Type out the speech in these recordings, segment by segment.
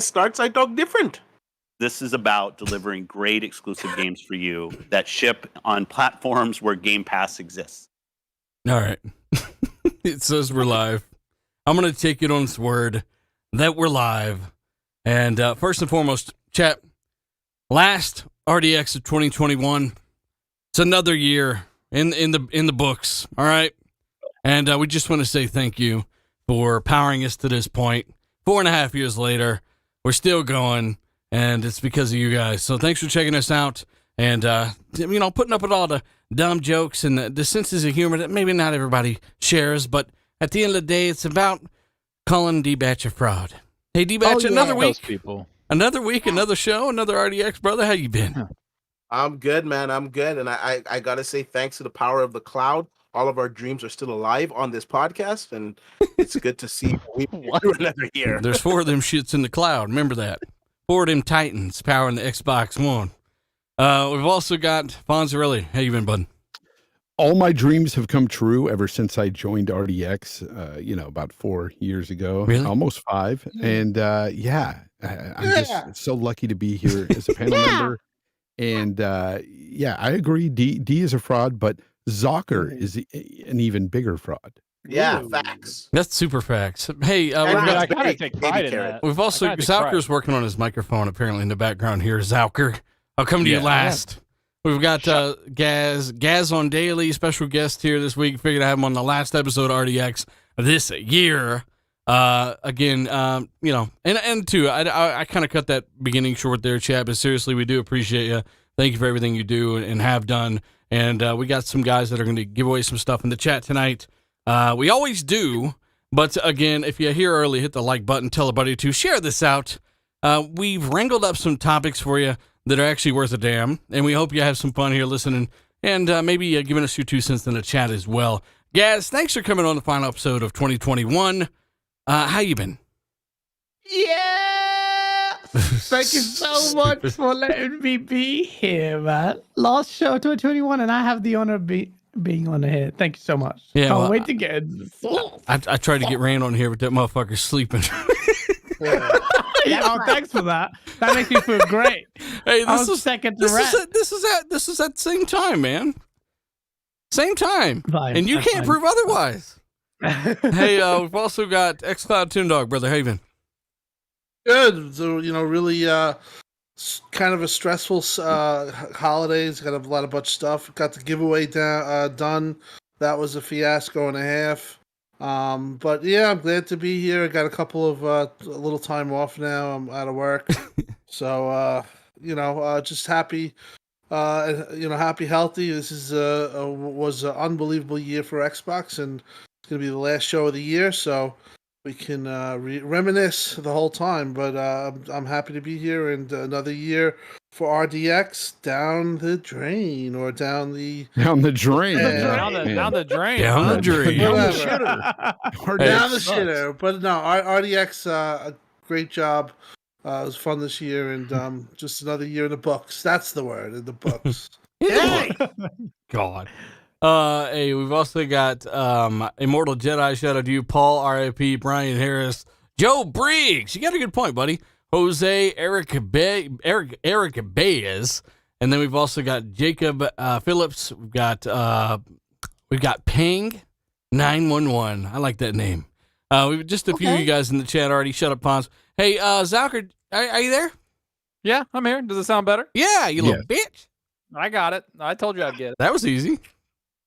starts, I talk different. This is about delivering great exclusive games for you that ship on platforms where Game Pass exists. All right. It says we're live. I'm going to take it on its word that we're live. And first and foremost, chat, last RDX of 2021. It's another year in the books. All right. And we just want to say thank you for powering us to this point. 4.5 years later, we're still going, and it's because of you guys. So thanks for checking us out and, putting up with all the dumb jokes and the senses of humor that maybe not everybody shares. But at the end of the day, it's about calling D-Batch a fraud. Hey, D-Batch, another week. Another week, another show, another RDX, brother. How you been? I'm good, man. I'm good. And I got to say thanks to the power of the cloud. All of our dreams are still alive on this podcast, and it's good to see we do another year. There's 4 of them shits in the cloud. Remember that. 4 of them titans powering the Xbox One. We've also got Fonzarelli. How you been, bud? All my dreams have come true ever since I joined RDX, about 4 years ago. Really? Almost 5. And I'm just so lucky to be here as a panel member. And I agree. D is a fraud, but Zocker is an even bigger fraud. Yeah, facts. That's super facts. Hey, I kind of take pride in that. we've also, Zauker's working on his microphone apparently in the background here. Zauker, I'll come to you last. We've got Gaz on daily, special guest here this week. Figured I have him on the last episode of RDX this year. And too, I kind of cut that beginning short there, chat, but seriously, we do appreciate you. Thank you for everything you do and have done. And we got some guys that are going to give away some stuff in the chat tonight. We always do, but again, if you're here early, hit the like button, tell a buddy to share this out. We've wrangled up some topics for you that are actually worth a damn, and we hope you have some fun here listening and maybe giving us your 2 cents in the chat as well. Gaz, thanks for coming on the final episode of 2021. How you been? Yeah! Thank you so much for letting me be here, man. Last show 2021, and I have the honor of being on here. Thank you so much. Yeah, Can't wait to get into this. I tried to get Rand on here, but that motherfucker's sleeping. Thanks for that. That makes me feel great. Hey, this is second to Rand. This is at the same time, man. Same time. Fine, and you that's can't fine. prove otherwise. Hey, we've also got xCloud Toon Dog, brother. How you been? Good. So, really kind of a stressful holidays. Got a bunch of stuff. Got the giveaway done. That was a fiasco and a half. But yeah, I'm glad to be here. I got a couple of a little time off now. I'm out of work. So, just happy. Happy, healthy. This was an unbelievable year for Xbox, and it's going to be the last show of the year. So we can reminisce the whole time, but I'm happy to be here, and another year for RDX down the drain, or down the drain. Down the drain. Down the drain. Or down the shitter. But no, RDX, a great job. It was fun this year, and just another year in the books. That's the word, in the books. Hey! God. Hey, we've also got Immortal Jedi, shout out to you, Paul, RIP, Brian Harris, Joe Briggs, you got a good point, buddy. Jose, Eric Baez, and then we've also got Jacob Phillips. We've got Pang 911. I like that name. We've just a few of you guys in the chat already. Shut up, Pons. Hey, Zalker, are you there? Yeah, I'm here. Does it sound better? Yeah, you little bitch. I got it. I told you I'd get it. That was easy.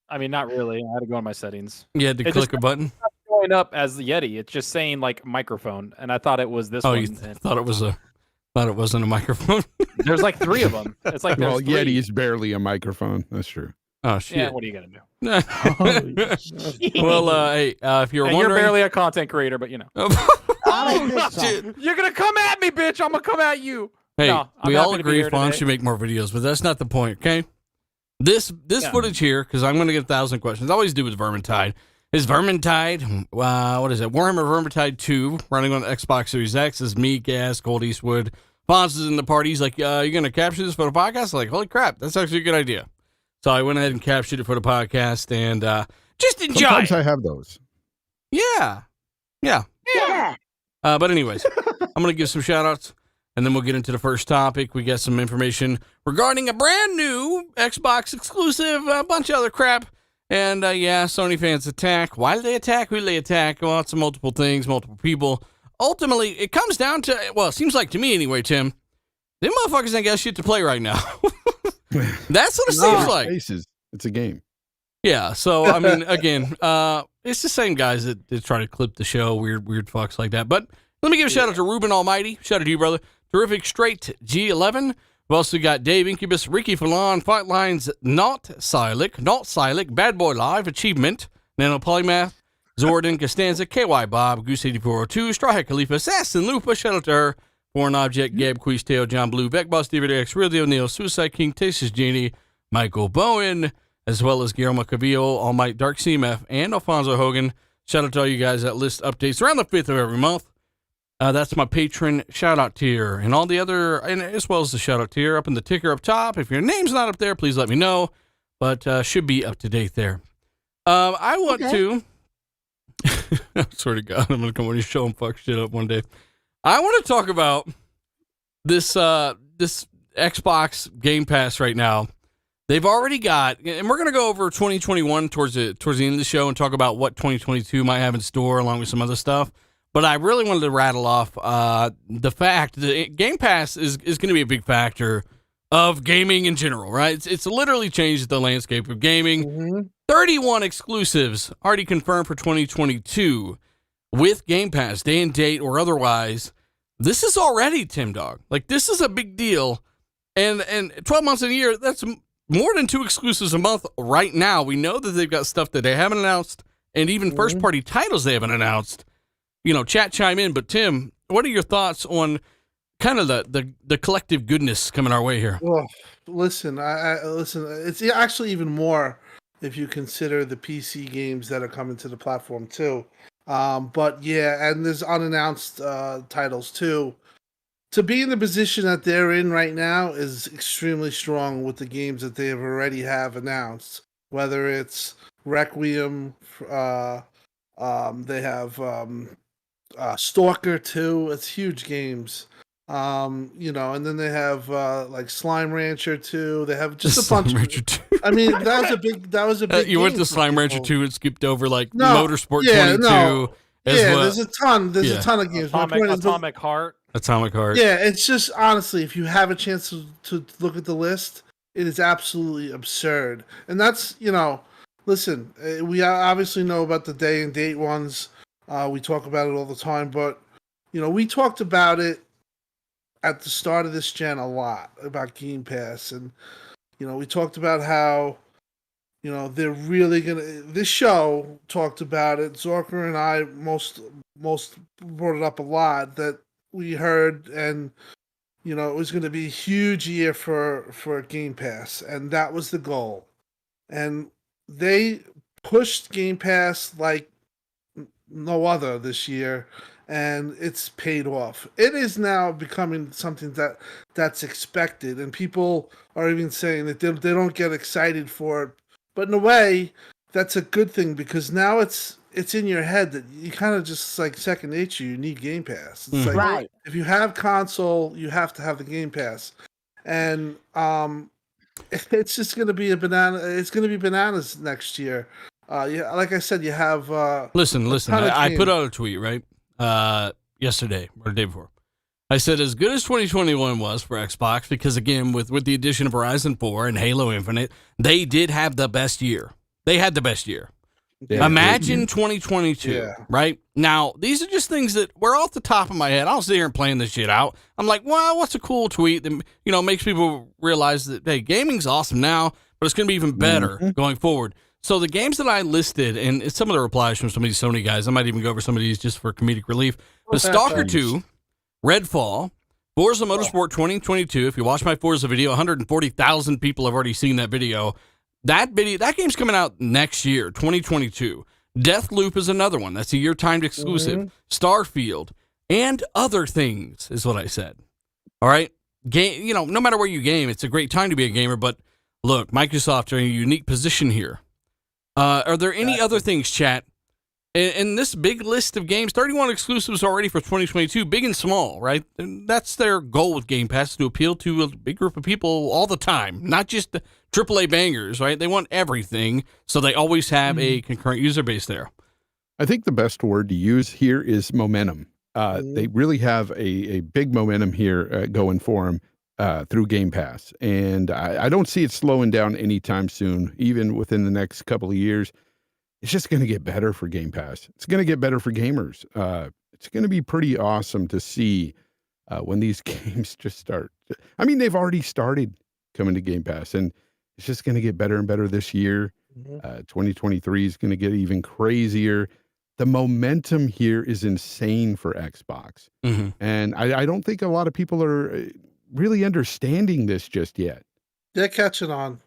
I mean, not really. I had to go on my settings. You had to click a button. It's not showing up as the Yeti. It's just saying like microphone, and I thought it was this one. Oh, you thought it wasn't a microphone? There's like 3 of them. It's like Well, there's 3. Yeti is barely a microphone. That's true. Oh shit! Yeah, what are you gonna do? Well, hey, if you're wondering, you're barely a content creator, but you know. Oh, shit. You're gonna come at me, bitch. I'm gonna come at you. Hey, no, we all agree Fawn should make more videos, but that's not the point, okay? This footage here, because I'm going to get 1,000 questions. I always do with Vermintide. Is Vermintide, what is it? Warhammer Vermintide 2 running on the Xbox Series X is me, Gas, Gold Eastwood. Fonz is in the party. He's like, you going to capture this for the podcast? I'm like, holy crap, that's actually a good idea. So I went ahead and captured it for the podcast, and just enjoy. Sometimes I have those. Yeah. But anyways, I'm going to give some shout outs and then we'll get into the first topic. We got some information regarding a brand new Xbox exclusive, a bunch of other crap. And yeah, Sony fans attack. Why do they attack? Who do they attack? Well, it's multiple things, multiple people. Ultimately, it comes down to, well, it seems like to me anyway, Tim, them motherfuckers ain't got shit to play right now. That's what it seems like. It's a game. Yeah, so, I mean, again, it's the same guys that try to clip the show, weird fucks like that. But let me give a shout out to Ruben Almighty. Shout out to you, brother. Terrific Straight G11. We've also got Dave Incubus, Ricky Fallon, Fight Lines, Not Silic, Bad Boy Live, Achievement, Nano Polymath, Zordon, Costanza, KY Bob, Goose8402, Straw Hat Khalifa, Assassin Lupa, shout out to her, Foreign Object, Gab Queestail, John Blue, Vecboss, David X, Real Deal Neil, Suicide King, Tastes Genie, Michael Bowen, as well as Guillermo Cavillo, All Might, Dark CMF, and Alfonso Hogan. Shout out to all you guys that list updates around the 5th of every month. That's my patron shout-out tier, and all the other, and as well as the shout-out tier up in the ticker up top. If your name's not up there, please let me know, but should be up to date there. I want to, I swear to God, I'm going to come on your show and fuck shit up one day. I want to talk about this this Xbox Game Pass right now. They've already got, and we're going to go over 2021 towards the end of the show and talk about what 2022 might have in store along with some other stuff. But I really wanted to rattle off the fact that Game Pass is going to be a big factor of gaming in general, right? It's literally changed the landscape of gaming. Mm-hmm. 31 exclusives already confirmed for 2022 with Game Pass, day and date or otherwise. This is already, Tim Dog. Like, this is a big deal. And 12 months in a year, that's more than 2 exclusives a month right now. We know that they've got stuff that they haven't announced and even first-party titles they haven't announced. You know, chat chime in, but Tim, what are your thoughts on kind of the collective goodness coming our way here? Well, listen, I listen. It's actually even more if you consider the PC games that are coming to the platform too. But yeah, and there's unannounced titles too. To be in the position that they're in right now is extremely strong with the games that they have already have announced. Whether it's Requiem, they have. Stalker 2, it's huge games. You know, and then they have like Slime Rancher 2. They have just a bunch of 2. I mean, that was a big you went to Slime Rancher 2 and skipped over like Motorsport 22. Well. There's a ton of games. Atomic Heart. Yeah, it's just honestly, if you have a chance to look at the list, it is absolutely absurd. And that's, you know, listen, we obviously know about the day and date ones. We talk about it all the time, but, you know, we talked about it at the start of this gen a lot, about Game Pass. And, you know, we talked about how, you know, they're really going to... This show talked about it. Zorker and I most brought it up a lot, that we heard, and, you know, it was going to be a huge year for Game Pass. And that was the goal. And they pushed Game Pass like no other this year, and it's paid off. It is now becoming something that's expected, and people are even saying that they don't get excited for it. But in a way, that's a good thing, because now it's in your head that you kind of just like second nature. You need Game Pass. It's like, right. If you have console, you have to have the Game Pass, and it's just going to be It's going to be bananas next year. Yeah, like I said, you have. Listen. I put out a tweet right yesterday or the day before. I said, as good as 2021 was for Xbox, because again, with the addition of Horizon 4 and Halo Infinite, they did have the best year. They had the best year. Yeah, imagine 2022, right? Now, these are just things that were off the top of my head. I'll sit here and plan this shit out. I'm like, well, what's a cool tweet that, you know, makes people realize that, hey, gaming's awesome now, but it's going to be even better going forward. So the games that I listed, and some of the replies from some of these Sony guys, I might even go over some of these just for comedic relief. But Stalker 2, Redfall, Forza Motorsport 2022. If you watch my Forza video, 140,000 people have already seen that video. That game's coming out next year, 2022. Deathloop is another one. That's a year-timed exclusive. Starfield, and other things is what I said. All right? You know, no matter where you game, it's a great time to be a gamer, but look, Microsoft are in a unique position here. Are there any other things, chat, And this big list of games, 31 exclusives already for 2022, big and small, right? And that's their goal with Game Pass, to appeal to a big group of people all the time, not just the AAA bangers, right? They want everything, so they always have a concurrent user base there. I think the best word to use here is momentum. They really have a big momentum here going for them through Game Pass. And I don't see it slowing down anytime soon, even within the next couple of years. It's just going to get better for Game Pass. It's going to get better for gamers. It's going to be pretty awesome to see when these games just start. I mean, they've already started coming to Game Pass, and it's just going to get better and better this year. 2023 is going to get even crazier. The momentum here is insane for Xbox. And I don't think a lot of people are really understanding this just yet. They're catching on.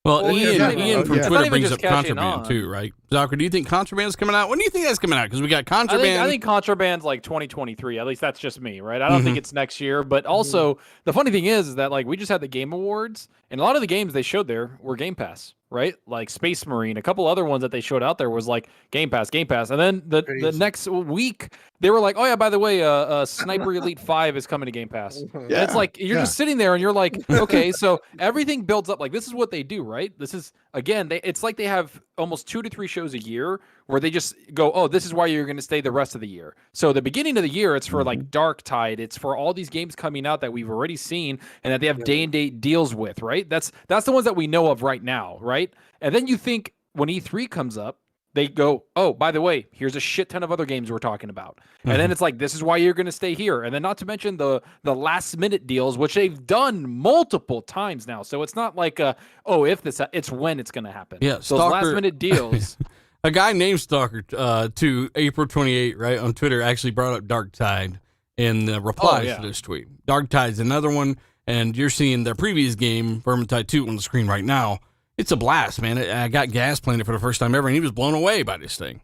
Well, Ian from Twitter brings up just catching Contraband on. too, right? Zucker, do you think Contraband's coming out? When do you think that's coming out? Because we got Contraband. I think Contraband's like 2023. At least that's just me, right? I don't think it's next year. But also, the funny thing is that like we just had the Game Awards, and a lot of the games they showed there were Game Pass, right? Like Space Marine, a couple other ones that they showed out there was like Game Pass. And then the next week they were like, oh yeah, by the way, Sniper Elite 5 is coming to Game Pass. Yeah, It's like you're just sitting there and you're like, okay, so everything builds up. Like this is what they do, right? This is again, it's like they have almost 2 to 3 shows a year where they just go, oh, this is why you're going to stay the rest of the year. So the beginning of the year, it's for like Dark Tide. It's for all these games coming out that we've already seen and that they have day and date deals with, right? That's the ones that we know of right now, right? And then you think when E3 comes up, they go, oh, by the way, here's a shit ton of other games we're talking about. And then it's like, this is why you're going to stay here. And then not to mention the last minute deals, which they've done multiple times now. So it's not like, it's when it's going to happen. Yeah, so those last minute deals. A guy named Stalker to April 28, right, on Twitter actually brought up Dark Tide in the replies to this tweet. Dark Tide's another one, and you're seeing their previous game, Vermintide 2, on the screen right now. It's a blast, man. I got Gas playing it for the first time ever, and he was blown away by this thing.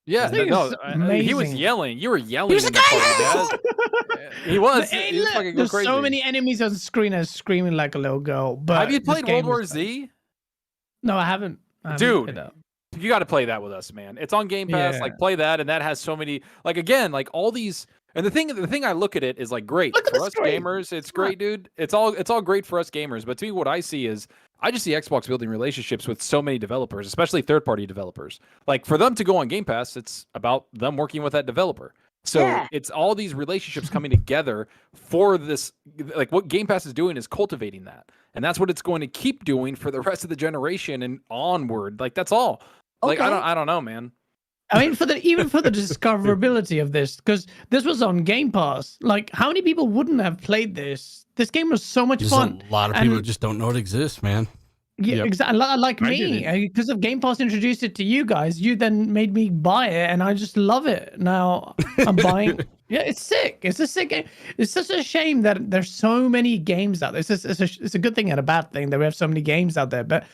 Yeah, he was yelling. You were yelling. He was He was. Hey, he was look, fucking there's crazy. so many enemies on the screen and screaming like a little girl. But have you played this game World War is- Z? No, I haven't. Dude, you got to play that with us, man. It's on Game Pass. Yeah. Like, play that, and that has so many. Like, again, like all these. And the thing I look at it is like great Look at for the us screen. gamers. It's great, dude. It's all great for us gamers. But to me, what I see is I just see Xbox building relationships with so many developers, especially third-party developers. Like for them to go on Game Pass, it's about them working with that developer. So it's all these relationships coming together for this. Like what Game Pass is doing is cultivating that, and that's what it's going to keep doing for the rest of the generation and onward. Like that's all. Like I don't know, man. I mean, even for the discoverability of this, because this was on Game Pass. Like, how many people wouldn't have played this? This game was so much There's fun. a lot of people that just don't know it exists, man. Yeah, exactly. Like me, because of Game Pass introduced it to you guys. You then made me buy it, and I just love it. Now I'm buying. Yeah, it's sick. It's a sick game. It's such a shame that there's so many games out there. It's a good thing and a bad thing that we have so many games out there, but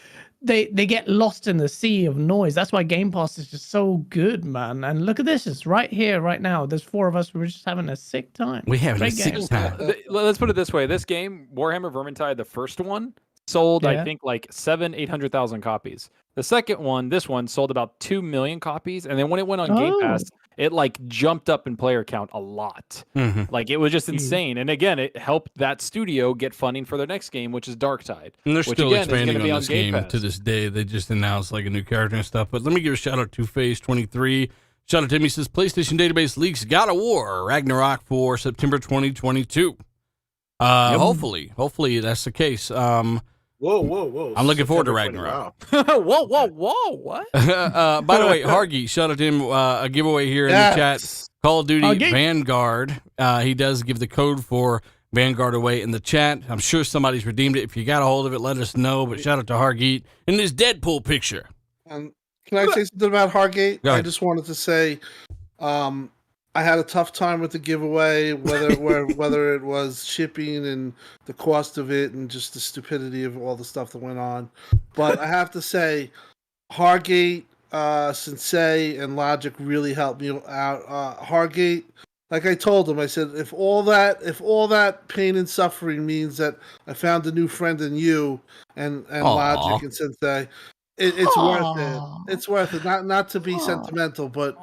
they get lost in the sea of noise. That's why Game Pass is just so good, man. And look at this. It's right here, right now. There's 4 of us. We're just having a sick time. We having Great a sick game. time. Let's put it this way: this game, Warhammer Vermintide, the first one, sold I think like 800,000 copies. The second one, this one, sold about 2 million copies, and then when it went on Game Pass, it like jumped up in player count a lot. Like it was just insane. And again, it helped that studio get funding for their next game, which is Dark Tide. And they're which, still again, is expanding gonna be on this Game game Pass. to this day. They just announced like a new character and stuff. But let me give a shout out to Phase23. Shout out to him. He says PlayStation database leaks God of War Ragnarok for September 2022. Hopefully that's the case. Whoa. I'm looking forward to September 20, Ragnarok. wow. whoa, what? By the way, Hargy, shout out to him. A giveaway here in the chat. Call of Duty Vanguard. He does give the code for Vanguard away in the chat. I'm sure somebody's redeemed it. If you got a hold of it, let us know. But shout out to Hargeet in this Deadpool picture. Can I say something about Hargate? Go ahead. I just wanted to say, I had a tough time with the giveaway, whether it was shipping and the cost of it, and just the stupidity of all the stuff that went on. But I have to say, Hargate, Sensei, and Logic really helped me out. Hargate, like I told him, I said, if all that pain and suffering means that I found a new friend in you and Logic and Sensei, It's worth it. It's worth it. Not to be sentimental, but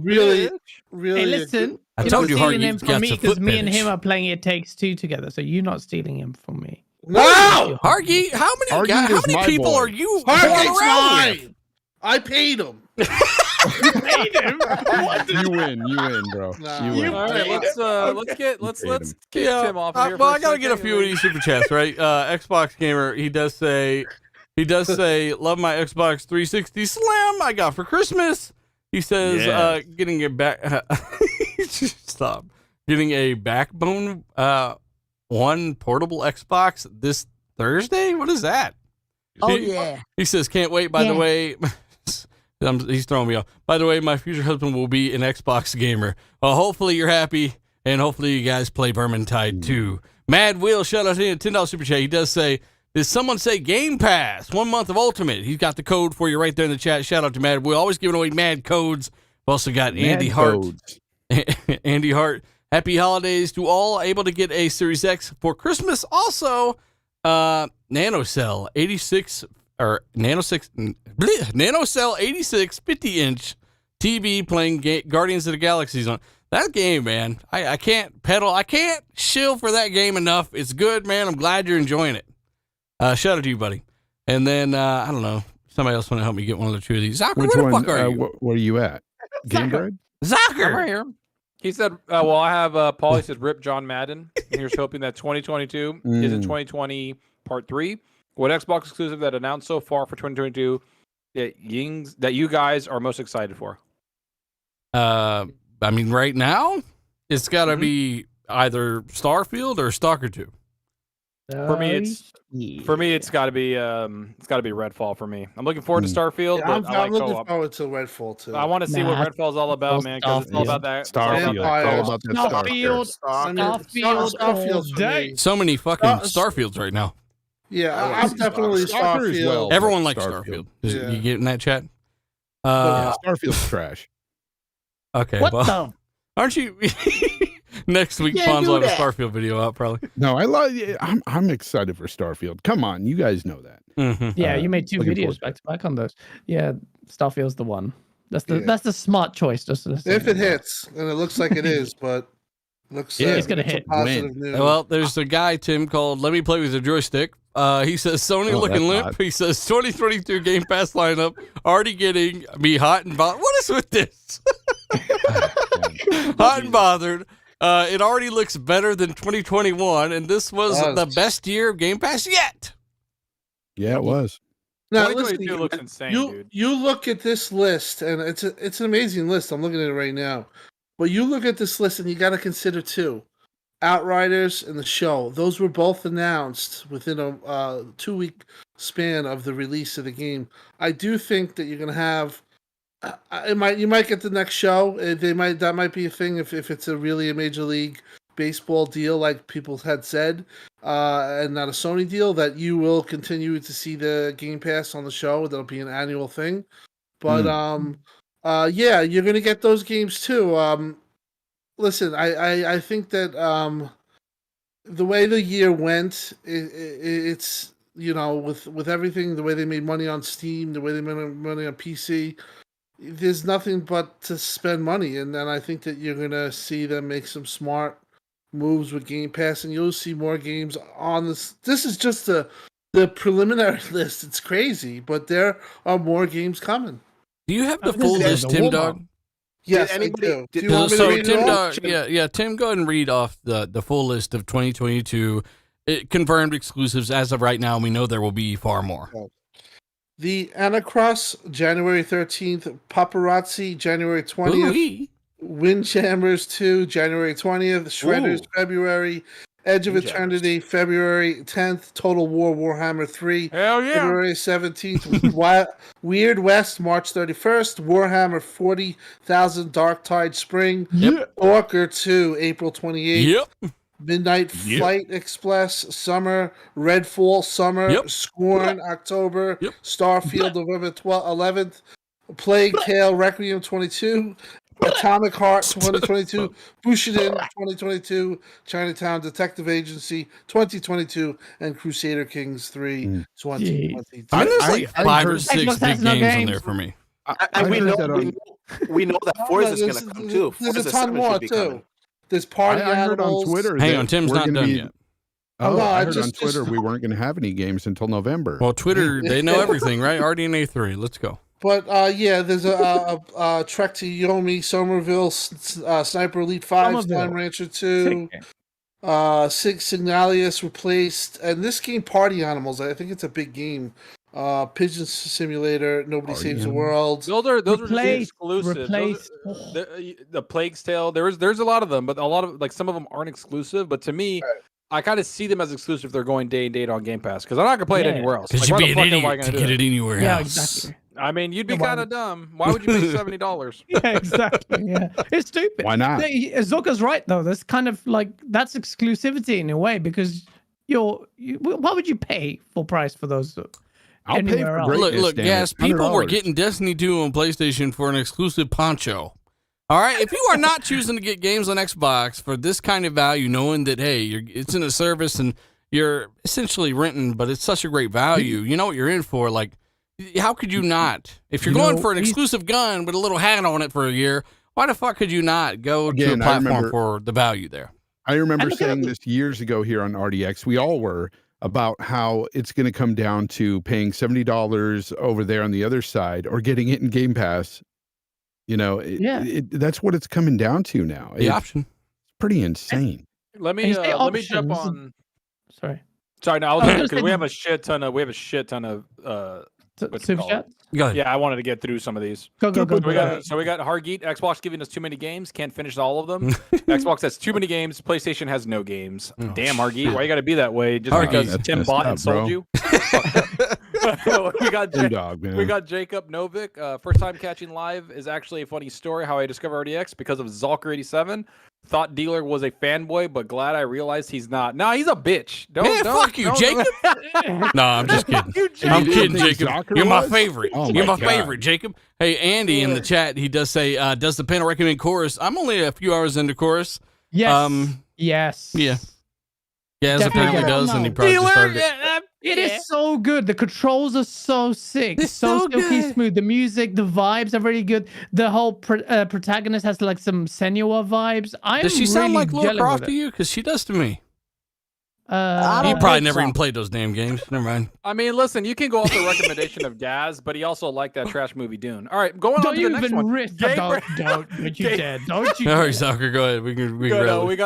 really, bitch. really. Hey, listen. I You're told not you, stealing Hargy him got from me the because foot me and him fetish. are playing It Takes Two together. So you're not stealing him from me. No, Hargy, how Hargy many is my people boy. are you Harky's going around with? mine. I paid him. You paid him. You win, bro. Nah. You win. All right, let's kick Tim off of here. Well, for I gotta a get a second. few of these super chats, right? Xbox gamer, he does say, love my Xbox 360 Slim I got for Christmas. He says, getting a getting a Backbone One portable Xbox this Thursday. What is that? He says, can't wait. By the way. He's throwing me off. By the way, my future husband will be an Xbox gamer. Well, hopefully you're happy, and hopefully you guys play Vermintide too. Mad Will, shout out to him, $10 super chat. He does say, did someone say Game Pass? 1 month of Ultimate. He's got the code for you right there in the chat. Shout out to Mad Will. Always giving away mad codes. We've also got Andy Hart. Andy Hart. Happy holidays to all. Able to get a Series X for Christmas. Also, NanoCell 86 or NanoCell 86 50-inch TV playing Guardians of the Galaxy on that game, man. I can't shill for that game enough. It's good, man. I'm glad you're enjoying it. Shout out to you, buddy. And then I don't know, somebody else want to help me get one of the two of these. Zucker, where the fuck are you? Where are you at? Game Bread? Zucker, I'm right here. He said, well, I have Paul. He said, rip John Madden. And here's hoping that 2022 is in 2020 part 3. What Xbox exclusive that announced so far for 2022 that you guys are most excited for? I mean, right now, it's got to be either Starfield or Stalker 2. For me, it's got to be Redfall for me. I'm looking forward to Starfield, Yeah, but I'm looking forward to Redfall too. I want to see what Redfall's all about, man, because it's all about that. Starfield. All about that Starfield all day. So many fucking Starfields right now. Yeah, I'm definitely Starfield. Well, Everyone likes Starfield. You get in that chat? Starfield's trash. Okay, What well, the? aren't you? Next week, Fonz will have a Starfield video out, probably. No, I'm excited for Starfield. Come on, you guys know that. Mm-hmm. Yeah, you made 2 looking videos forward back to back on those. Yeah, Starfield's the one. That's the smart choice. Just If it hits, and it looks like it is, but looks it's gonna hit. Positive news. Well, there's a guy, Tim, called Let Me Play With a Joystick. He says, Sony looking limp. Hot. He says, 2022 Game Pass lineup already getting me hot and bothered. What is with this? Hot and bothered. It already looks better than 2021, and this was the best year of Game Pass yet. Yeah, it was. Now, 2022 listen, looks insane, dude. You look at this list, and it's an amazing list. I'm looking at it right now. But you look at this list, and you got to consider too, Outriders and the show. Those were both announced within a 2-week span of the release of the game. I do think that you're gonna have. You might get the next show. That might be a thing if it's a really a Major League Baseball deal, like people had said, and not a Sony deal. That you will continue to see the Game Pass on the show. That'll be an annual thing. But yeah, you're gonna get those games too. Listen, I think that the way the year went, it's with everything, the way they made money on Steam, the way they made money on PC. There's nothing but to spend money, and then I think that you're gonna see them make some smart moves with Game Pass, and you'll see more games on this. This is just the preliminary list. It's crazy, but there are more games coming. Do you have the full list, Tim Dog? Yes, anybody- I do. did- Do you want me to So read it Tim, off? Tim, go ahead and read off the full list of 2022 confirmed exclusives as of right now. We know there will be far more. The Anacross, January 13th. Paparazzi, January 20th. Ooh-wee. Windjammers 2, January 20th. Shredders, February. Edge of Eternity, February 10th. Total War Warhammer 3, Hell yeah. February 17th. Weird West, March 31st. Warhammer 40,000 Darktide Spring. Yep. Orker 2, April 28th. Yep. Midnight Flight Express, Summer. Redfall, Summer. Yep. Scorn, October. Yep. Starfield, November 11th. Plague Tale, Requiem 22. Atomic Heart 2022, Bushiden 2022, Chinatown Detective Agency 2022, and Crusader Kings 3 2022. I mean, there's like I 5 or heard- 6 Xbox big has no games on games. there for me. And we heard know, that on- we know that Forza is going to come too. There's Forza a ton 7 more should be too. coming. There's Party I heard on Animals. Twitter. Hang that on, Tim's we're not gonna done be- yet. Oh, no, I I heard just- on Twitter just- we weren't going to have any games until November. Well, Twitter, they know everything, right? RDNA 3. Let's go. But yeah, there's a Trek to Yomi, Somerville, Sniper Elite 5, Somerville. Slime Rancher 2, Sick. Signalius replaced, and this game Party Animals. I think it's a big game. Pigeon Simulator, Nobody Party Saves the Animals. World. Those are just Replaced, exclusive. replaced. The Plague's Tale. There's a lot of them, but a lot of like some of them aren't exclusive. But to me, I kind of see them as exclusive if they're going day and date on Game Pass because I'm not gonna play it Yeah. anywhere else. Because Like, you'd why be the an fuck am I idiot to gonna get do it anywhere Yeah, else. exactly. I mean, you'd be Yeah, why kind of would- dumb. Why would you pay $70? Yeah, exactly. Yeah, it's stupid. Why not? Zucker's right though. That's kind of like that's exclusivity in a way because why would you pay full price for those? I'll pay anywhere for else. greatness. Look, damn it. guys, people were $100. getting Destiny 2 on PlayStation for an exclusive poncho. All right, if you are not choosing to get games on Xbox for this kind of value, knowing that, hey, it's in a service and you're essentially renting, but it's such a great value, you know what you're in for. Like, how could you not? If you're going for an exclusive gun with a little hat on it for a year, why the fuck could you not go to a Again, I platform remember- for the value there? I remember And look at saying it. this years ago here on RDX. We all were about how it's going to come down to paying $70 over there on the other side or getting it in Game Pass. You know, that's what it's coming down to now. The It's option. pretty insane. Let And me you say let me jump options. on. Sorry, Sorry, no, I was I was gonna gonna because say we the- have a shit ton of What's it super called? chat. Go ahead. Yeah, I wanted to get through some of these. Go. So we got Hargeet. Xbox giving us too many games. Can't finish all of them. Xbox has too many games. PlayStation has no games. Oh, Damn, Hargeet. Why you got to be that way? Just Hargeet, because that's Tim messed bought up, and sold bro. you? we got Dog, man. we got Jacob Novik. First time catching live is actually a funny story. How I discovered RDX because of Zalker87. Thought dealer was a fanboy, but glad I realized he's not. No, he's a bitch. Fuck you, Jacob. No, I'm just kidding. I'm You kidding, didn't think Jacob. Zucker You're my was? favorite. Oh You're my my God. favorite, Jacob. Hey, Andy in the chat, he does say, does the panel recommend Chorus? I'm only a few hours into Chorus. Yes. Yes. Yeah. Gaz Definitely apparently get it. does, and he probably just started it. It is so good. The controls are so sick. It's so so silky good. smooth. The music, the vibes are really good. The whole protagonist has like some Senua vibes. I'm Does she sound really like Laura gelling Croft with to it. you? Because she does to me. I He don't probably think never so. even played those damn games. Never mind. I mean, listen, you can go off the recommendation of Gaz, but he also liked that trash movie Dune. All right, going on Don't to the you next even one. risk. Gabriel- Don't you Ga- dare. Don't you All right, dare. Soccer, go ahead. We can Good, rattle. we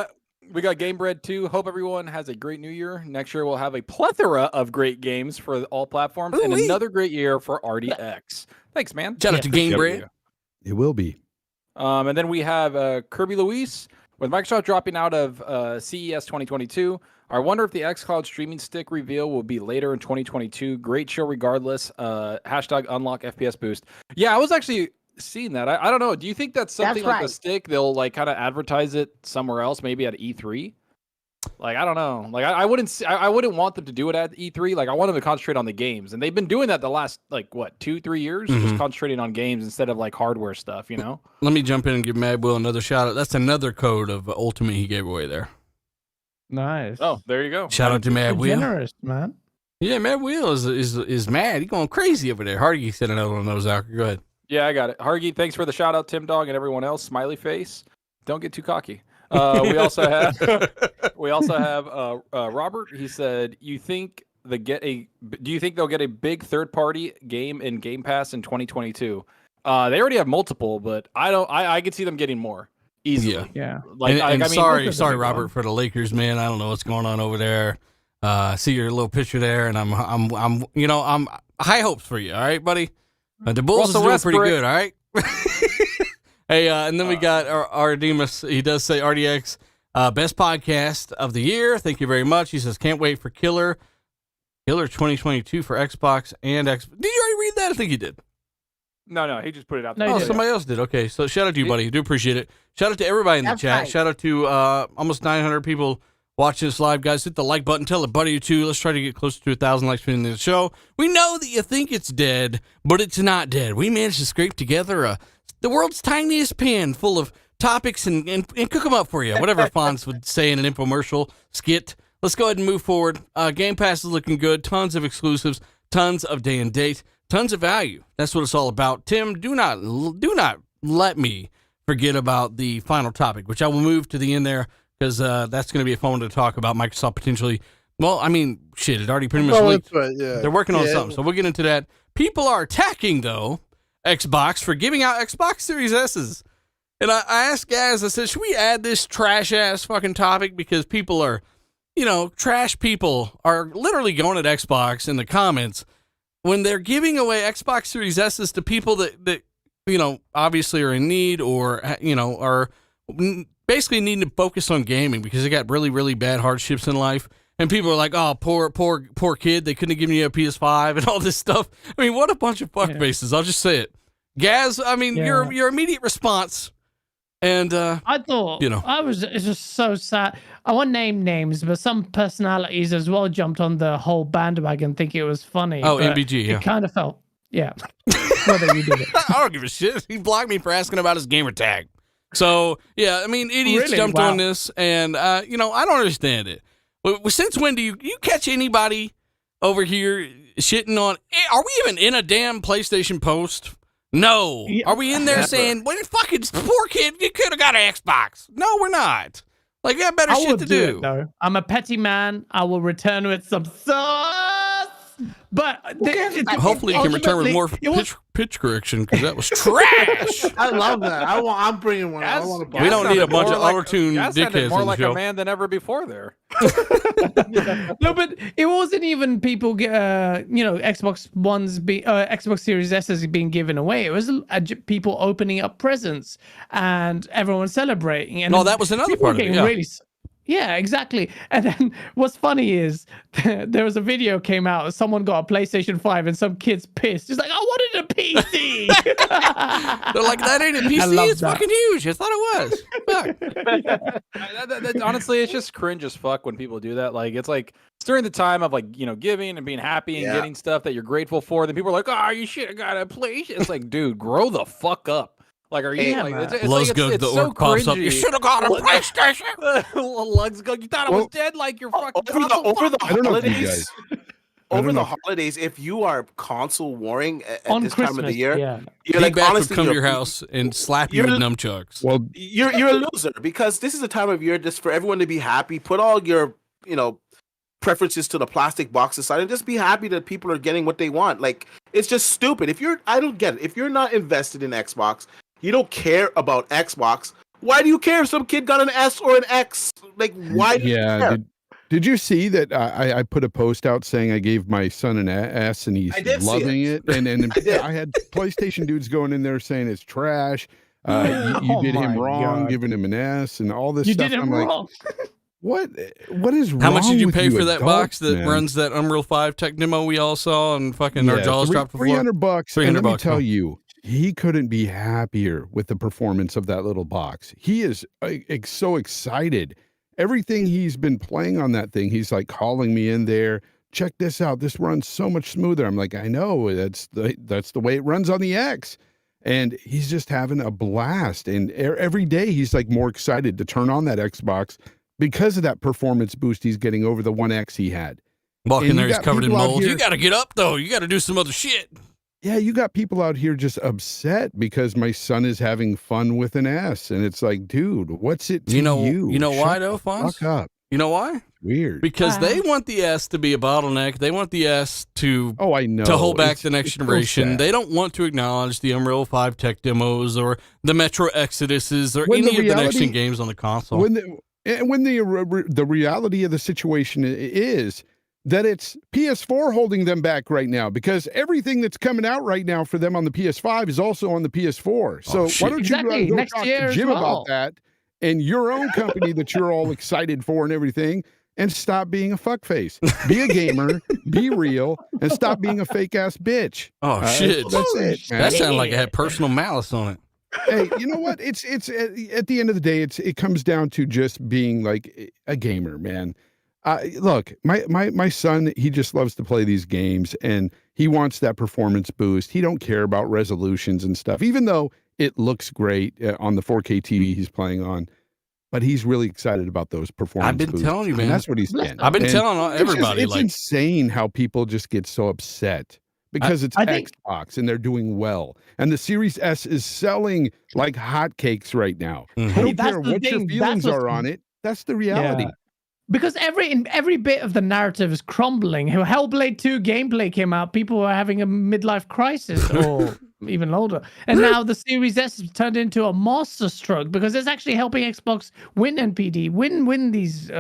got Game Bread 2. Hope everyone has a great new year. Next year we'll have a plethora of great games for all platforms and Ooh-wee. another great year for RDX. Thanks, man. Shout out to Game Yep. Bread. It will be. And then we have Kirby Luis. With Microsoft dropping out of CES 2022, I wonder if the xCloud streaming stick reveal will be later in 2022. Great show regardless. Hashtag unlock FPS boost. Yeah, I was actually seeing that. I don't know. Do you think that's something like the stick? They'll like kind of advertise it somewhere else, maybe at E3? Like, I don't know. Like, I wouldn't want them to do it at E3. Like, I want them to concentrate on the games. And they've been doing that the last, like, what, 2-3 years? Just concentrating on games instead of, like, hardware stuff, you know? Let me jump in and give Mad Will another shout out. That's another code of Ultimate he gave away there. Nice. Oh, there you go. Shout out to Mad You're Will. generous, man. Yeah, Mad Will is mad. He's going crazy over there. Hardy said another one of those out. Go ahead. Yeah, I got it. Hargy, thanks for the shout out, Tim Dog, and everyone else. Smiley face. Don't get too cocky. We also have Robert. He said, do you think they'll get a big third party game in Game Pass in 2022? They already have multiple, but I could see them getting more easily. Yeah. Like, And I mean, sorry, Lakers are big Robert, one. for the Lakers, man. I don't know what's going on over there. See your little picture there, and I'm high hopes for you. All right, buddy. The Bulls Russell is doing pretty Westbrook. good. All right. Hey, and then we got our Demas. He does say RDX best podcast of the year. Thank you very much. He says can't wait for Killer 2022 for Xbox and X. Did you already read that? I think you did. No, he just put it out No, there. he Oh, did. somebody else did. Okay, so shout out to you, buddy. Do appreciate it. Shout out to everybody in the chat. Shout out to almost 900 people watching this live, guys. Hit the like button. Tell a buddy or two. Let's try to get closer to 1,000 likes in the show. We know that you think it's dead, but it's not dead. We managed to scrape together a the world's tiniest pen full of topics and cook them up for you. Whatever Fonz would say in an infomercial skit. Let's go ahead and move forward. Game Pass is looking good. Tons of exclusives, tons of day and date, tons of value. That's what it's all about. Tim, do not let me forget about the final topic, which I will move to the end there because that's going to be a fun one to talk about. Microsoft potentially. Well, I mean, shit, it already pretty much leaked. Right, yeah. They're working on something, so we'll get into that. People are attacking, though, Xbox for giving out Xbox Series S's. And I asked guys, I said, should we add this trash-ass fucking topic? Because people are, trash people are literally going at Xbox in the comments when they're giving away Xbox Series S's to people that obviously are in need or, are basically needing to focus on gaming because they got really, really bad hardships in life. And people are like, oh, poor kid. They couldn't have given you a PS5 and all this stuff. I mean, what a bunch of fuckfaces. I'll just say it. Gaz, I mean, your immediate response. And I thought, it's just so sad. I won't name names, but some personalities as well jumped on the whole bandwagon thinking it was funny. Oh, MBG, yeah. It kind of felt, whether you did it. I don't give a shit. He blocked me for asking about his gamer tag. So, yeah, I mean, idiots jumped on this. And, I don't understand it. Since when do you catch anybody over here shitting on? Are we even in a damn PlayStation post? No. Are we in there saying, well, fucking poor kid, you could have got an Xbox? No, we're not. Like, we got better shit to do. Though. I'm a petty man. I will return with some sauce. But hopefully you can return with more pitch correction because that was trash. I love that. I'm bringing one. I want to. We don't need a bunch of auto-tune dickheads. More like a man than ever before there. No, but it wasn't even people. Xbox Xbox Series S being given away. It was people opening up presents and everyone celebrating. And that was another part of it. Yeah. Yeah, exactly. And then what's funny is there was a video came out. Someone got a PlayStation 5 and some kid's pissed. He's like, I wanted a PC. They're like, that ain't a PC. It's fucking huge. I thought it was. Honestly, it's just cringe as fuck when people do that. Like, it's during the time of giving and being happy and getting stuff that you're grateful for. Then people are like, oh, you should have got a PlayStation. It's like, dude, grow the fuck up. Like, are you it's the so orc pops up. You should have got a PlayStation. Lugs go, you thought it was dead like your fucking over the holidays. Over the holidays, if you are console warring at this Christmas, time of the year, you're like, honestly, come to your house and slap you with nunchucks. Well, you're a loser because this is a time of year just for everyone to be happy. Put all your preferences to the plastic box aside and just be happy that people are getting what they want. Like, it's just stupid. I don't get it. If you're not invested in Xbox, you don't care about Xbox. Why do you care if some kid got an S or an X? Like, why do you care? Did you see that I put a post out saying I gave my son an S and he's loving it? And I had PlayStation dudes going in there saying it's trash. You did him wrong, giving him an S and all this stuff. You did him wrong. What is wrong? How much did you pay for adults, that box that man? runs that Unreal 5 tech demo we all saw and fucking our jaws dropped before? $300. $300. And let me tell you, he couldn't be happier with the performance of that little box. He is so excited. Everything he's been playing on that thing, he's like calling me in there. Check this out. This runs so much smoother. I'm like, I know that's the way it runs on the X. And he's just having a blast. And every day he's like more excited to turn on that Xbox because of that performance boost he's getting over the One X he had. Walking there, he's covered in mold. You got to get up, though. You got to do some other shit. Yeah, you got people out here just upset because my son is having fun with an S. And it's like, dude, what's it to you? You know why, though, Fonz? Fuck up. You know why? Weird. Because they want the S to be a bottleneck. They want the S to hold back the next generation. They don't want to acknowledge the Unreal 5 tech demos or the Metro Exoduses or any of the next-gen games on the console. When the reality of the situation is that it's PS4 holding them back right now because everything that's coming out right now for them on the PS5 is also on the PS4. So why don't you go talk to Jim about that and your own company that you're all excited for and everything, and stop being a fuckface. Be a gamer, be real, and stop being a fake-ass bitch. Oh, shit. That's it, man. That sounded like it had personal malice on it. Hey, you know what? It's at the end of the day, it comes down to just being like a gamer, man. Look, my son, he just loves to play these games, and he wants that performance boost. He don't care about resolutions and stuff, even though it looks great on the 4K TV he's playing on. But he's really excited about those performance I've been boosts. telling you, man. And that's what he's getting. I've been And telling everybody. It's insane how people just get so upset because it's think- Xbox and they're doing well. And the Series S is selling like hotcakes right now. Mhm. I don't That's care the what your thing. feelings That's what's- are on it. That's the reality. Yeah. Because every bit of the narrative is crumbling. Hellblade 2 gameplay came out, people were having a midlife crisis or even older. And now the Series S has turned into a masterstroke because it's actually helping Xbox win NPD, win these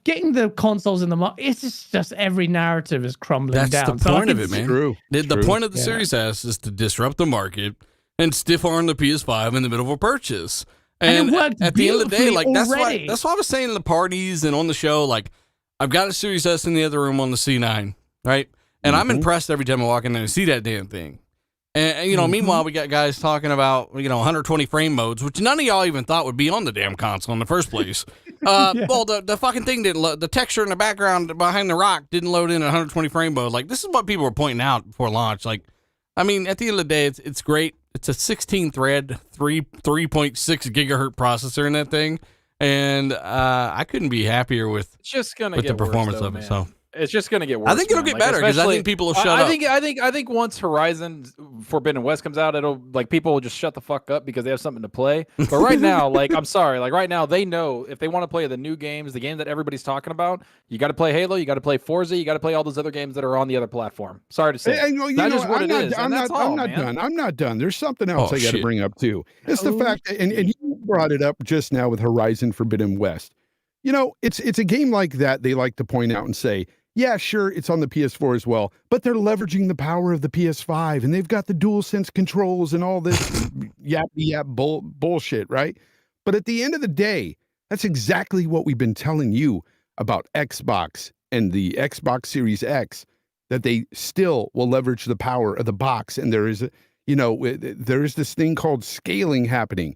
getting the consoles in the market. It's just every narrative is crumbling That's down. the point of it, man. True. The point of the Series S is to disrupt the market and stiff arm the PS5 in the middle of a purchase. And it worked at the end of the day, like already. that's why I was saying in the parties and on the show, like I've got a Series S in the other room on the C9, right? And I'm impressed every time I walk in there and see that damn thing. And you know, meanwhile, we got guys talking about 120 frame modes, which none of y'all even thought would be on the damn console in the first place. Well, the fucking thing didn't. The texture in the background behind the rock didn't load in at 120 frame mode. Like this is what people were pointing out before launch. Like, I mean, at the end of the day, it's great. It's a 16 thread, 3.6 gigahertz processor in that thing, and I couldn't be happier with It's just gonna with get the performance worse, though, of it. man. So It's just gonna get worse. I think it'll man. get better because I especially- think people will shut up. I think once Horizon Forbidden West comes out, it'll like people will just shut the fuck up because they have something to play. But right now, like I'm sorry, like right now they know if they want to play the new games, the game that everybody's talking about, you got to play Halo, you got to play Forza, you got to play all those other games that are on the other platform. Sorry to say, that's just what it is. I'm not done. I'm not done. There's something else I got to bring up too. It's the fact that, and you brought it up just now with Horizon Forbidden West. You know, it's a game like that. They like to point out and say, yeah, sure, it's on the PS4 as well, but they're leveraging the power of the PS5 and they've got the DualSense controls and all this bullshit, right? But at the end of the day, that's exactly what we've been telling you about Xbox and the Xbox Series X, that they still will leverage the power of the box. And there is, there is this thing called scaling happening.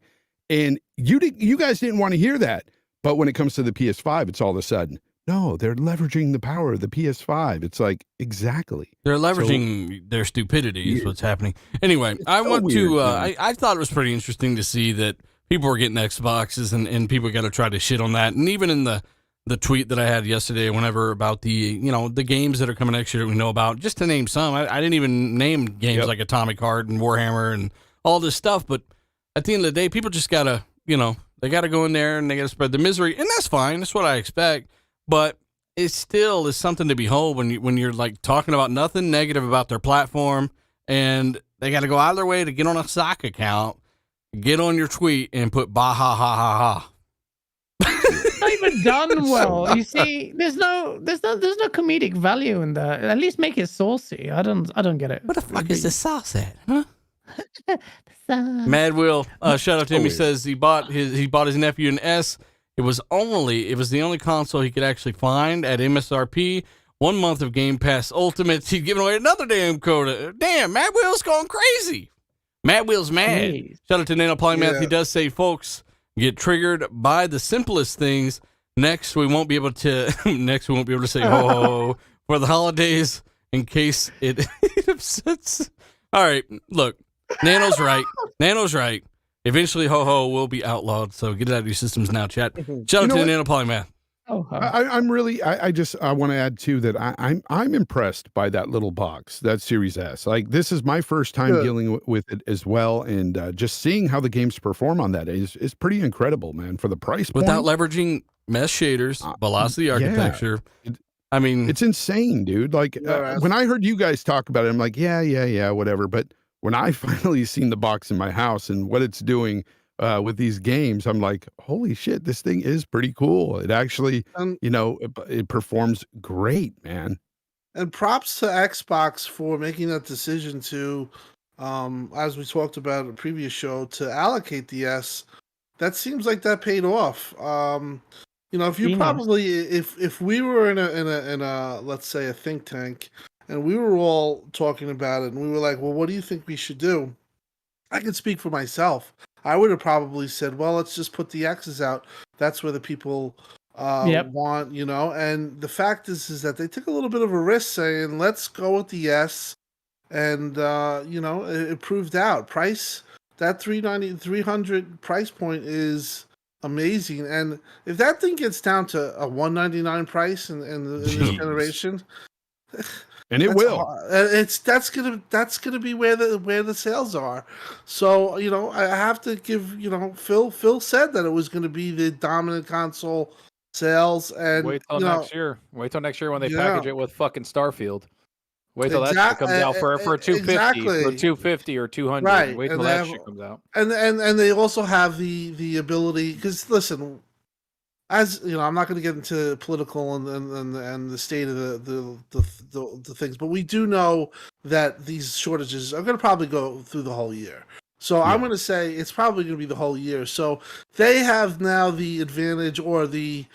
And you guys didn't want to hear that. But when it comes to the PS5, it's all of a sudden, no, they're leveraging the power of the PS5. It's like, exactly. They're leveraging their stupidity is what's happening. Anyway, I want to, I thought it was pretty interesting to see that people were getting Xboxes and people got to try to shit on that. And even in the tweet that I had yesterday, whenever about the, the games that are coming next year that we know about, just to name some, I didn't even name games like Atomic Heart and Warhammer and all this stuff. But at the end of the day, people just got to, they got to go in there and they got to spread the misery. And that's fine. That's what I expect. But it still is something to behold when you're like talking about nothing negative about their platform, and they got to go out of their way to get on a sock account, get on your tweet, and put bah ha ha ha ha. It's not even done well. You see, there's no comedic value in that. At least make it saucy. I don't get it. What the fuck is the sauce at? Huh? Mad Will, shout out to him. He says he bought his nephew an S. It was the only console he could actually find at MSRP. 1 month of Game Pass Ultimate. He's giving away another damn code. Damn, Mad Will's going crazy. Mad Will's mad. Jeez. Shout out to Nano Polymath. Yeah. He does say, folks, get triggered by the simplest things. Next, we won't be able to say ho ho ho for the holidays in case it upsets. All right, look, Nano's right. Eventually, ho-ho will be outlawed, so get it out of your systems now, chat. Shout out to the Nano Polymath. Oh, I'm really, I want to add too that I'm impressed by that little box, that Series S. Like, this is my first time dealing with it as well, and just seeing how the games perform on that is pretty incredible, man. For the price point, Without leveraging mesh shaders, velocity architecture. I mean, it's insane, dude. Like when I heard you guys talk about it, I'm like, yeah, whatever. But when I finally seen the box in my house and what it's doing with these games, I'm like, holy shit, this thing is pretty cool. It actually, it performs great, man. And props to Xbox for making that decision to, as we talked about in a previous show, to allocate the S. That seems like that paid off. If you probably, if we were in a let's say a think tank, and we were all talking about it, and we were like, well, what do you think we should do? I can speak for myself. I would have probably said, well, let's just put the X's out. That's where the people want, and the fact is that they took a little bit of a risk saying, let's go with the S, and it proved out. Price, that 300 price point is amazing, and if that thing gets down to a 199 price in this generation, and it will. That's gonna be where the sales are. So I have to give Phil. Phil said that it was going to be the dominant console sales, and wait till next year. Wait till next year when they package it with fucking Starfield. Wait till that shit comes out for 250, for 250 or 200. Right. Wait till that shit comes out. And they also have the ability, because listen, as I'm not going to get into political and the state of the things, but we do know that these shortages are going to probably go through the whole year. So I'm going to say it's probably going to be the whole year. So they have now the advantage or the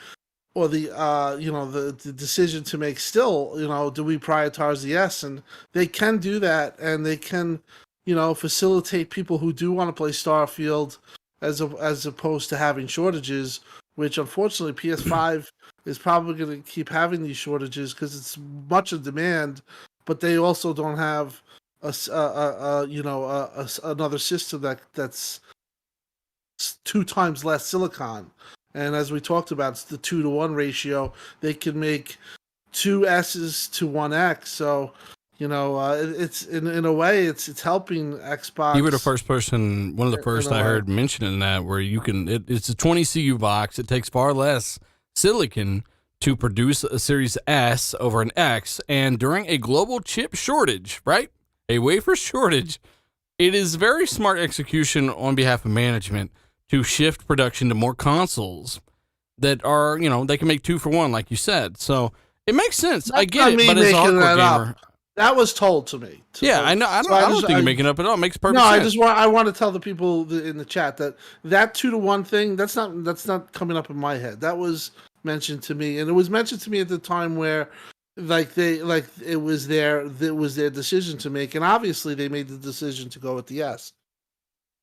decision to make still, do we prioritize the S? And they can do that, and they can, facilitate people who do want to play Starfield as opposed to having shortages, which unfortunately PS5 is probably going to keep having these shortages because it's much in demand, but they also don't have another system that's 2 times less silicon. And as we talked about, it's the 2-to-1 ratio. They can make 2 S's to 1 X. So, it's in a way, it's helping Xbox. You were the first person, one of the first I heard mentioning that, where you can. It's a 20 CU box. It takes far less silicon to produce a Series S over an X, and during a global chip shortage, right, a wafer shortage, it is very smart execution on behalf of management to shift production to more consoles that are, they can make 2 for 1, like you said. So it makes sense. I get it, but as a hardcore gamer, that was told to me. I know. I don't think you're making it up at all. It makes perfect sense. I want to tell the people in the chat that 2-to-1 thing, that's not coming up in my head. That was mentioned to me, and it was mentioned to me at the time where it was their decision to make, and obviously they made the decision to go with the S.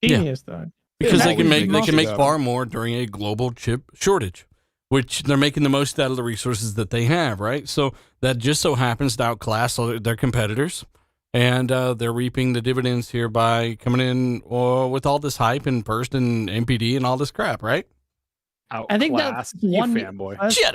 Genius, though. Because they can make far more during a global chip shortage, which they're making the most out of the resources that they have, right? So that just so happens to outclass their competitors, and they're reaping the dividends here by coming in with all this hype and burst and MPD and all this crap, right? I think that's one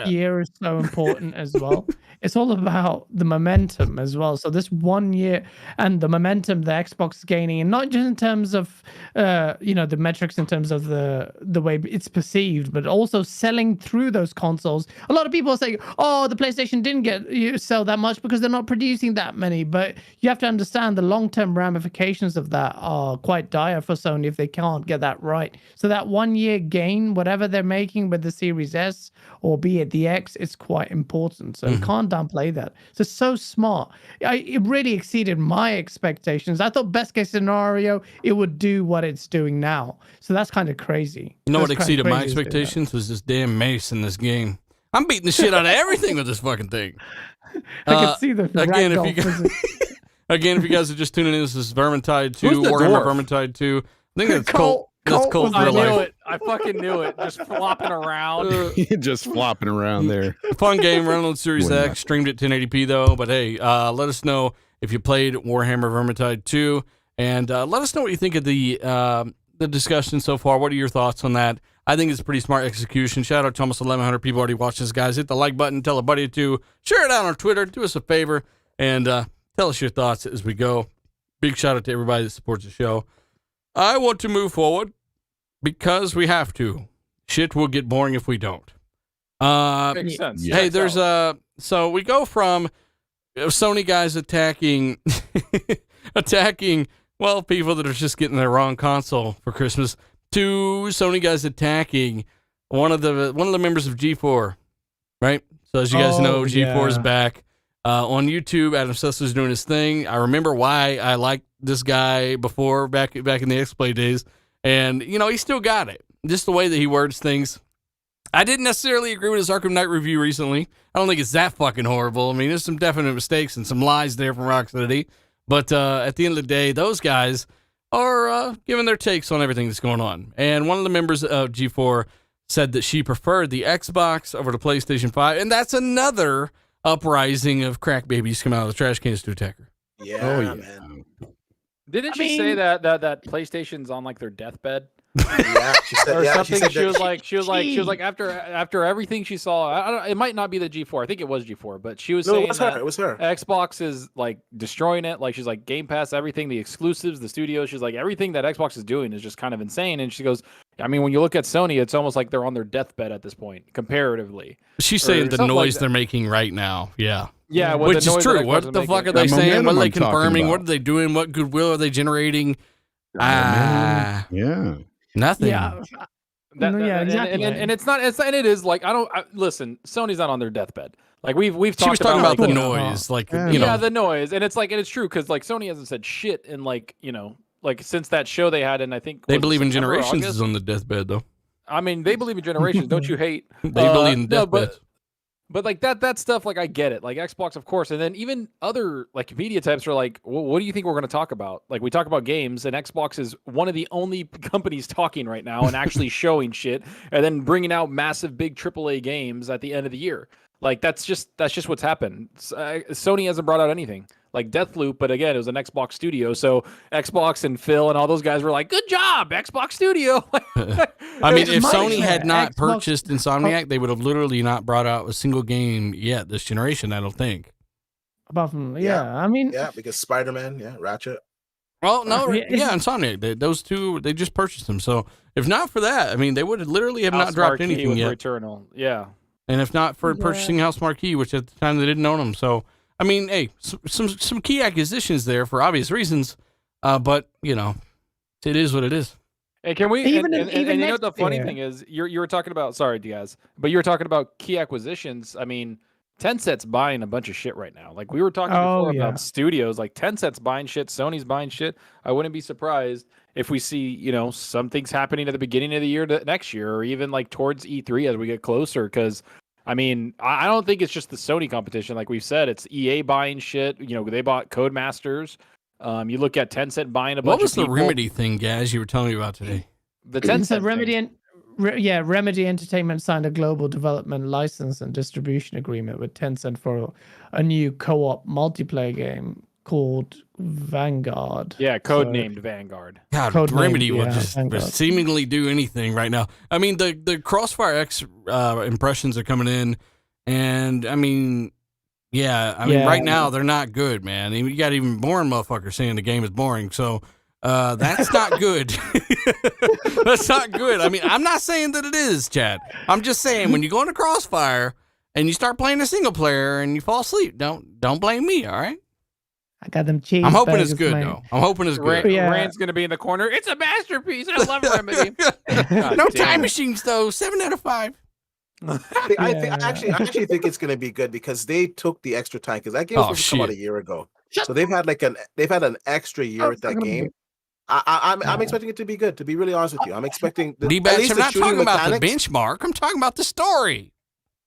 year is so important as well. It's all about the momentum as well. So this 1 year and the momentum the Xbox is gaining, and not just in terms of the metrics in terms of the way it's perceived, but also selling through those consoles. A lot of people are saying, "Oh, the PlayStation didn't sell that much because they're not producing that many." But you have to understand the long-term ramifications of that are quite dire for Sony if they can't get that right. So that 1 year gain, whatever they're making with the Series S or be it the X, it's quite important. So you can't downplay that. So smart. It really exceeded my expectations. I thought best case scenario, it would do what it's doing now. So that's kind of crazy. You know what exceeded my expectations was this damn mace in this game. I'm beating the shit out of everything with this fucking thing. I can see the again, if you guys are just tuning in, this is Vermintide 2, Warhammer Vermintide 2. I think that's Colt. That's Colt's real life. I fucking knew it. Just flopping around. Just flopping around there. Fun game, running on Series X. Streamed at 1080p though. But hey, let us know if you played Warhammer Vermintide 2, and let us know what you think of the discussion so far. What are your thoughts on that? I think it's pretty smart execution. Shout out to almost 1,100 people already watching this, guys. Hit the like button. Tell a buddy to share it out on Twitter. Do us a favor and tell us your thoughts as we go. Big shout out to everybody that supports the show. I want to move forward because we have to. Shit will get boring if we don't. Makes sense. Hey, there's so we go from Sony guys attacking people that are just getting their wrong console for Christmas to Sony guys attacking one of the members of G4, right? So as you guys know, G4 is back on YouTube. Adam Sessler's doing his thing. I remember why I liked this guy before, back in the X-Play days, and he still got it. Just the way that he words things. I didn't necessarily agree with his Arkham Knight review recently. I don't think it's that fucking horrible. I mean, there's some definite mistakes and some lies there from Rocksteady, but at the end of the day, those guys are giving their takes on everything that's going on. And one of the members of G4 said that she preferred the Xbox over the PlayStation 5, and that's another uprising of crack babies come out of the trash cans to attack her. Yeah, man. Didn't she say that PlayStation's on like their deathbed? Yeah, she said. Or Yeah, something. She was Gee. like after everything she saw. I don't. It might not be the G4. I think it was G4, but she was No, saying it was her. that It was her. Xbox is like destroying it. Like she's like Game Pass, everything, the exclusives, the studios. She's like everything that Xbox is doing is just kind of insane. And she goes, I mean, when you look at Sony, it's almost like they're on their deathbed at this point, comparatively. She's saying the something noise like they're making right now. Yeah. Yeah, Which is noise that true. Xbox What is the fuck making. are they That saying? What are momentum they I'm talking confirming? What about. are they doing? What goodwill are they generating? Yeah. Nothing. Yeah. No, yeah, exactly. And it's not. And it is like listen. Sony's not on their deathbed. Like we've talked She was talking about the like, noise, like Yeah. you know. Yeah, the noise, and it's like, and it's true because like Sony hasn't said shit in like like since that show they had, and I think They was it believe in September or generations August? is on the deathbed though. I mean, they believe in generations. Don't you hate? They believe in No, deathbeds. but like that stuff, like I get it. Like Xbox, of course, and then even other like media types are like, well, what do you think we're going to talk about? Like we talk about games, and Xbox is one of the only companies talking right now and actually showing shit, and then bringing out massive, big AAA games at the end of the year. Like that's just what's happened. Sony hasn't brought out anything like Deathloop, but again, it was an Xbox studio, so Xbox and Phil and all those guys were like, "Good job, Xbox Studio." I mean, if It's Sony money. had not Xbox- purchased Insomniac, they would have literally not brought out a single game yet this generation, I don't think. Apart from Yeah. I mean, Yeah, because Spider-Man, Ratchet. Well, no, Yeah, yeah, Insomniac, those two, they just purchased them. So if not for that, I mean, they would have literally have not House dropped Marquee anything with yet. Returnal, yeah. And if not for Yeah. purchasing House Marquee, which at the time they didn't own them. So, I mean, hey, some key acquisitions there for obvious reasons. But, you know, it is what it is. And can we? Even and even you know next what the funny year. thing is, you were talking about. Sorry, Diaz, but you were talking about key acquisitions. I mean, Tencent's buying a bunch of shit right now. Like we were talking Oh, before yeah. about studios. Like Tencent's buying shit, Sony's buying shit. I wouldn't be surprised if we see some things happening at the beginning of the year to next year, or even like towards E3 as we get closer. Because I mean, I don't think it's just the Sony competition. Like we've said, it's EA buying shit. They bought Codemasters. You look at Tencent buying a bunch What was of the people. Remedy thing, Gaz, you were telling me about today? The so Tencent Remedy thing. Remedy Entertainment signed a global development license and distribution agreement with Tencent for a new co-op multiplayer game called Vanguard. Yeah, codenamed Vanguard. God, Codenamed, Remedy will yeah, just thank God. seemingly do anything right now. I mean, the Crossfire X impressions are coming in, and I mean, right now they're not good, man. You got even boring motherfuckers saying the game is boring, so that's not good. That's not good. I mean, I'm not saying that it is, Chad. I'm just saying when you go into Crossfire and you start playing a single player and you fall asleep, don't blame me, all right? I got them cheese. I'm hoping it's good, though. I'm hoping it's good. Yeah. Rand's gonna be in the corner. It's a masterpiece. I love Remedy. God No damn time it. machines, though. 7 out of 5. I actually think it's gonna be good because they took the extra time because that game was supposed to come out a year ago. So they've had an extra year with that game. I'm expecting it to be good. To be really honest with you, I'm expecting at D-Batch, least I'm the not shooting talking about the mechanics. benchmark. I'm talking about the story.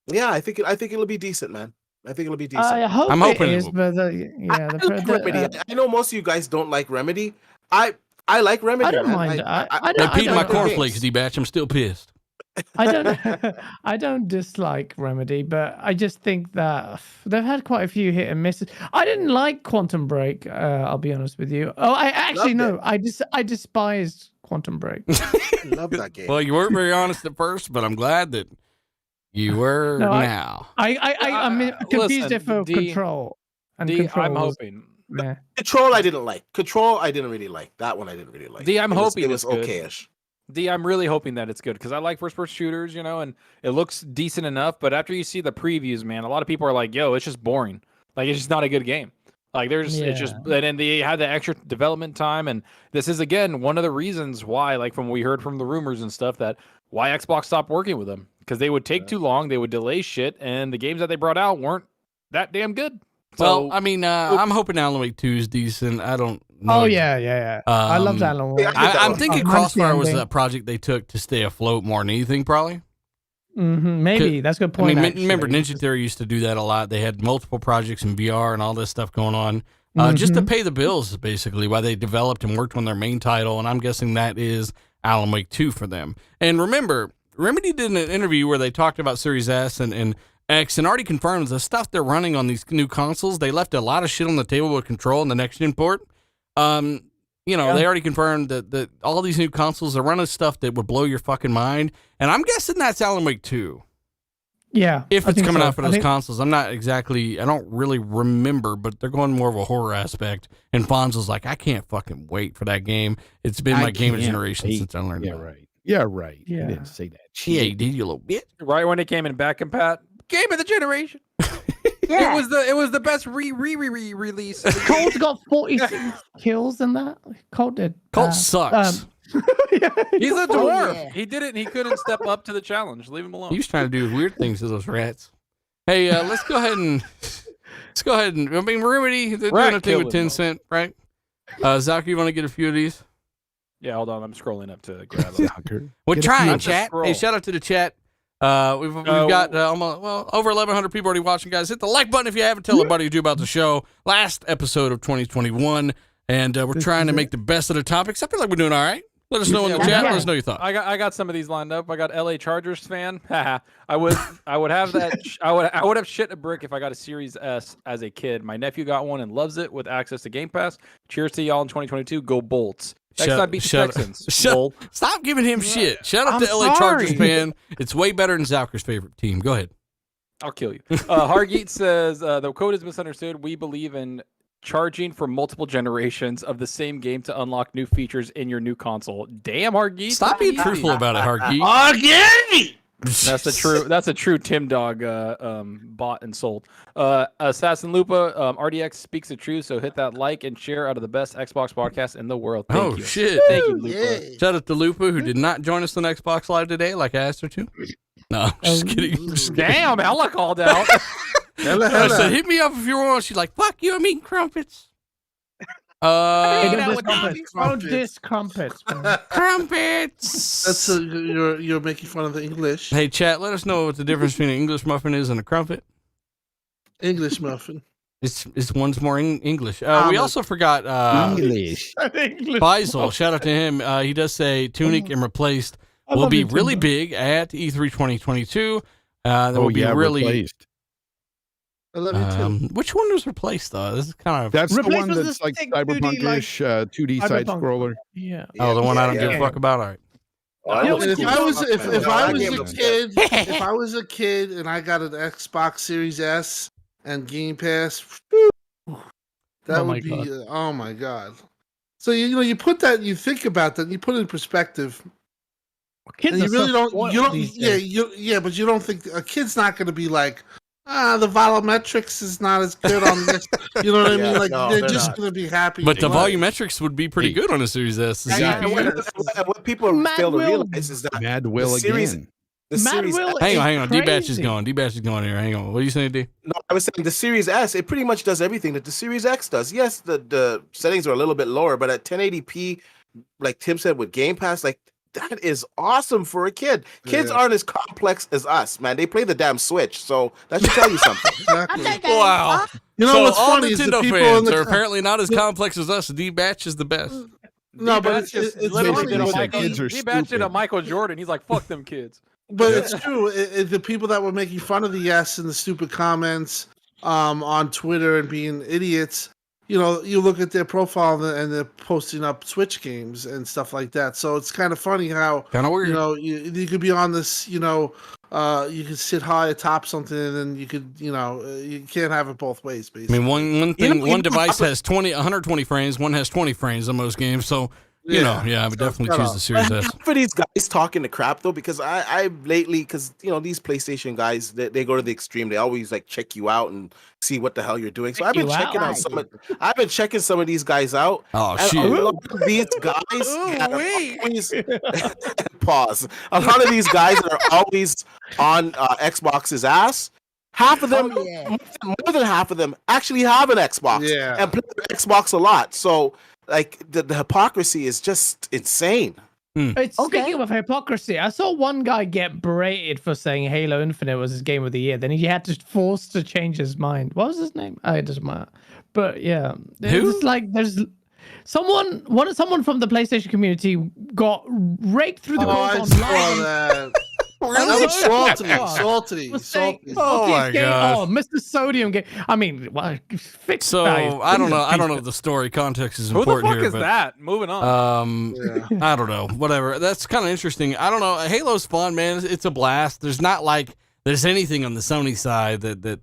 Yeah, I think it'll be decent, man. I think it'll be decent. I hope I'm hoping it it is, will. but I like Remedy. I know most of you guys don't like Remedy. I like Remedy. I don't man. mind. I They don't. peed my like the games. cornflakes, D-Batch. I'm still pissed. I don't. I don't dislike Remedy, but I just think that they've had quite a few hit and misses. I didn't like Quantum Break. I'll be honest with you. Oh, I actually no. I despised Quantum Break. Love that game. Well, you weren't very honest at first, but I'm glad that you were No, now. I'm confused listen, it for D- Control. And D, Control I'm was- hoping. meh. Control I didn't like. Control I didn't really like. That one I didn't really like. D, I'm hoping it was it's good. okay-ish. D, I'm really hoping that it's good because I like first-person shooters, and it looks decent enough. But after you see the previews, man, a lot of people are like, "Yo, it's just boring. Like, it's just not a good game." Like, it's just, and then they had the extra development time, and this is again one of the reasons why, like, from what we heard from the rumors and stuff, that why Xbox stopped working with them because they would take too long, they would delay shit, and the games that they brought out weren't that damn good. Well, So, I mean, I'm hoping Alan Wake 2 is decent. I don't know. Oh yeah. I love that one. Yeah, I'm thinking Mine's the Crossfire was ending. a project they took to stay afloat more than anything, probably. Maybe that's a good I point. mean, actually. remember Ninja Theory used to do that a lot. They had multiple projects in VR and all this stuff going on, just to pay the bills, basically, while they developed and worked on their main title. And I'm guessing that is Alan Wake 2 for them. And remember, Remedy did an interview where they talked about Series S and X and already confirmed the stuff they're running on these new consoles. They left a lot of shit on the table with Control and the next gen port. They already confirmed that all these new consoles are running stuff that would blow your fucking mind. And I'm guessing that's Alan Wake 2. Yeah. If it's coming out for those consoles. I don't really remember, but they're going more of a horror aspect. And Fonzo's like, I can't fucking wait for that game. It's been my game of generation since I learned about it. Yeah, right. Yeah. I didn't say that. Yeah, you did, you little bitch. Right when it came in back compat, game of the generation. Yeah. It was the best release. Colt got 46 kills in that. Colt did. Colt sucks. He's a dwarf. yeah. He did it and he couldn't step up to the challenge. Leave him alone. He was trying to do weird things to those rats. Hey, let's go ahead and I mean, Remedy, they're doing a thing with Tencent, right? Zach, you want to get a few of these? Yeah, hold on. I'm scrolling up to grab them. We're trying, few. chat. Scroll. Hey, shout out to the chat. We've got over 1,100 people already watching, guys. Hit the like button if you haven't. Tell everybody you do about the show. Last episode of 2021, and we're trying to make the best of the topics. I feel like we're doing all right. Let us know in the chat. Let us know your thoughts. I got some of these lined up. I got LA Chargers fan. I would have that. I would have shit a brick if I got a Series S as a kid. My nephew got one and loves it with access to Game Pass. Cheers to y'all in 2022. Go Bolts. Next time beat the Texans. Stop giving him shit. Shout out to LA Chargers fan. It's way better than Zalker's favorite team. Go ahead. I'll kill you. Hargeet says the code is misunderstood. We believe in charging for multiple generations of the same game to unlock new features in your new console. Damn, Hargeet. Stop being truthful about it, Hargeet. Hargeet! That's a true Tim Dog bought and sold. Assassin Lupa, RDX speaks the truth, so hit that like and share out of the best Xbox podcast in the world. Thank you. Shit. Thank you, Lupa. Yeah. Shout out to Lupa, who did not join us on Xbox Live today, like I asked her to. No, I'm just kidding. Damn, Ella called out. I said, hit me up if you want. She's like, fuck you, I'm eating crumpets. Don't diss crumpets. Crumpets. That's you're making fun of the English. Hey, chat, let us know what the difference between an English muffin is and a crumpet. English muffin. It's one's more English. We also forgot English. Faisal. Shout out to him. He does say Tunic and Replaced will be really big at E3 2022. That will be really. Replaced. I love you too. Which one was replaced though? This is kind of That's the Replaced one was that's the like sick 2D-ish, 2D side Cyberpunk. scroller. Yeah. the one I don't give a fuck about. All right. And if I was it. if I was a kid and I got an Xbox Series S and Game Pass, that Oh my would be God. oh my god. So you put that, you think about that, you put it in perspective. Kids And you are really so don't spoiled you don't these yeah days. but you don't think a kid's not going to be like, the volumetrics is not as good on this. You know what I mean? Like they're just not. going to be happy. But the with it. volumetrics would be pretty good on a Series S. And what people Mad fail to Will. realize is that Mad Will the series, again. the Mad Series Will Hang on. is D-Batch is crazy. going. D-Batch is going here. Hang on. What are you saying, D? No, I was saying the Series S, it pretty much does everything that the Series X does. Yes, the settings are a little bit lower, but at 1080p, like Tim said with Game Pass, like that is awesome for a kid. Kids Yeah. aren't as complex as us, man. They play the damn Switch, so that should tell you something. Exactly. Wow. You know So what's all funny is the Nintendo people fans in the are apparently not as complex as us. D-Batch is the best. no, but D-Batch just it's literally funny did a because Michael. kids are D-Batch did a stupid. Michael Jordan. He's like, fuck them kids. But it's true. The people that were making fun of the S and the stupid comments on Twitter and being idiots, you look at their profile and they're posting up Switch games and stuff like that. So it's kind of funny how Kind of weird. you could be on this, you could sit high atop something and then you could, you can't have it both ways. I Basically, mean, one thing, You know, one device has 120 frames, one has 20 frames on most games. So, I would definitely choose the Series S. For these guys talking the crap though, because I lately, because these PlayStation guys, they go to the extreme. They always like check you out and see what the hell you're doing. So I've been you checking out. out I've been checking some of these guys out. Oh, And shit. a lot of these guys that are always pause. A lot of these guys that are always on Xbox's ass. Half of them, more than half of them, actually have an Xbox and play their Xbox a lot. So, like the hypocrisy is just insane. It's speaking of hypocrisy. I saw one guy get berated for saying Halo Infinite was his game of the year. Then he had to force to change his mind. What was his name? It doesn't matter. But yeah, it's like there's someone from the PlayStation community got raked through the I coals saw online. that. That was salty, salty. Oh my gosh. Oh, Mr. Sodium game. I mean, well, fix So that. I don't know. I don't know if the story context is Who the important fuck here, is but that? Moving on. Yeah. I don't know. Whatever. That's kind of interesting. I don't know. Halo's fun, man. It's a blast. There's not like there's anything on the Sony side that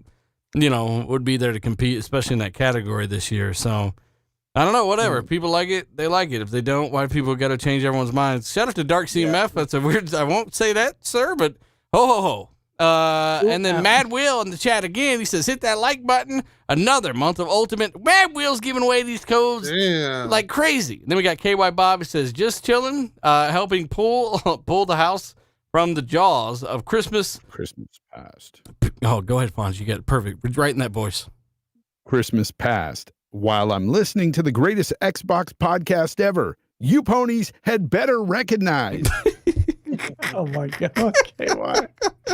would be there to compete, especially in that category this year. So I don't know. Whatever. If people like it, they like it. If they don't, why people got to change everyone's minds? Shout out to Dark CMF. That's a weird. I won't say that, sir, but ho ho ho. And then Mad Will in the chat again. He says, "Hit that like button." Another month of Ultimate. Mad Will's giving away these codes like crazy. And then we got KY Bob. He says, "Just chilling, helping pull the house from the jaws of Christmas." Christmas past. Oh, go ahead, Fonz. You got it perfect. Right in that voice. Christmas past. While I'm listening to the greatest Xbox podcast ever, you ponies had better recognize. Oh my god. Okay, why?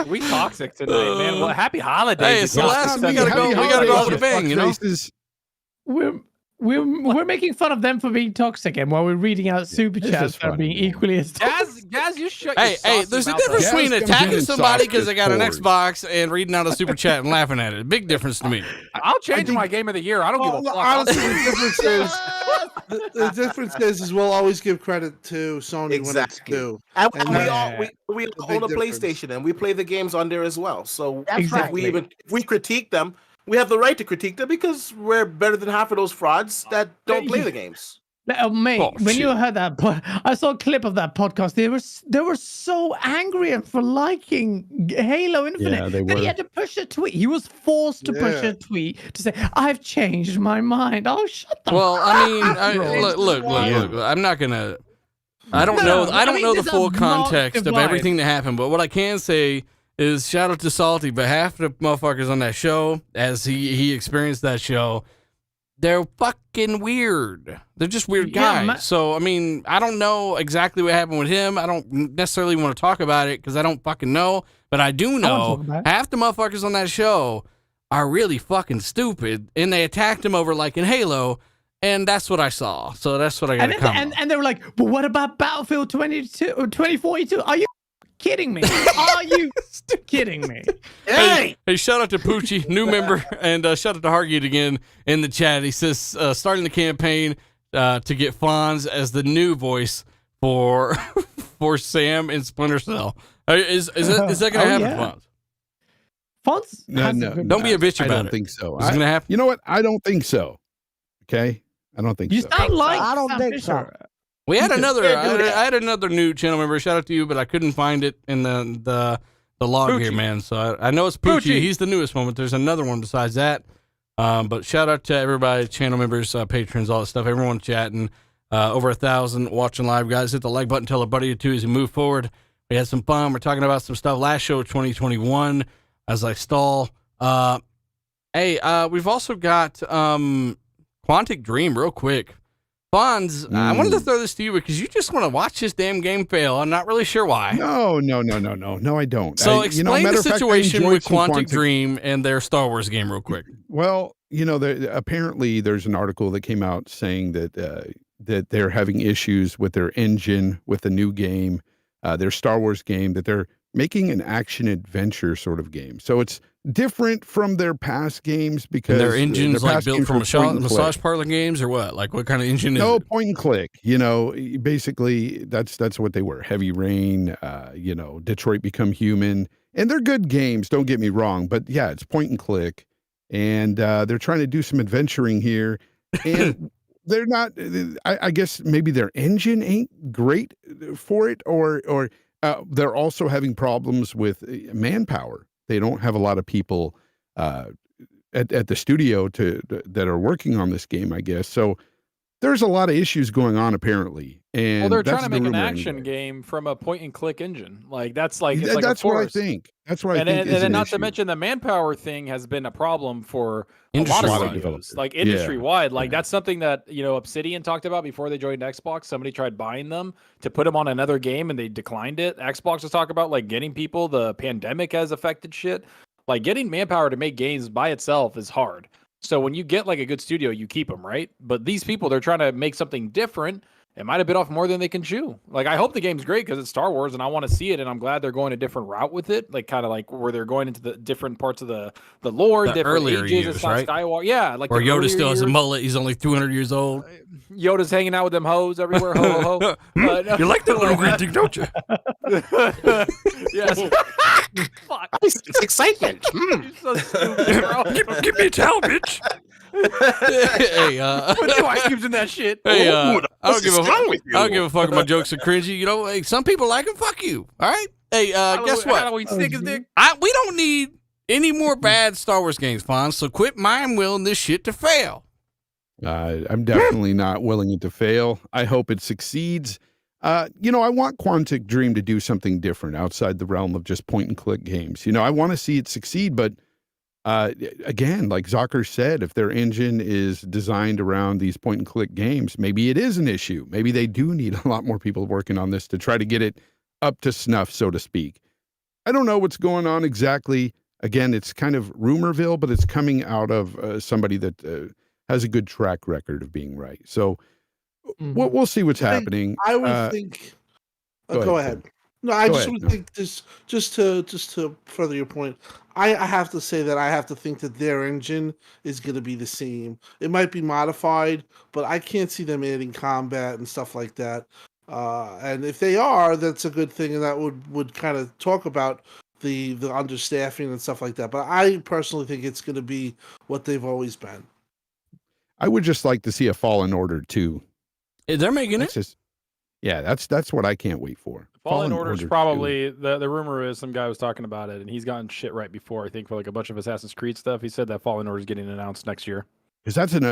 We toxic tonight, man. Well, happy holidays. Hey, it's the last. We gotta go. We gotta go with a bang. You know. We're making fun of them for being toxic, and while we're reading out super chats that are being equally as toxic. Gaz, you shut Hey, your there's a mouth difference up. between Gaz comes attacking in somebody soft because they got an as Xbox and reading out a super chat and laughing at it. Big difference to me. I'll change my game of the year. I don't give a fuck. Honestly, the difference is we'll always give credit to Sony Exactly. when it's due. And And we a own a big difference. PlayStation and we play the games on there as well. So Exactly. if we critique them, we have the right to critique them because we're better than half of those frauds that don't play the games. Mate, Oh, when shit. you heard that, I saw a clip of that podcast. They were so angry for liking Halo Infinite Yeah, they that he were. had to push a tweet. He was forced to push Yeah. a tweet to say, "I've changed my mind." Oh, shut the Well, fuck I mean, up, look. I'm not gonna. I don't know. I don't know the there's full a marked context of divide. everything that happened, but what I can say is shout out to Salty. But half the motherfuckers on that show, as he experienced that show, they're fucking weird. They're just weird Yeah, guys. So I mean, I don't know exactly what happened with him. I don't necessarily want to talk about it because I don't fucking know. But I do wanna know talk about it. half the motherfuckers on that show are really fucking stupid, and they attacked him over like in Halo. And that's what I saw. So that's what I got And, to then, comment. and they were like, "But what about Battlefield 2042? Are you kidding me? Are you kidding me?" Hey, shout out to Poochie, new member, and shout out to Hargate again in the chat. He says, starting the campaign to get Fonz as the new voice for for Sam in Splinter Cell. Is that going to happen, yeah. Fonz? Fonz No, has no, a good Don't be a bitch I about don't it. think so. Is it going to happen? You know what? I don't think so. Okay? I don't think You so. sound like I don't Sam think Fisher. We had another. Yeah, do I had another new channel member. Shout out to you, but I couldn't find it in the log here, Poochie. man. So I know it's Poochie. Poochie. He's the newest one, but there's another one besides that. But shout out to everybody, channel members, patrons, all that stuff. Everyone chatting. Over 1,000 watching live, guys. Hit the like button. Tell a buddy or two as we move forward. We had some fun. We're talking about some stuff. Last show of 2021 as I stall. We've also got Quantic Dream real quick. Fonz, I wanted to throw this to you because you just want to watch this damn game fail. I'm not really sure why. No, I don't. So I- explain matter the of fact, I situation enjoyed with some Quantic Dream and their Star Wars game real quick. Well, apparently there's an article that came out saying that that they're having issues with their engine with the new game, their Star Wars game, that they're making an action adventure sort of game. So it's different from their past games because And their engine's their like past built games from were point and massage click. parlor games or what? Like what kind of engine is No, it? point and click. Basically that's what they were. Heavy Rain, Detroit Become Human, and they're good games. Don't get me wrong, but yeah, it's point and click, and they're trying to do some adventuring here, and they're not. I guess maybe their engine ain't great for it, or they're also having problems with manpower. They don't have a lot of people at the studio that are working on this game, I guess. So there's a lot of issues going on apparently. And Well, they're that's trying to the make an rumor action anyway. game from a point and click engine. Like that's like it's like That's a what I force. think. That's what I And think. then, is and then an not to issue. mention the manpower thing has been a problem for a Industry lot wide of developers. studios, like Yeah. industry wide. Like Yeah. that's something that Obsidian talked about before they joined Xbox. Somebody tried buying them to put them on another game and they declined it. Xbox was talking about like getting people. The pandemic has affected shit. Like getting manpower to make games by itself is hard. So when you get like a good studio, you keep them, right? But these people, they're trying to make something different. it might have bit off more than they can chew. Like, I hope the game's great because it's Star Wars and I want to see it, and I'm glad they're going a different route with it. Like, kind of like where they're going into the different parts of the lore, The different earlier ages. years, It's not right? Skywalker. Yeah, like Or the Yoda earlier still has a years. mullet. He's only 200 years old. Yoda's hanging out with them hoes everywhere. Ho, ho, ho. But, You like that little green thing, don't you? yes. Fuck. It's excitement. You're so stupid, bro. Give me a towel, bitch. Hey, Put two ice cubes in that shit. hey, Ooh, I don't give a wrong with you? I don't give a fuck if my jokes are cringy. You know, hey, some people like them. Fuck you. All right. Hey, guess what? Halloween stick his dick. We don't need any more bad Star Wars games, Fonz. So quit mind willing this shit to fail. I'm definitely not willing it to fail. I hope it succeeds. I want Quantic Dream to do something different outside the realm of just point and click games. I want to see it succeed, but again, like Zocker said, if their engine is designed around these point and click games, maybe it is an issue. Maybe they do need a lot more people working on this to try to get it up to snuff, so to speak. I don't know what's going on exactly. Again, it's kind of rumorville, but it's coming out of somebody that has a good track record of being right. So we'll see what's happening. I would think. Go ahead. No, I just would think this just to further your point. I have to say that I have to think that their engine is going to be the same. It might be modified, but I can't see them adding combat and stuff like that. And if they are, that's a good thing, and that would kind of talk about the understaffing and stuff like that. But I personally think it's going to be what they've always been. I would just like to see a Fallen Order 2. They're making it. That's what I can't wait for. Fallen Order's probably the rumor is some guy was talking about it, and he's gotten shit right before. I think for like a bunch of Assassin's Creed stuff, he said that Fallen Order's getting announced next year. Because that's it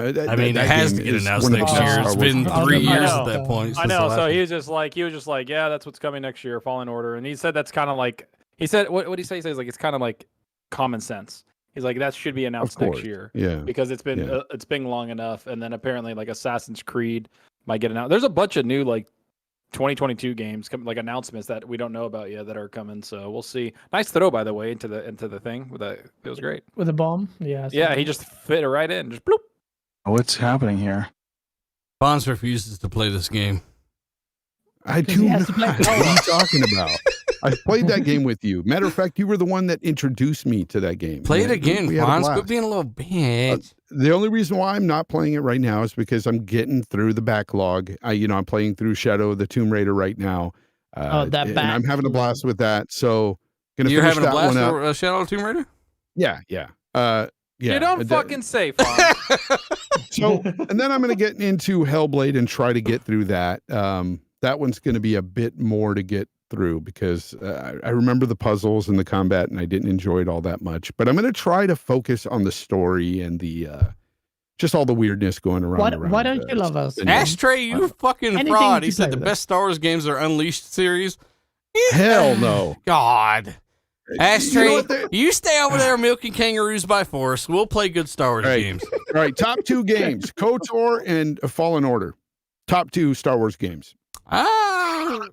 has to get announced next year. It's been 3 years at that point. I know. So he was just like, yeah, that's what's coming next year, Fallen Order. And he said that's kind of like, he said, what did he say? He says like it's kind of like common sense. He's like, that should be announced next year. Yeah. Because it's been long enough. And then apparently like Assassin's Creed might get announced. There's a bunch of new like 2022 games like announcements that we don't know about yet that are coming. So we'll see. Nice throw, by the way, into the thing. It was great. With a bomb? Yeah. Yeah, he just fit it right in. Just bloop. What's happening here? Bonds refuses to play this game. I do not. What are you talking about? I played that game with you. Matter of fact, you were the one that introduced me to that game. Play it again, Bonds. Quit being a little bitch. The only reason why I'm not playing it right now is because I'm getting through the backlog. I'm playing through Shadow of the Tomb Raider right now. And I'm having a blast with that. So you're having a blast with Shadow of the Tomb Raider? Yeah. Yeah. You don't fucking say, So, and then I'm going to get into Hellblade and try to get through that. That one's going to be a bit more to get through because I remember the puzzles and the combat and I didn't enjoy it all that much. But I'm going to try to focus on the story and the just all the weirdness going around. Why don't you love us? Ashtray, you fucking fraud. He said the best Star Wars games are Unleashed series. Hell no. God. Ashtray, you stay over there milking kangaroos by force. We'll play good Star Wars games. All right, top 2 games, KOTOR and Fallen Order. Top 2 Star Wars games. What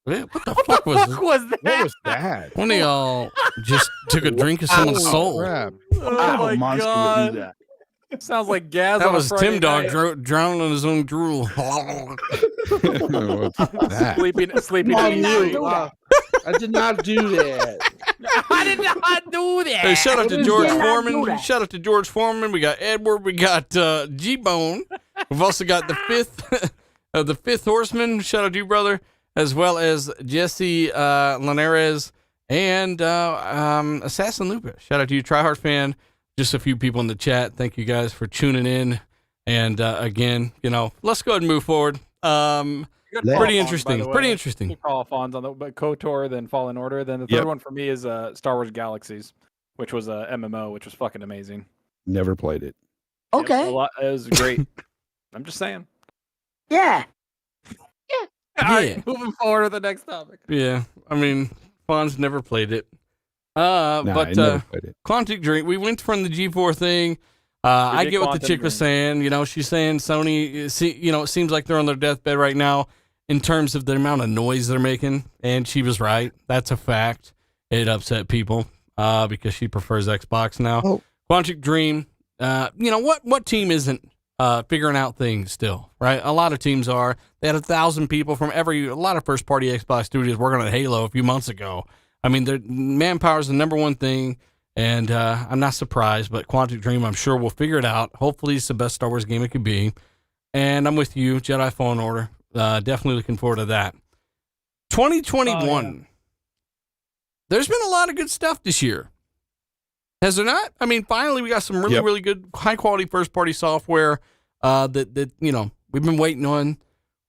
the fuck was that? What was that? One of y'all just took a drink of someone's soul. Crap. Oh my God. Would do that. Sounds like gas. That on was a Tim Friday Dog drowning in his own drool. What's that? Sleeping. I did not do that. I did not do that. Hey, shout out to George Foreman. Shout out to George Foreman. We got Edward. We got G-Bone. We've also got the fifth horseman. Shout out to you, brother. As well as Jesse Linares and Assassin Lupus. Shout out to you, Tryhard fan. Just a few people in the chat. Thank you guys for tuning in. And again, let's go ahead and move forward. Pretty interesting. Pretty interesting. Good call, Fonz, on but KOTOR, then Fallen Order. Then the third one for me is Star Wars Galaxies, which was a MMO, which was fucking amazing. Never played it. Okay. It was great. I'm just saying. Yeah. All right, moving forward to the next topic. Yeah, I mean, Fonz never played it. I never played it. Quantic Dream, we went from the G4 thing. I get what the chick was saying. She's saying Sony, it seems like they're on their deathbed right now in terms of the amount of noise they're making. And she was right. That's a fact. It upset people because she prefers Xbox now. Oh. Quantic Dream, what team isn't figuring out things still, right? A lot of teams are. They had 1,000 people from a lot of first-party Xbox studios working on Halo a few months ago. I mean, manpower is the number one thing, and I'm not surprised, but Quantic Dream, I'm sure, will figure it out. Hopefully, it's the best Star Wars game it could be. And I'm with you, Jedi Fallen Order. Definitely looking forward to that. 2021. Oh, yeah. There's been a lot of good stuff this year. Has there not? I mean, finally, we got some really good, high-quality first-party software that we've been waiting on.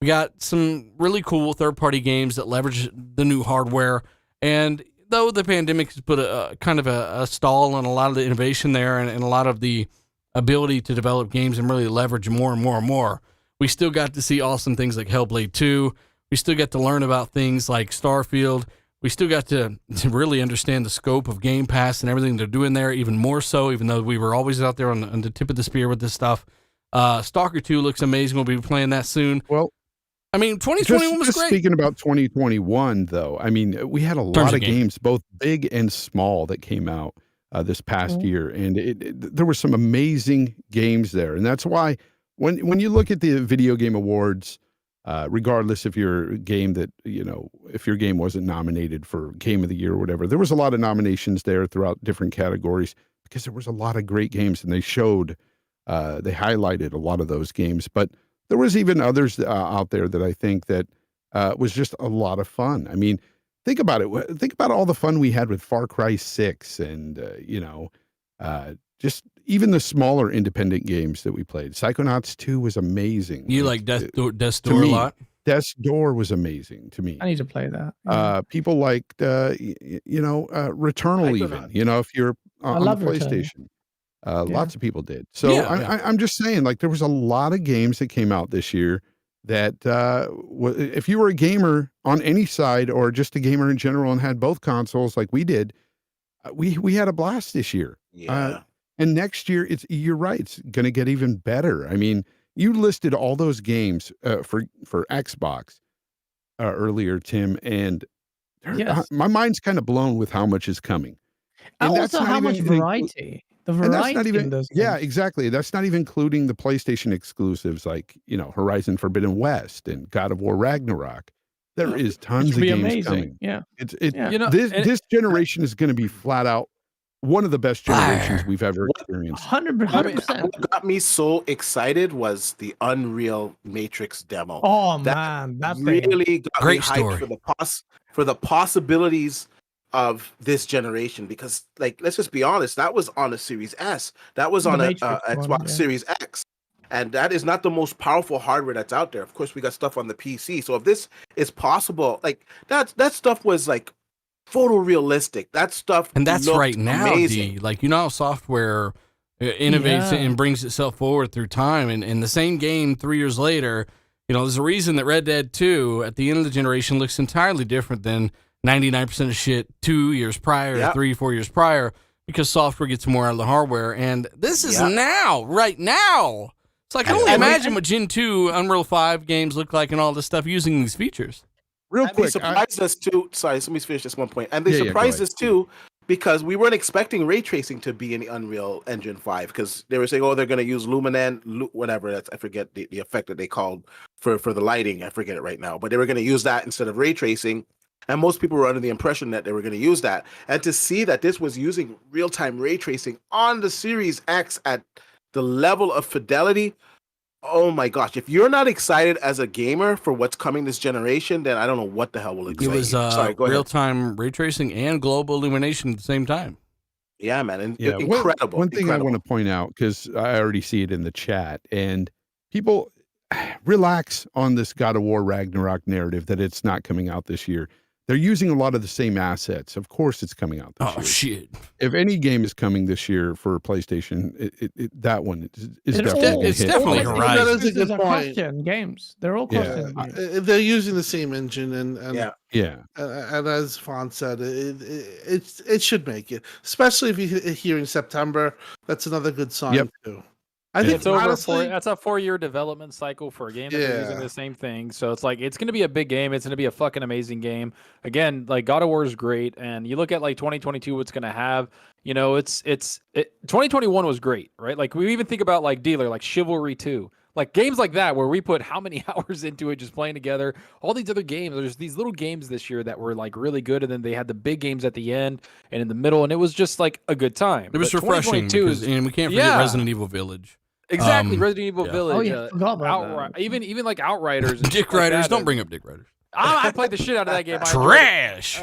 We got some really cool third-party games that leverage the new hardware. And though the pandemic has put a kind of a stall on a lot of the innovation there and a lot of the ability to develop games and really leverage more and more and more, we still got to see awesome things like Hellblade 2. We still get to learn about things like Starfield. We still got to really understand the scope of Game Pass and everything they're doing there, even more so, even though we were always out there on the tip of the spear with this stuff. Stalker 2 looks amazing. We'll be playing that soon. Well, I mean, 2021 was great. Speaking about 2021, though, I mean, we had a lot of games, both big and small, that came out this past year. And there were some amazing games there. And that's why when you look at the Video Game Awards, regardless if your game if your game wasn't nominated for Game of the Year or whatever, there was a lot of nominations there throughout different categories because there was a lot of great games, and they highlighted a lot of those games. But there was even others out there that I think that was just a lot of fun. I mean, think about it. Think about all the fun we had with Far Cry 6 and, just even the smaller independent games that we played. Psychonauts 2 was amazing. You like Death's Door a lot? Death's Door was amazing to me. I need to play that. Yeah. People liked, Returnal even, if you're on the PlayStation. Lots of people did. So I'm just saying, like, there was a lot of games that came out this year that if you were a gamer on any side or just a gamer in general and had both consoles like we did, we had a blast this year. Yeah. And next year, you're right, it's going to get even better. I mean, you listed all those games for Xbox earlier, Tim, and my mind's kind of blown with how much is coming. And also how much variety. The variety not even, in those games. Yeah, exactly. That's not even including the PlayStation exclusives like, Horizon Forbidden West and God of War Ragnarok. There is tons of games coming. Yeah. This generation is going to be flat out one of the best generations we've ever experienced. 100%. What got me so excited was the Unreal Matrix demo. Oh, man. That really got Great me hyped for the possibilities of this generation, because, like, let's just be honest, that was on a Series S. That was on a Xbox Series X. And that is not the most powerful hardware that's out there. Of course, we got stuff on the PC. So if this is possible, like, that stuff was, like, photorealistic. That stuff, and that's right now, amazing. D. Like, how software innovates and brings itself forward through time. And the same game 3 years later, there's a reason that Red Dead 2 at the end of the generation looks entirely different than 99% of shit 2 years prior, 3-4 years prior, because software gets more out of the hardware. And this is now, right now. It's like, I can only imagine what Gen 2, Unreal 5 games look like and all this stuff using these features. Real quick, they surprised us too. Sorry, let me finish this one point. And they surprised us too, because we weren't expecting ray tracing to be in the Unreal Engine 5, because they were saying, they're going to use whatever that's, I forget the effect that they called for the lighting. I forget it right now, but they were going to use that instead of ray tracing. And most people were under the impression that they were going to use that. And to see that this was using real-time ray tracing on the Series X at the level of fidelity, oh my gosh. If you're not excited as a gamer for what's coming this generation, then I don't know what the hell will excite you. It was real-time ray tracing and global illumination at the same time. Yeah, man. Incredible. One thing I want to point out, because I already see it in the chat, and people relax on this God of War Ragnarok narrative that it's not coming out this year. They're using a lot of the same assets. Of course it's coming out this year. Oh, shit. If any game is coming this year for PlayStation, that one is definitely It's definitely Horizon. That is a good point. Question games. They're all question games. They're using the same engine, and and as Fawn said, it should make it, especially if you're here in September. That's another good sign too. I think It's over honestly, that's a 4-year development cycle for a game that they're using Yeah. the same thing. So it's like it's gonna be a big game. It's gonna be a fucking amazing game. Again, like God of War is great, and you look at like 2022, what's gonna have. You know, 2021 was great, right? Like we even think about like Dealer, like Chivalry 2. Like games like that where we put how many hours into it just playing together. All these other games, there's these little games this year that were like really good, and then they had the big games at the end and in the middle, and it was just like a good time. It was But refreshing 2022 because, and we can't forget Yeah. Resident Evil Village. Exactly, Resident Evil yeah. Village. Oh yeah, forgot about Outright, that. even like Outriders. And Dick shit like Riders. that. Don't bring up Dick Riders. I played the shit out of that game. I enjoyed it. Trash.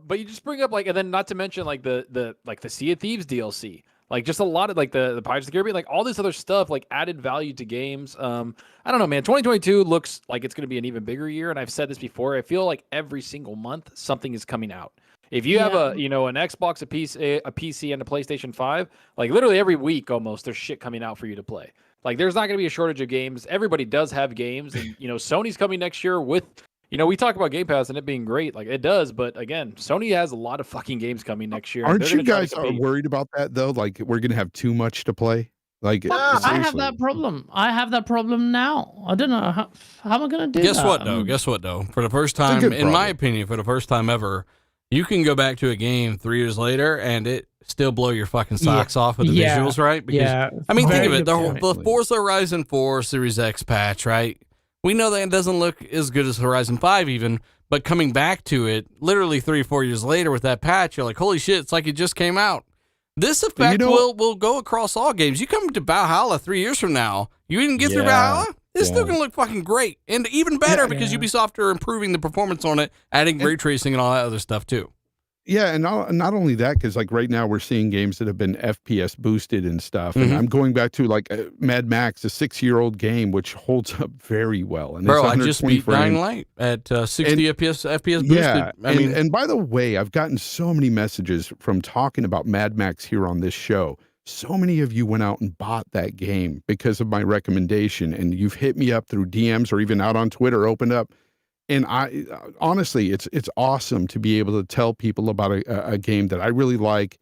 But you just bring up like, and then not to mention like the Sea of Thieves DLC, like just a lot of like the Pirates of the Caribbean, like all this other stuff, like added value to games. I don't know, man. 2022 looks like it's going to be an even bigger year, and I've said this before. I feel like every single month something is coming out. If you have an Xbox, a PC, and a PlayStation 5, like literally every week almost, there's shit coming out for you to play. Like there's not going to be a shortage of games. Everybody does have games, and Sony's coming next year with. We talk about Game Pass and it being great, like it does, but again, Sony has a lot of fucking games coming next year. Aren't you guys worried about that though? Like we're gonna have too much to play. Like I have seriously. that problem. I have that problem now. I don't know how am I going to do Guess that? what, though? Guess what, though? For the first time, good in my problem. opinion, for the first time ever, you can go back to a game 3 years later and it still blow your fucking socks off with the visuals, right? Because, I mean, think of it. The Forza Horizon 4 Series X patch, right? We know that it doesn't look as good as Horizon 5 even, but coming back to it, literally 3 or 4 years later with that patch, you're like, holy shit, it's like it just came out. This effect will go across all games. You come to Valhalla 3 years from now, you didn't get through Valhalla, it's still going to look fucking great. And even better because Ubisoft are improving the performance on it, adding ray tracing and all that other stuff too. Yeah, and not only that, because like right now we're seeing games that have been FPS boosted and stuff. And I'm going back to like Mad Max, a 6-year-old game, which holds up very well. And Bro, it's I just beat Dying Light at 60 FPS boosted. Yeah, and by the way, I've gotten so many messages from talking about Mad Max here on this show. So many of you went out and bought that game because of my recommendation, and you've hit me up through DMs or even out on Twitter, opened up. And I honestly, it's awesome to be able to tell people about a game that I really like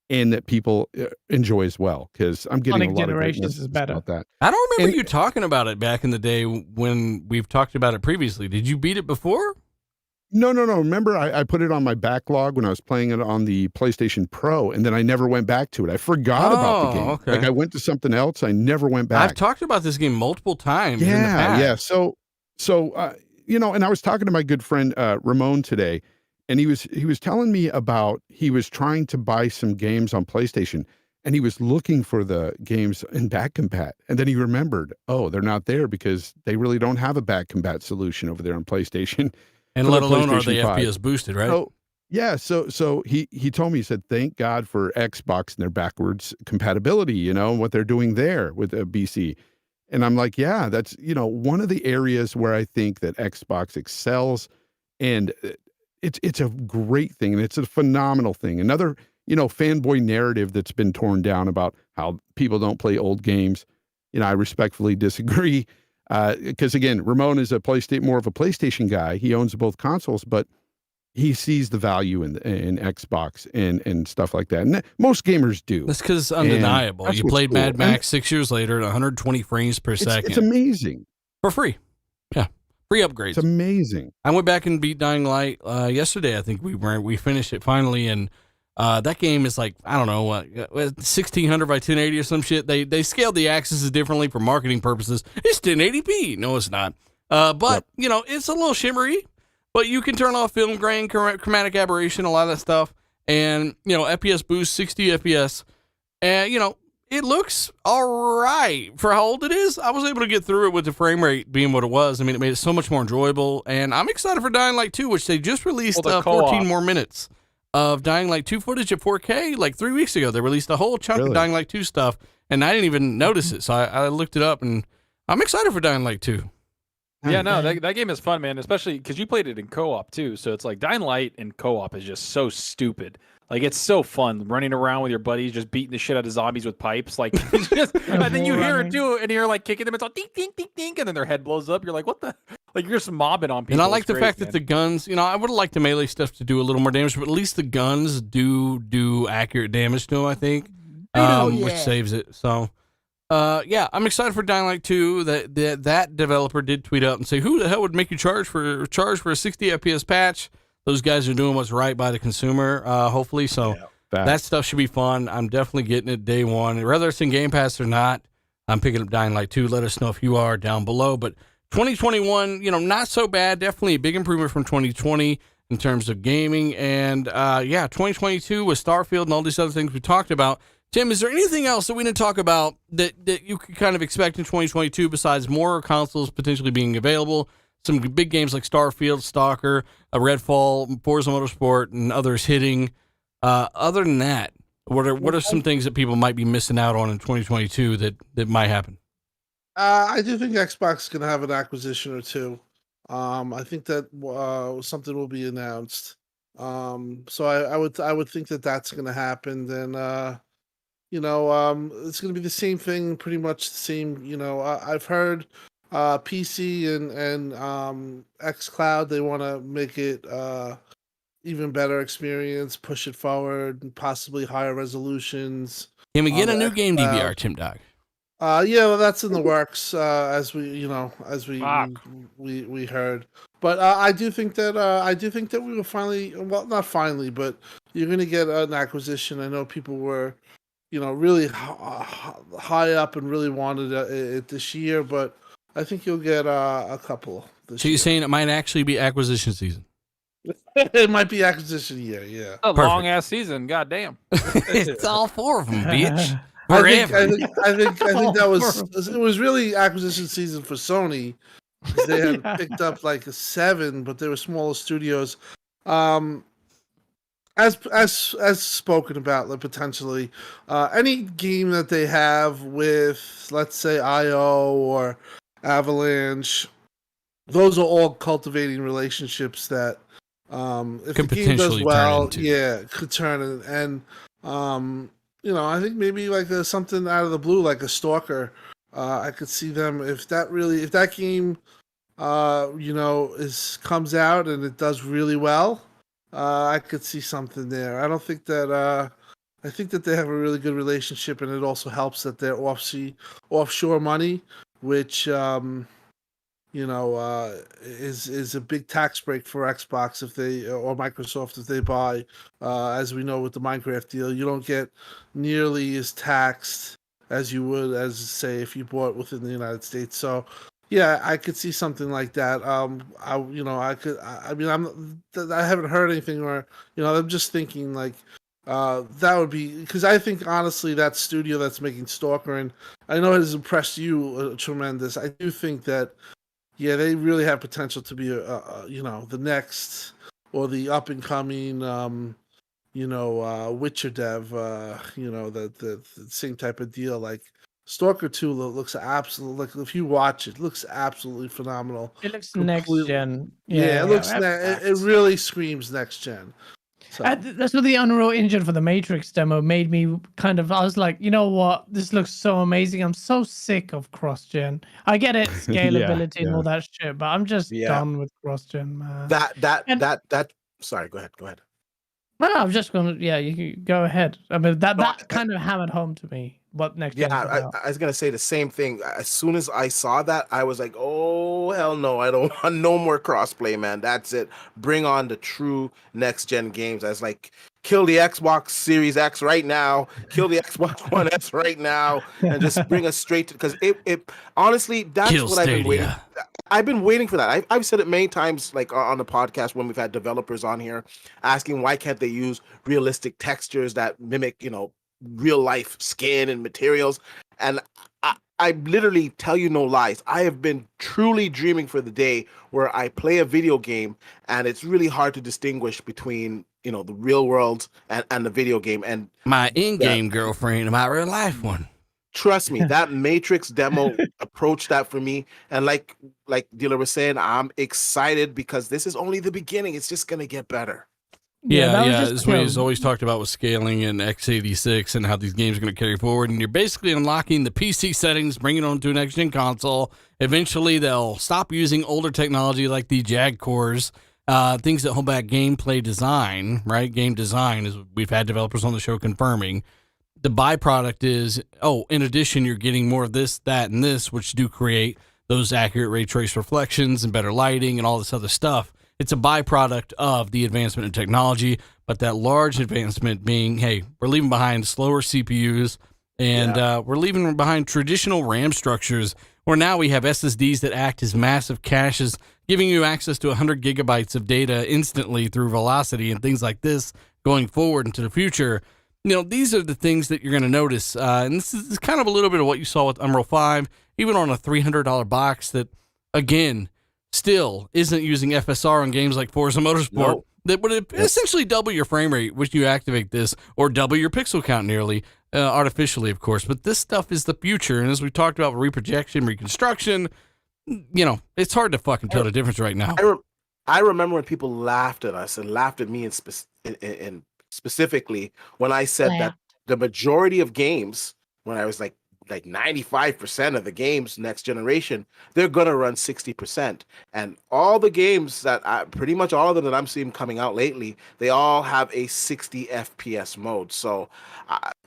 and that people enjoy as well. Because I'm getting Sonic a lot Generations of is better. about that. I don't remember you talking about it back in the day when we've talked about it previously. Did you beat it before? No. Remember, I put it on my backlog when I was playing it on the PlayStation Pro, and then I never went back to it. I forgot about the game. Okay. Like I went to something else. I never went back. I've talked about this game multiple times. in the past. Yeah. So and I was talking to my good friend Ramon today, and he was telling me about he was trying to buy some games on PlayStation, and he was looking for the games in back compat, and then he remembered, oh, they're not there because they really don't have a back compat solution over there on PlayStation, and let alone are they FPS boosted, right? So, yeah, so he told me, he said, thank God for Xbox and their backwards compatibility, what they're doing there with BC. And I'm like, yeah, that's, one of the areas where I think that Xbox excels, and it's a great thing, and it's a phenomenal thing. Another, fanboy narrative that's been torn down about how people don't play old games. I respectfully disagree. Because again, Ramon is more of a PlayStation guy. He owns both consoles, but he sees the value in Xbox and stuff like that. And most gamers do. That's because it's undeniable. You played Mad Max 6 years later at 120 frames per second. It's amazing. For free. Yeah. Free upgrades. It's amazing. I went back and beat Dying Light yesterday. I think we finished it finally. And that game is like, I don't know, 1600 by 1080 or some shit. They scaled the axes differently for marketing purposes. It's 1080p. No, it's not. But, it's a little shimmery. But you can turn off film grain, chromatic aberration, a lot of that stuff. And, FPS boost, 60 FPS. And, it looks all right for how old it is. I was able to get through it with the frame rate being what it was. I mean, it made it so much more enjoyable. And I'm excited for Dying Light 2, which they just released 14 more minutes of Dying Light 2 footage at 4K like 3 weeks ago. They released a whole chunk of Dying Light 2 stuff, and I didn't even notice it. So I looked it up, and I'm excited for Dying Light 2. Yeah, no, that game is fun, man, especially because you played it in co-op, too. So it's like Dying Light in co-op is just so stupid. Like, it's so fun running around with your buddies, just beating the shit out of zombies with pipes. Like, it's just, and then you hear it, too, and you're like kicking them. It's all ding, ding, ding, ding, and then their head blows up. You're like, what the? Like, you're just mobbing on people. And I like the fact that the guns, I would have liked the melee stuff to do a little more damage, but at least the guns do accurate damage to them, I think, which saves it. So, Yeah, I'm excited for Dying Light 2. That developer did tweet out and say, "Who the hell would make you charge for a 60 FPS patch?" Those guys are doing what's right by the consumer. Hopefully, so that stuff should be fun. I'm definitely getting it day one, whether it's in Game Pass or not. I'm picking up Dying Light 2. Let us know if you are down below. But 2021, not so bad. Definitely a big improvement from 2020 in terms of gaming. And 2022 with Starfield and all these other things we talked about. Tim, is there anything else that we didn't talk about that you could kind of expect in 2022 besides more consoles potentially being available? Some big games like Starfield, Stalker, Redfall, Forza Motorsport, and others hitting. Other than that, what are some things that people might be missing out on in 2022 that might happen? I do think Xbox is going to have an acquisition or two. I think that something will be announced. So I would think that that's going to happen. Then it's going to be the same thing, pretty much the same. I've heard PC and xCloud, they want to make it even better experience, push it forward, and possibly higher resolutions. Can we get a new game DVR, Tim Dog? Well, that's in the works. As we heard, but I do think that we will finally, well, not finally, but you're going to get an acquisition. I know people were, really high up and really wanted it this year, but I think you'll get a couple this So year. you're saying it might actually be acquisition season? It might be acquisition year, yeah. A long ass season, goddamn. It's all four of them, bitch. I think it was really acquisition season for Sony. They had picked up like 7, but they were smaller studios. As spoken about, like potentially any game that they have with, let's say, IO or Avalanche, those are all cultivating relationships that if Could the game does potentially well, turn into. could turn in. And I think maybe like something out of the blue, like a Stalker. I could see them if that game comes out and it does really well. I could see something there. I don't think that. I think that they have a really good relationship, and it also helps that they're offshore money, which is a big tax break for Xbox or Microsoft if they buy. As we know with the Minecraft deal, you don't get nearly as taxed as you would as, say, if you bought within the United States. So yeah, I could see something like that. I haven't heard anything, or I'm just thinking like that would be, because I think honestly that studio that's making Stalker, and I know it has impressed you tremendous. I do think that they really have potential to be the next or the up and coming Witcher dev. The same type of deal like. Stalker 2 looks absolutely, like if you watch it, looks absolutely phenomenal. It looks next gen. Yeah, it really screams next gen. So. That's what the Unreal Engine for the Matrix demo made me I was like, you know what? This looks so amazing. I'm so sick of cross-gen. I get it, scalability and all that shit, but I'm just done with cross-gen, man. Sorry, go ahead. No, I'm just going to, you can go ahead. I mean, that kind of hammered home to me what next gen is about. I was going to say the same thing. As soon as I saw that, I was like, oh, hell no. I don't want no more crossplay, man. That's it. Bring on the true next-gen games. I was like, kill the Xbox Series X right now. Kill the Xbox One S right now. And just bring us straight to, because it honestly, that's Kill what Stadia. I've been waiting. I've been waiting for that. I've said it many times, like on the podcast when we've had developers on here asking why can't they use realistic textures that mimic, real life skin and materials. And I literally tell you no lies. I have been truly dreaming for the day where I play a video game and it's really hard to distinguish between, the real world and the video game. And my in-game girlfriend and my real life one. Trust me, that Matrix demo approached that for me. And like Dealer was saying, I'm excited because this is only the beginning. It's just going to get better. Yeah. This way he's always talked about with scaling and x86 and how these games are going to carry forward. And you're basically unlocking the PC settings, bringing it onto an next-gen console. Eventually, they'll stop using older technology like the JAG cores, things that hold back gameplay design, right? Game design, as we've had developers on the show confirming. the byproduct is, in addition, you're getting more of this, that, and this, which do create those accurate ray trace reflections and better lighting and all this other stuff. It's a byproduct of the advancement in technology, but that large advancement being, hey, we're leaving behind slower CPUs and we're leaving behind traditional RAM structures where now we have SSDs that act as massive caches, giving you access to 100 gigabytes of data instantly through velocity and things like this going forward into the future. These are the things that you're going to notice. And this is kind of a little bit of what you saw with Unreal 5, even on a $300 box that, again, still isn't using FSR on games like Forza Motorsport. No. That would essentially double your frame rate when you activate this, or double your pixel count nearly, artificially, of course. But this stuff is the future. And as we talked about reprojection, reconstruction, it's hard to fucking tell the difference right now. I remember when people laughed at us and laughed at me in specifically when I said that the majority of games, when I was like 95% of the games next generation, they're gonna run 60%, and all the games that pretty much all of them that I'm seeing coming out lately, they all have a 60 FPS mode. So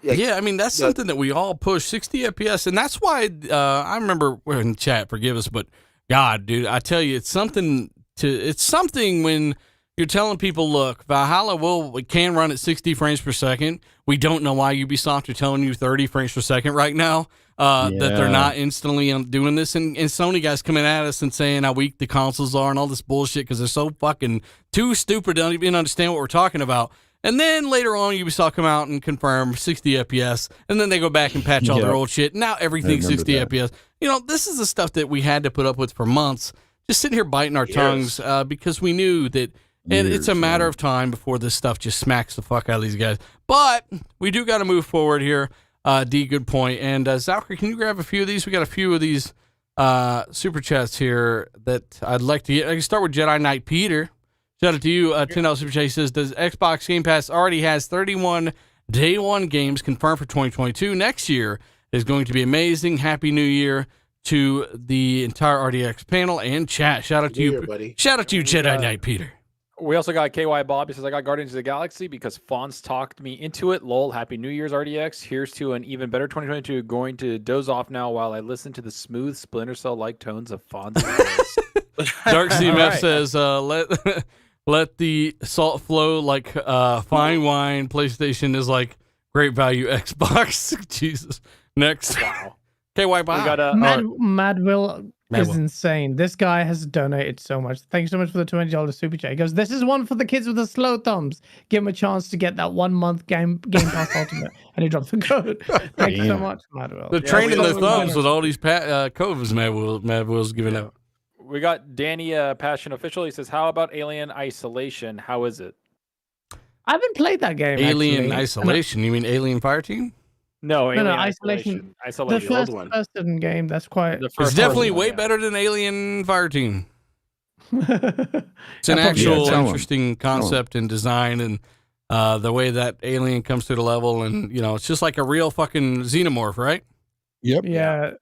that's something that we all push, 60 FPS, and that's why I remember we're in chat, forgive us, but God, dude, I tell you, it's something when you're telling people, look, Valhalla we can run at 60 frames per second. We don't know why Ubisoft are telling you 30 frames per second right now, that they're not instantly doing this. And Sony guys coming at us and saying how weak the consoles are and all this bullshit because they're so fucking too stupid to even understand what we're talking about. And then later on, Ubisoft come out and confirm 60 FPS, and then they go back and patch all their old shit. Now everything's 60 FPS. This is the stuff that we had to put up with for months, just sitting here biting our tongues because we knew that. And it's a matter of time before this stuff just smacks the fuck out of these guys. But we do got to move forward here. D, good point. And Zalker, can you grab a few of these? We got a few of these super chats here that I'd like to get. I can start with Jedi Knight Peter. Shout out to you. $10 super chat. He says, does Xbox Game Pass already has 31 day one games confirmed for 2022? Next year is going to be amazing. Happy New Year to the entire RDX panel and chat. Shout out to you, buddy. Shout out to you, Jedi Knight Peter. We also got KY Bob. He says, I got Guardians of the Galaxy because Fonz talked me into it. Lol, happy New Year's, RDX. Here's to an even better 2022. Going to doze off now while I listen to the smooth Splinter Cell-like tones of Fonz's voice. Dark CMF says, let the salt flow like fine wine. PlayStation is like great value Xbox. Jesus. Next. Wow. KY Bob. We got Mad Will is insane. This guy has donated so much. Thank you so much for the $20 super chat. He goes, this is one for the kids with the slow thumbs. Give them a chance to get that 1 month Game Pass Ultimate. And he dropped the code. Thank you so much, Mad Will. They're training their thumbs with all these codes Mad Will's giving out. We got Danny Passion Official. He says, how about Alien Isolation? How is it? I haven't played that game. Alien Isolation? You mean Alien Fireteam? No, Isolation. The first person game. That's quite. It's definitely way better than Alien Fireteam. It's an actual interesting concept and design, and the way that alien comes to the level, and it's just like a real fucking xenomorph, right? Yep. Yeah.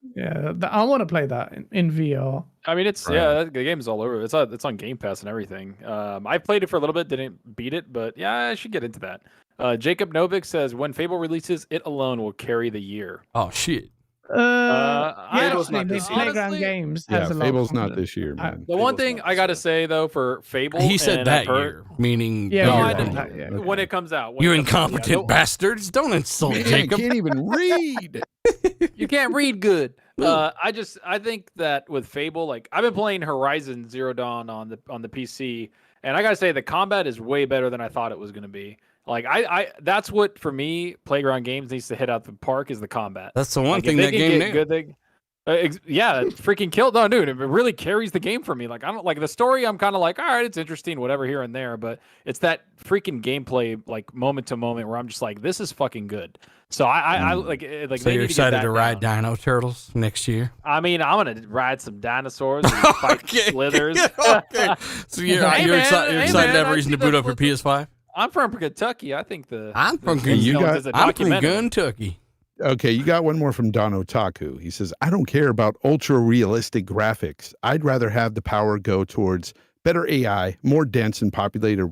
I want to play that in VR. I mean, the game's all over. It's on Game Pass and everything. I played it for a little bit, didn't beat it, but yeah, I should get into that. Jacob Novik says, when Fable releases, it alone will carry the year. Oh, shit. Fable's not this year. Playground Games has a lot. Fable's not this year, man. The one thing I got to say, though, for Fable... He said that year, meaning... when it comes out. You incompetent bastards. Don't insult Jacob. You can't even read. You can't read good. I think that with Fable, like, I've been playing Horizon Zero Dawn on the PC, and I got to say, the combat is way better than I thought it was going to be. Like that's what for me, Playground Games needs to hit out the park is the combat. That's the one thing that game nailed. Yeah, freaking killed. No, dude, it really carries the game for me. Like I don't like the story. I'm kind of like, all right, it's interesting, whatever here and there, but it's that freaking gameplay, like moment to moment, where I'm just like, this is fucking good. So I like. So you're excited to ride Dino Turtles next year? I mean, I'm gonna ride some dinosaurs and fight slithers. Okay. So you're excited to have a reason to boot up your PS5? I'm from Kentucky. I think I'm from Kentucky. Okay, you got one more from Don Otaku. He says, I don't care about ultra realistic graphics. I'd rather have the power go towards better AI, more dense and populated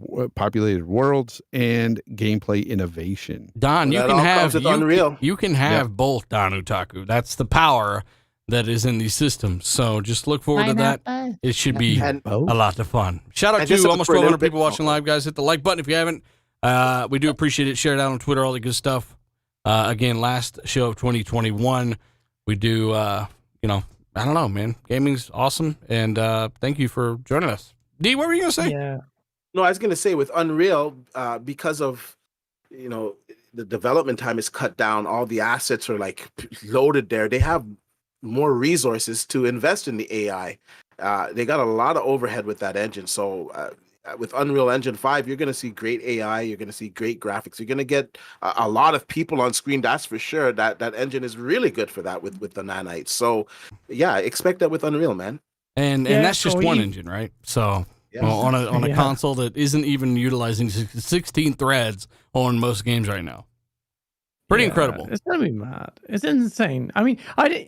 worlds, and gameplay innovation. Don, Well, that all comes with Unreal. You can have both, Don Utaku. That's the power that is in these systems. So just look forward to that. It should be And a lot of fun. Shout out And to just almost for a little 1,200 bit- people watching live, guys. Hit the like button if you haven't. We do appreciate it. Share it out on Twitter, all the good stuff. Again, last show of 2021. We do, I don't know, man. Gaming's awesome. And thank you for joining us. D, what were you going to say? Yeah. No, I was going to say with Unreal, because of, the development time is cut down, all the assets are like loaded there. They have more resources to invest in the AI. They got a lot of overhead with that engine. So with Unreal Engine 5, you're going to see great AI. You're going to see great graphics. You're going to get a lot of people on screen. That's for sure. That engine is really good for that with the nanites. So yeah, expect that with Unreal, man. And that's just one engine, right? So Yes. on a console that isn't even utilizing 16 threads on most games right now. Pretty incredible. It's gonna be mad. It's insane. I mean,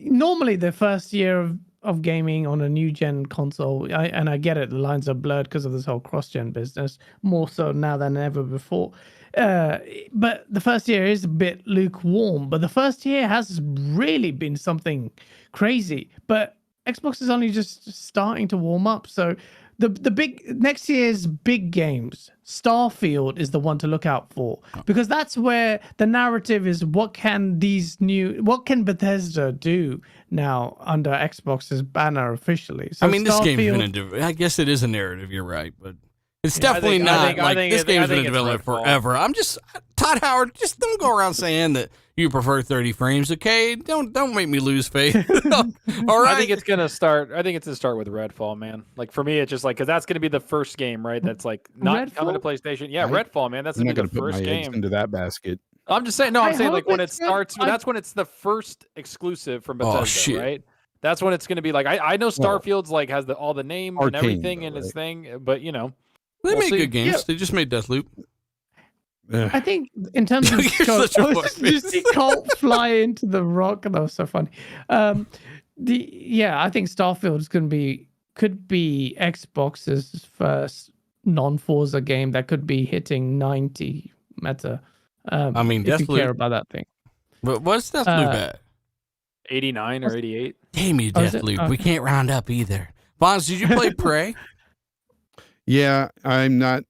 normally the first year of gaming on a new gen console, and I get it, the lines are blurred because of this whole cross gen business, more so now than ever before. But the first year is a bit lukewarm. But the first year has really been something crazy. But Xbox is only just starting to warm up. So the big next year's big games, Starfield is the one to look out for, because that's where the narrative is. What can Bethesda do now under Xbox's banner officially? So I mean, this game's Starfield- been I guess it is a narrative. You're right, but it's definitely not this game's been in development forever. I'm just Todd Howard. Just don't go around saying that you prefer 30 frames. Okay, don't make me lose faith. All right. I think it's gonna start with Redfall, man. Like for me, it's just like because that's gonna be the first game, right? That's like not coming to PlayStation. Yeah, Redfall, man. That's I'm gonna not be going the to put first my eggs game. into that basket. I'm just saying. No, I'm I saying like hope when it it's good. starts. That's when it's the first exclusive from Bethesda, shit. right? That's when it's gonna be like. I know Starfield's like has all the name and Arcane, everything though, in its right? thing, but they we'll made see. good games. Yeah. They just made Deathloop. I think in terms of You're such a fuck just face. Colt fly into the rock. That was so funny. I think Starfield is could be Xbox's first non-Forza game that could be hitting 90 meta. I mean, if you Deathloop. care about that thing. But what's Deathloop at? 89 or 88. Damn you, Oh, is it? Deathloop. We Okay. can't round up either. Bonds, did you play Prey? Yeah, I'm not.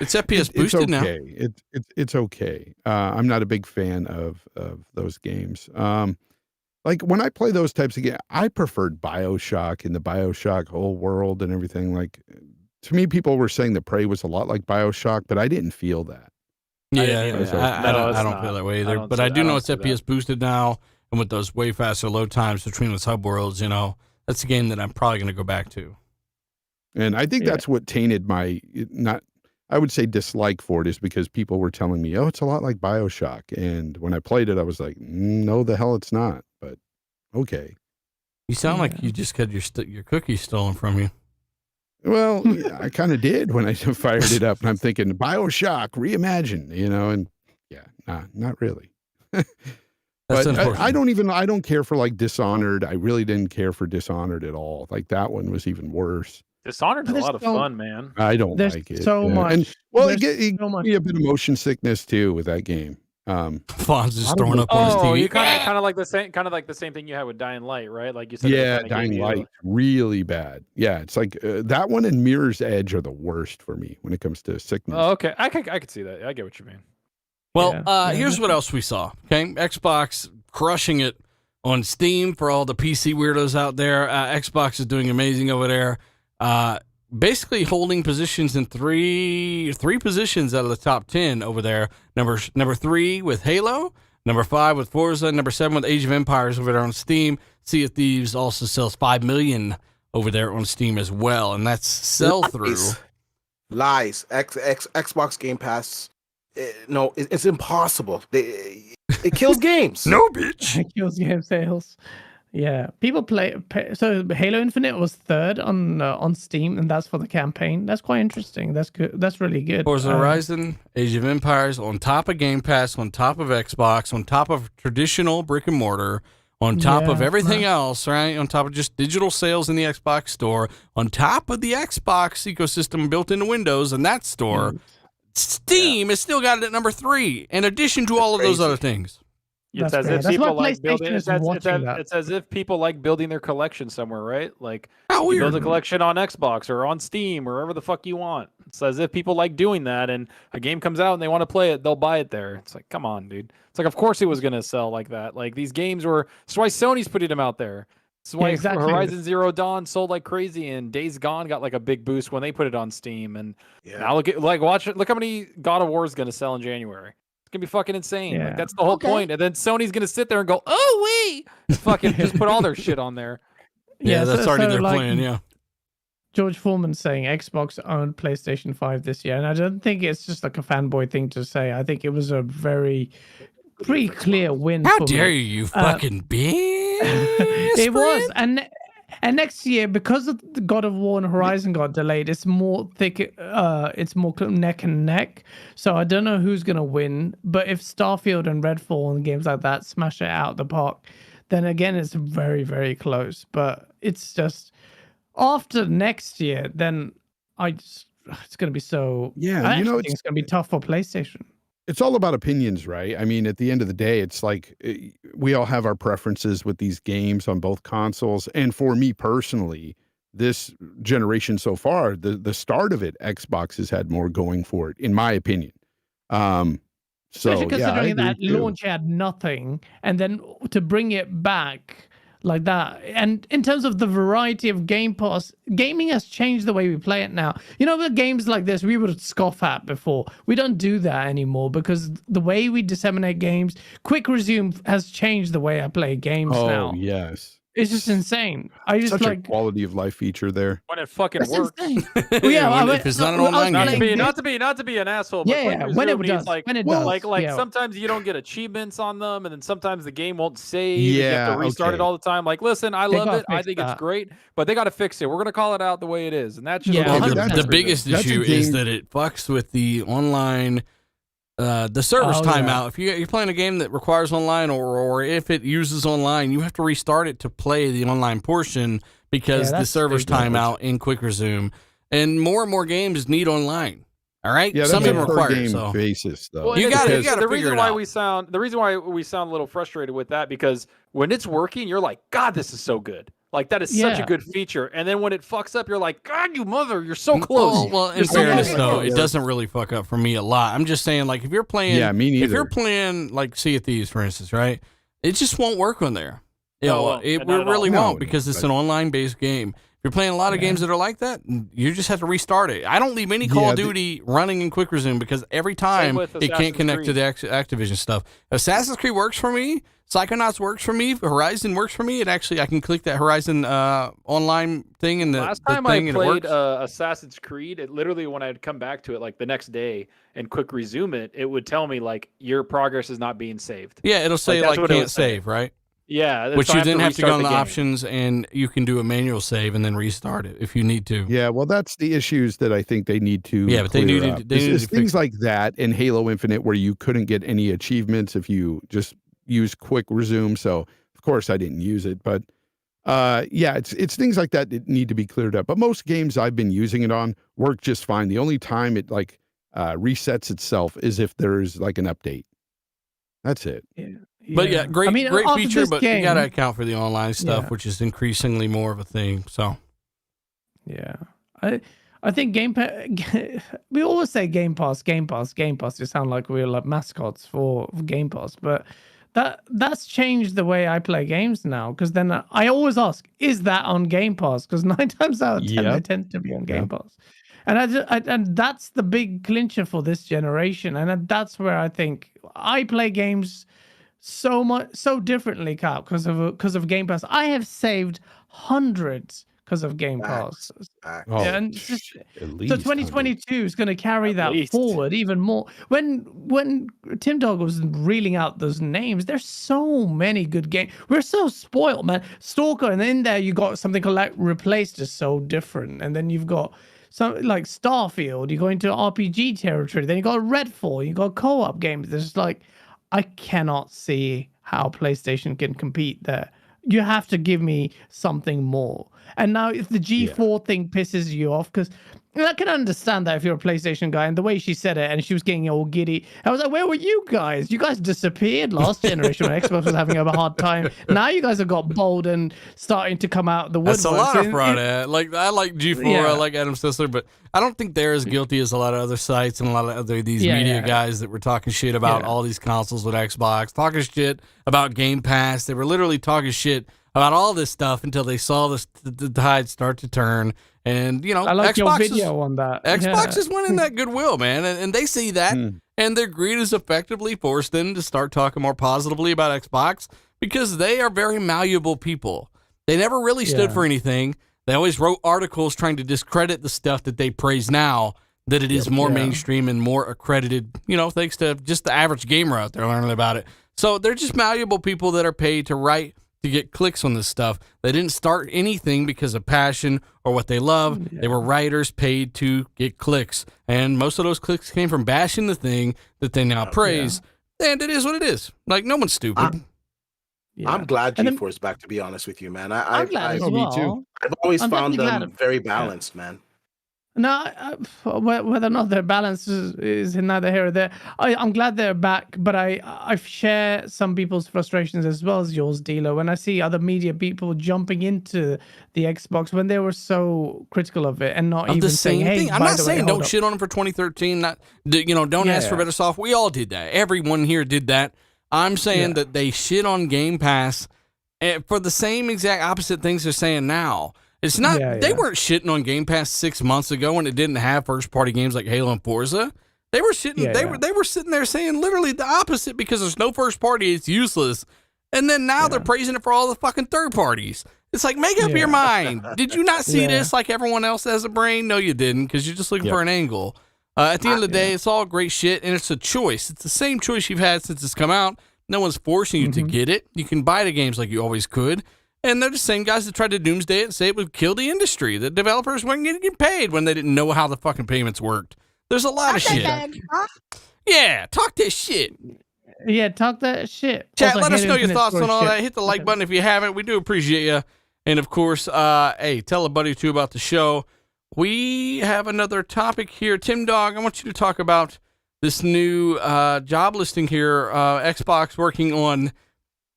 It's FPS It's boosted now. okay. It's okay. I'm not a big fan of those games. Like when I play those types of games, I preferred BioShock and the BioShock whole world and everything. Like to me, people were saying that Prey was a lot like BioShock, but I didn't feel that. Yeah, either. I don't feel that way either. But I do know it's FPS boosted now, and with those way faster load times between those hub worlds, that's a game that I'm probably going to go back to. And I think that's what tainted my I would say dislike for it, is because people were telling me, oh, it's a lot like BioShock. And when I played it, I was like, no, the hell it's not. But okay. You sound like you just had your cookies stolen from you. Well, yeah, I kind of did when I fired it up. And I'm thinking BioShock reimagined, and not really. That's But unfortunate. I don't care for like Dishonored. I really didn't care for Dishonored at all. Like that one was even worse. Dishonored's a There's lot of so- fun, man. I don't There's like it. so much. And, well, There's it so much. gave me a bit of motion sickness too with that game. Fonz is throwing up on his Oh, TV. you kind of like the same thing you had with Dying Light, right? Like you said. Yeah, it kinda Dying gave you- Light, really bad. Yeah, it's like that one and Mirror's Edge are the worst for me when it comes to sickness. Oh, okay, I could see that. I get what you mean. Well, Yeah. here's what else we saw. Okay, Xbox crushing it on Steam for all the PC weirdos out there. Xbox is doing amazing over there. Basically holding positions in three positions out of the top 10 over there. Number 3 with Halo, number 5 with Forza, number 7 with Age of Empires over there on Steam. Sea of Thieves also sells 5 million over there on Steam as well, and that's sell through. Lies. Xbox Game Pass. No, it's impossible. It kills games. No, bitch. Kills game sales. Yeah, people play. So Halo Infinite was third on Steam, and that's for the campaign. That's quite interesting. That's good. That's really good. Forza Horizon, Age of Empires, on top of Game Pass, on top of Xbox, on top of traditional brick and mortar, on top of Yeah, everything right. else, right? On top of just digital sales in the Xbox store, on top of the Xbox ecosystem built into Windows and that store, Steam has still got it at number 3, in addition to all of those other things. It's That's as great. if That's why people like building. PlayStation is watching that. It's as if people like building their collection somewhere, right? Like How you build a weird. collection on Xbox or on Steam or wherever the fuck you want. It's as if people like doing that, and a game comes out and they want to play it, they'll buy it there. It's like, come on, dude. It's like, of course it was gonna sell like that. Like these games were. That's why Sony's putting them out there. That's why exactly. Horizon Zero Dawn sold like crazy, and Days Gone got like a big boost when they put it on Steam. And now look at watch it. Look how many God of War is gonna sell in January. Gonna be fucking insane. Yeah. Like that's the whole point. And then Sony's gonna sit there and go, "Oh wait," fucking just put all their shit on there. Yeah, that's already their like, plan, yeah. George Foreman saying Xbox owned PlayStation 5 this year, and I don't think it's just like a fanboy thing to say. I think it was a pretty clear win. How for dare me. you fucking bitch? It was, and next year, because of the God of War and Horizon got delayed, it's more thick. It's more neck and neck. So I don't know who's gonna win. But if Starfield and Redfall and games like that smash it out the park, then again it's very, very close. But it's just after next year, then it's gonna be so. Yeah, I you know, actually think it's gonna be tough for PlayStation. it's all about opinions, right? I mean, at the end of the day, it's like we all have our preferences with these games on both consoles. And for me personally, this generation so far, the start of it, Xbox has had more going for it, in my opinion. Especially So yeah, I considering agree that too. launch had nothing, and then to bring it back like that. And in terms of the variety of Game Pass, gaming has changed the way we play it now. You know, with games like this, we would scoff at before. We don't do that anymore because the way we disseminate games, Quick Resume has changed the way I play games Oh now. yes, It's just insane. I just such like a quality of life feature there. When it fucking that's works. insane. Well, yeah, If it's not an online Not game. to be an asshole, but Yeah, Quick yeah, Resume when it needs, does, like, when it well, does, like yeah. sometimes you don't get achievements on them, and then sometimes the game won't save. You have Yeah, to restart it okay. all the time. Like, listen, I They love gotta it. I fix think it's that. great, but they got to fix it. We're gonna call it out the way it is, and that's just Yeah, Well, Okay, the, but the that's- biggest that's a issue is game- that it fucks with the online, the server's Oh, yeah. timeout. If you're playing a game that requires online, or if it uses online, you have to restart it to play the online portion because Yeah, the that's server's stupid. timeout in Quick Resume. And more games need online. All right, Yeah, some that's of a them per require game it. So basis, though. Well, You it's- gotta- it's- you gotta the figure reason it why out. the reason why we sound a little frustrated with that, because when it's working, you're like, God, this is so good. Like that is such a Yeah. good feature. And then when it fucks up, you're like, God, you mother, you're so close. Well, in You're so fairness, fucking though, close. it doesn't really fuck up for me a lot. I'm just saying, like, if you're playing, Yeah, me if you're neither. playing like Sea of Thieves, for instance, right? It just won't work on there. You No, know, it won't. it Not at all. really No, won't it because won't, it's but- an online-based game. If you're playing a lot of games that are like that, you just have to restart it. I don't leave any Call of Yeah, Duty running in Quick Resume because every time with it can't Assassin's connect to Creed. the Activision stuff. Assassin's Creed works for me. Psychonauts works for me. Horizon works for me. It actually, I can click that Horizon online thing and the Last the time thing I and it played works. Assassin's Creed, it literally, when I'd come back to it like the next day and quick resume it, it would tell me like your progress is not being saved. Yeah, it'll say that's like what it can't was saying. save, right? Yeah, Which so I you then have to go restart on the game. options and you can do a manual save and then restart it if you need to. Yeah, well, that's the issues that I think they need to. Yeah, but they clear needed- up. they It's- needed it's to fix things it. like that in Halo Infinite where you couldn't get any achievements if you just use Quick Resume. So of course I didn't use it, but yeah, it's things like that that need to be cleared up. But most games I've been using it on work just fine. The only time it like resets itself is if there's like an update. That's it. But yeah, great, I mean, great after feature, this but you game- got to account for the online stuff, Yeah. which is increasingly more of a thing. So Yeah, I think Game Pass. We always say Game Pass, Game Pass, Game Pass. To sound like we're like mascots for Game Pass, but that's changed the way I play games now. Because then I always ask, is that on Game Pass? Because 9 times out of 10, they Yep. tend to be on Game Yep. Pass. And and that's the big clincher for this generation. And that's where I think I play games so differently, Cal, because of Game Pass. I have saved hundreds because of Game Pass. Facts. Oh, Yeah, and it's just- at least So 100. 2022 is going to carry At that least. forward even more. When Tim Dog was reeling out those names, there's so many good games. We're so spoiled, man. Stalker, and in there you got something called like Replaced is so different, and then you've got some like Starfield. You go into RPG territory. Then you got Redfall. You got co-op games. There's like I cannot see how PlayStation can compete there. You have to give me something more. And now if the G4 thing pisses you off, because I can understand that if you're a PlayStation guy, and the way she said it, and she was getting all giddy. I was like, where were you guys? You guys disappeared last generation when Xbox was having a hard time. Now you guys have got bold and starting to come out the woodwork. That's a lot of fraud. Like I like G4, Yeah. I like Adam Sessler, but I don't think they're as guilty as a lot of other sites and a lot of other media guys that were talking shit about all these consoles with Xbox, talking shit about Game Pass. They were literally talking shit about all this stuff until they saw the tide start to turn. And, you know, I like Xbox your video on that. Xbox is winning that goodwill, man. And they see that, and their greed has effectively forced them to start talking more positively about Xbox because they are very malleable people. They never really stood for anything. They always wrote articles trying to discredit the stuff that they praise now, that it is more mainstream and more accredited, you know, thanks to just the average gamer out there learning about it. So they're just malleable people that are paid to write to get clicks on this stuff. They didn't start anything because of passion or what they love. They were writers paid to get clicks. And most of those clicks came from bashing the thing that they now praise. And it is what it is. Like, no one's stupid. I'm glad G4 is back, to be honest with you, man. I'm glad as well. Me too. I've always found definitely them very balanced, man. No, whether or not their balance is neither here or there. I'm glad they're back, but I share some people's frustrations as well as yours, Dealer. When I see other media people jumping into the Xbox when they were so critical of it and not even saying, "Hey, I'm not saying don't shit on them for 2013. Not, you know, don't ask for better software. We all did that. Everyone here did that. I'm saying that they shit on Game Pass for the same exact opposite things they're saying now. It's not, they weren't shitting on Game Pass 6 months ago when it didn't have first party games like Halo and Forza. They were shitting, they were sitting there saying literally the opposite because there's no first party, it's useless. And then now they're praising it for all the fucking third parties. It's like, make up your mind. Did you not see this like everyone else has a brain? No, you didn't, because you're just looking for an angle. At the end of the day, it's all great shit, and it's a choice. It's the same choice you've had since it's come out. No one's forcing you to get it. You can buy the games like you always could. And they're the same guys that tried to doomsday it and say it would kill the industry. The developers weren't going to get paid when they didn't know how the fucking payments worked. There's a lot of shit. Yeah, talk this shit. Yeah, talk that shit. Chat, Also, let us Halo know your Infinite thoughts on all shit. that. Hit the like button if you haven't. We do appreciate you. And of course, hey, tell a buddy or two about the show. We have another topic here. Tim Dog, I want you to talk about this new job listing here. Xbox working on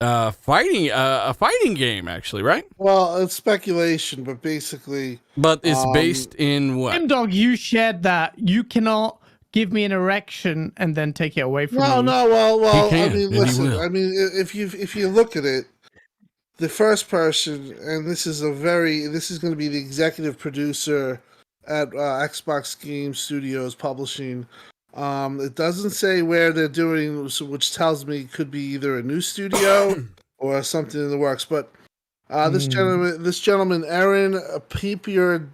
a fighting game, actually, right? Well, it's speculation, but basically, But it's based in what? Tim Dog, you shared that. You cannot give me an erection and then take it away from me. Well. He can, I mean, and he listen. will. I mean, if you look at it, the first person, and this is going to be the executive producer at Xbox Game Studios Publishing. It doesn't say where they're doing, which tells me it could be either a new studio or something in the works. But this gentleman, Aaron Pepier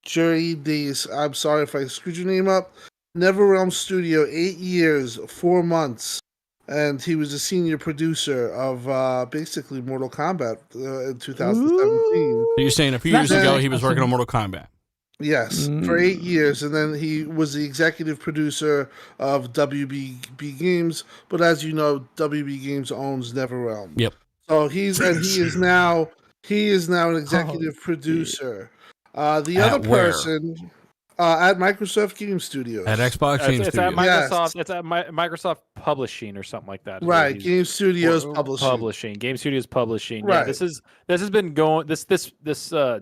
Jurides, I'm sorry if I screwed your name up. NetherRealm Studio, 8 years, 4 months, and he was a senior producer of basically Mortal Kombat in 2017. You're saying a few years ago he was working on Mortal Kombat. Yes, for 8 years, and then he was the executive producer of WB Games. But as you know, WB Games owns NetherRealm. Yep. So he is now an executive producer. The other person at Microsoft Game Studios. At Xbox Game It's Studios. at Microsoft. It's at Microsoft Publishing or something like that. Right, Game Studios Publishing. Game Studios Publishing. Right. Yeah, this has been going. This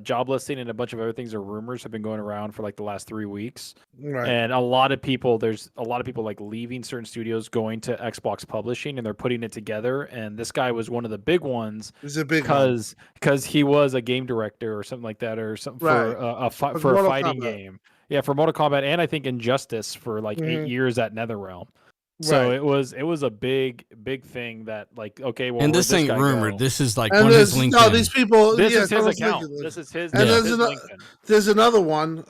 job listing and a bunch of other things or rumors have been going around for like the last 3 weeks. Right. And there's a lot of people like leaving certain studios, going to Xbox Publishing, and they're putting it together. And this guy was one of the big ones. He's a big one. because he was a game director or something like that, or something for a fighting game. Yeah, for Mortal Kombat, and I think Injustice for like 8 years at NetherRealm. So it was a big thing that, like, okay, well, And this where'd ain't guy rumored. go? This is like And on his LinkedIn. no, these people. This yeah, is his I was account. thinking This is his. And his there's LinkedIn. there's another one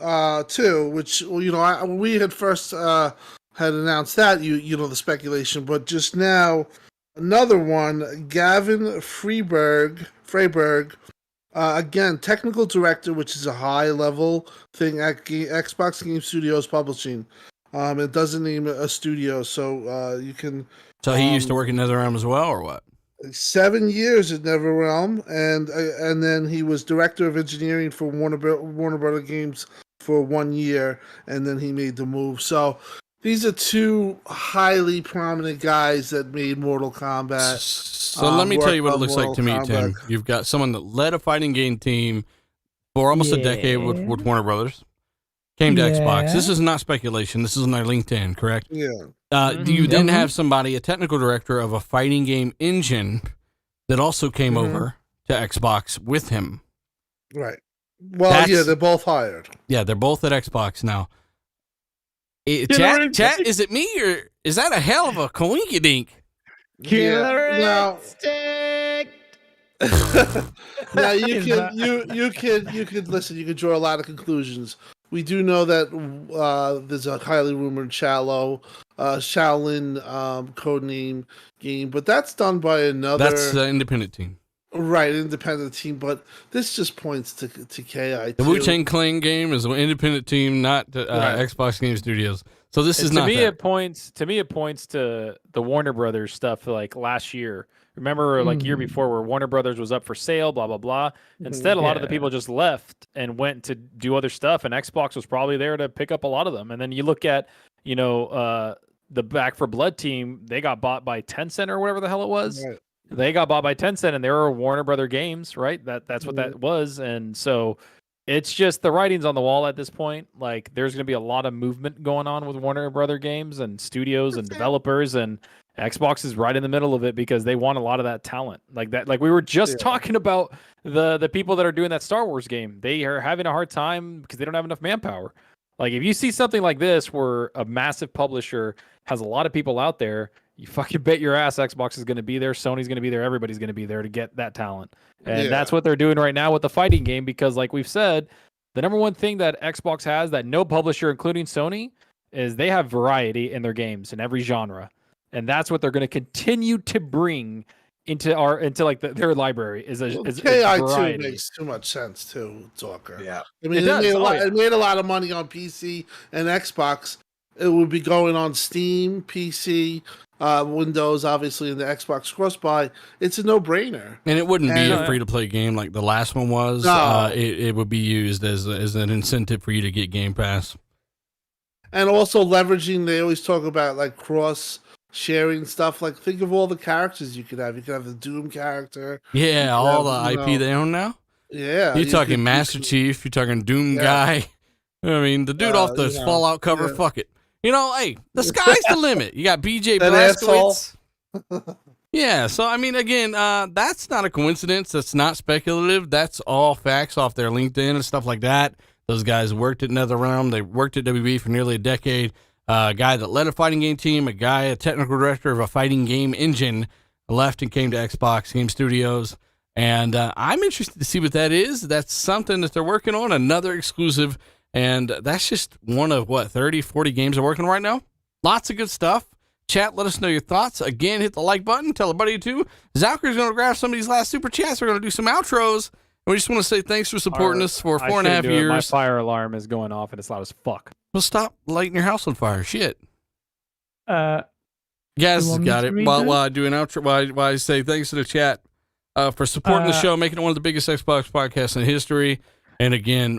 too, which we had first had announced that the speculation, but just now another one, Gavin Freiberg, again technical director, which is a high level thing at Xbox Game Studios Publishing. It doesn't name a studio, so you can So he used to work in NetherRealm as well, or what? 7 years at NetherRealm, and then he was director of engineering for Warner Brother Games for 1 year, and then he made the move. So these are two highly prominent guys that made Mortal Kombat. So let me tell you what it looks like to me, Tim. You've got someone that led a fighting game team for almost a decade with Warner Brothers. Came to Xbox. This is not speculation. This is on their LinkedIn, correct? Yeah. You then have somebody, a technical director of a fighting game engine, that also came over to Xbox with him. Right. Well, they're both hired. Yeah, they're both at Xbox now. Chat, is it me or is that a hell of a coinkydink? Killer instinct. Now you could listen. You could draw a lot of conclusions. We do know that there's a highly rumored Shaolin codename game, but that's done by another. That's the independent team. Right, independent team, but this just points to KI. The Wu-Tang Clan game is an independent team, not Xbox Game Studios. So this is not. It points to the Warner Brothers stuff like last year. Remember, like year before, where Warner Brothers was up for sale, blah blah blah. Instead, a lot of the people just left and went to do other stuff, and Xbox was probably there to pick up a lot of them. And then you look at, the Back for Blood team, they got bought by Tencent or whatever the hell it was. Right. They got bought by Tencent, and they were Warner Brother Games, right? That's what that was. And so it's just the writing's on the wall at this point. Like, there's going to be a lot of movement going on with Warner Brother Games and studios and developers, and Xbox is right in the middle of it because they want a lot of that talent. Like that, like we were just talking about the people that are doing that Star Wars game. They are having a hard time because they don't have enough manpower. Like, if you see something like this where a massive publisher has a lot of people out there, you fucking bet your ass Xbox is going to be there, Sony's going to be there, everybody's going to be there to get that talent. And that's what they're doing right now with the fighting game, because like we've said, the number one thing that Xbox has that no publisher, including Sony, is they have variety in their games in every genre. And that's what they're going to continue to bring into their library is KI2 makes too much sense too, Talker. Yeah. I mean, it made a lot of money on PC and Xbox. It would be going on Steam, PC, Windows, obviously, and the Xbox cross-buy. It's a no-brainer. And it wouldn't be a free-to-play game like the last one was. No. It would be used as an incentive for you to get Game Pass. And also leveraging, they always talk about like cross-sharing stuff. Like, think of all the characters you could have. You could have the Doom character. Yeah, all the IP they own now. Yeah. You're talking Master Chief. You're talking Doom guy. I mean, the dude off the Fallout cover, fuck it. Hey, the sky's the limit. You got BJ Blazkowicz. Yeah, so I mean, again, that's not a coincidence. That's not speculative. That's all facts off their LinkedIn and stuff like that. Those guys worked at NetherRealm. They worked at WB for nearly a decade. A guy that led a fighting game team, a technical director of a fighting game engine, left and came to Xbox Game Studios. And I'm interested to see what that is. That's something that they're working on, another exclusive. And that's just one of, 30, 40 games they're working on right now? Lots of good stuff. Chat, let us know your thoughts. Again, hit the like button. Tell a buddy or two. Zalker's going to grab some of these last super chats. We're going to do some outros. And we just want to say thanks for supporting us for 4.5 years. My fire alarm is going off, and it's loud as fuck. Well, stop lighting your house on fire. Shit. Gaz has got it. While I do an outro, while I say thanks to the chat for supporting the show, making it one of the biggest Xbox podcasts in history. And again,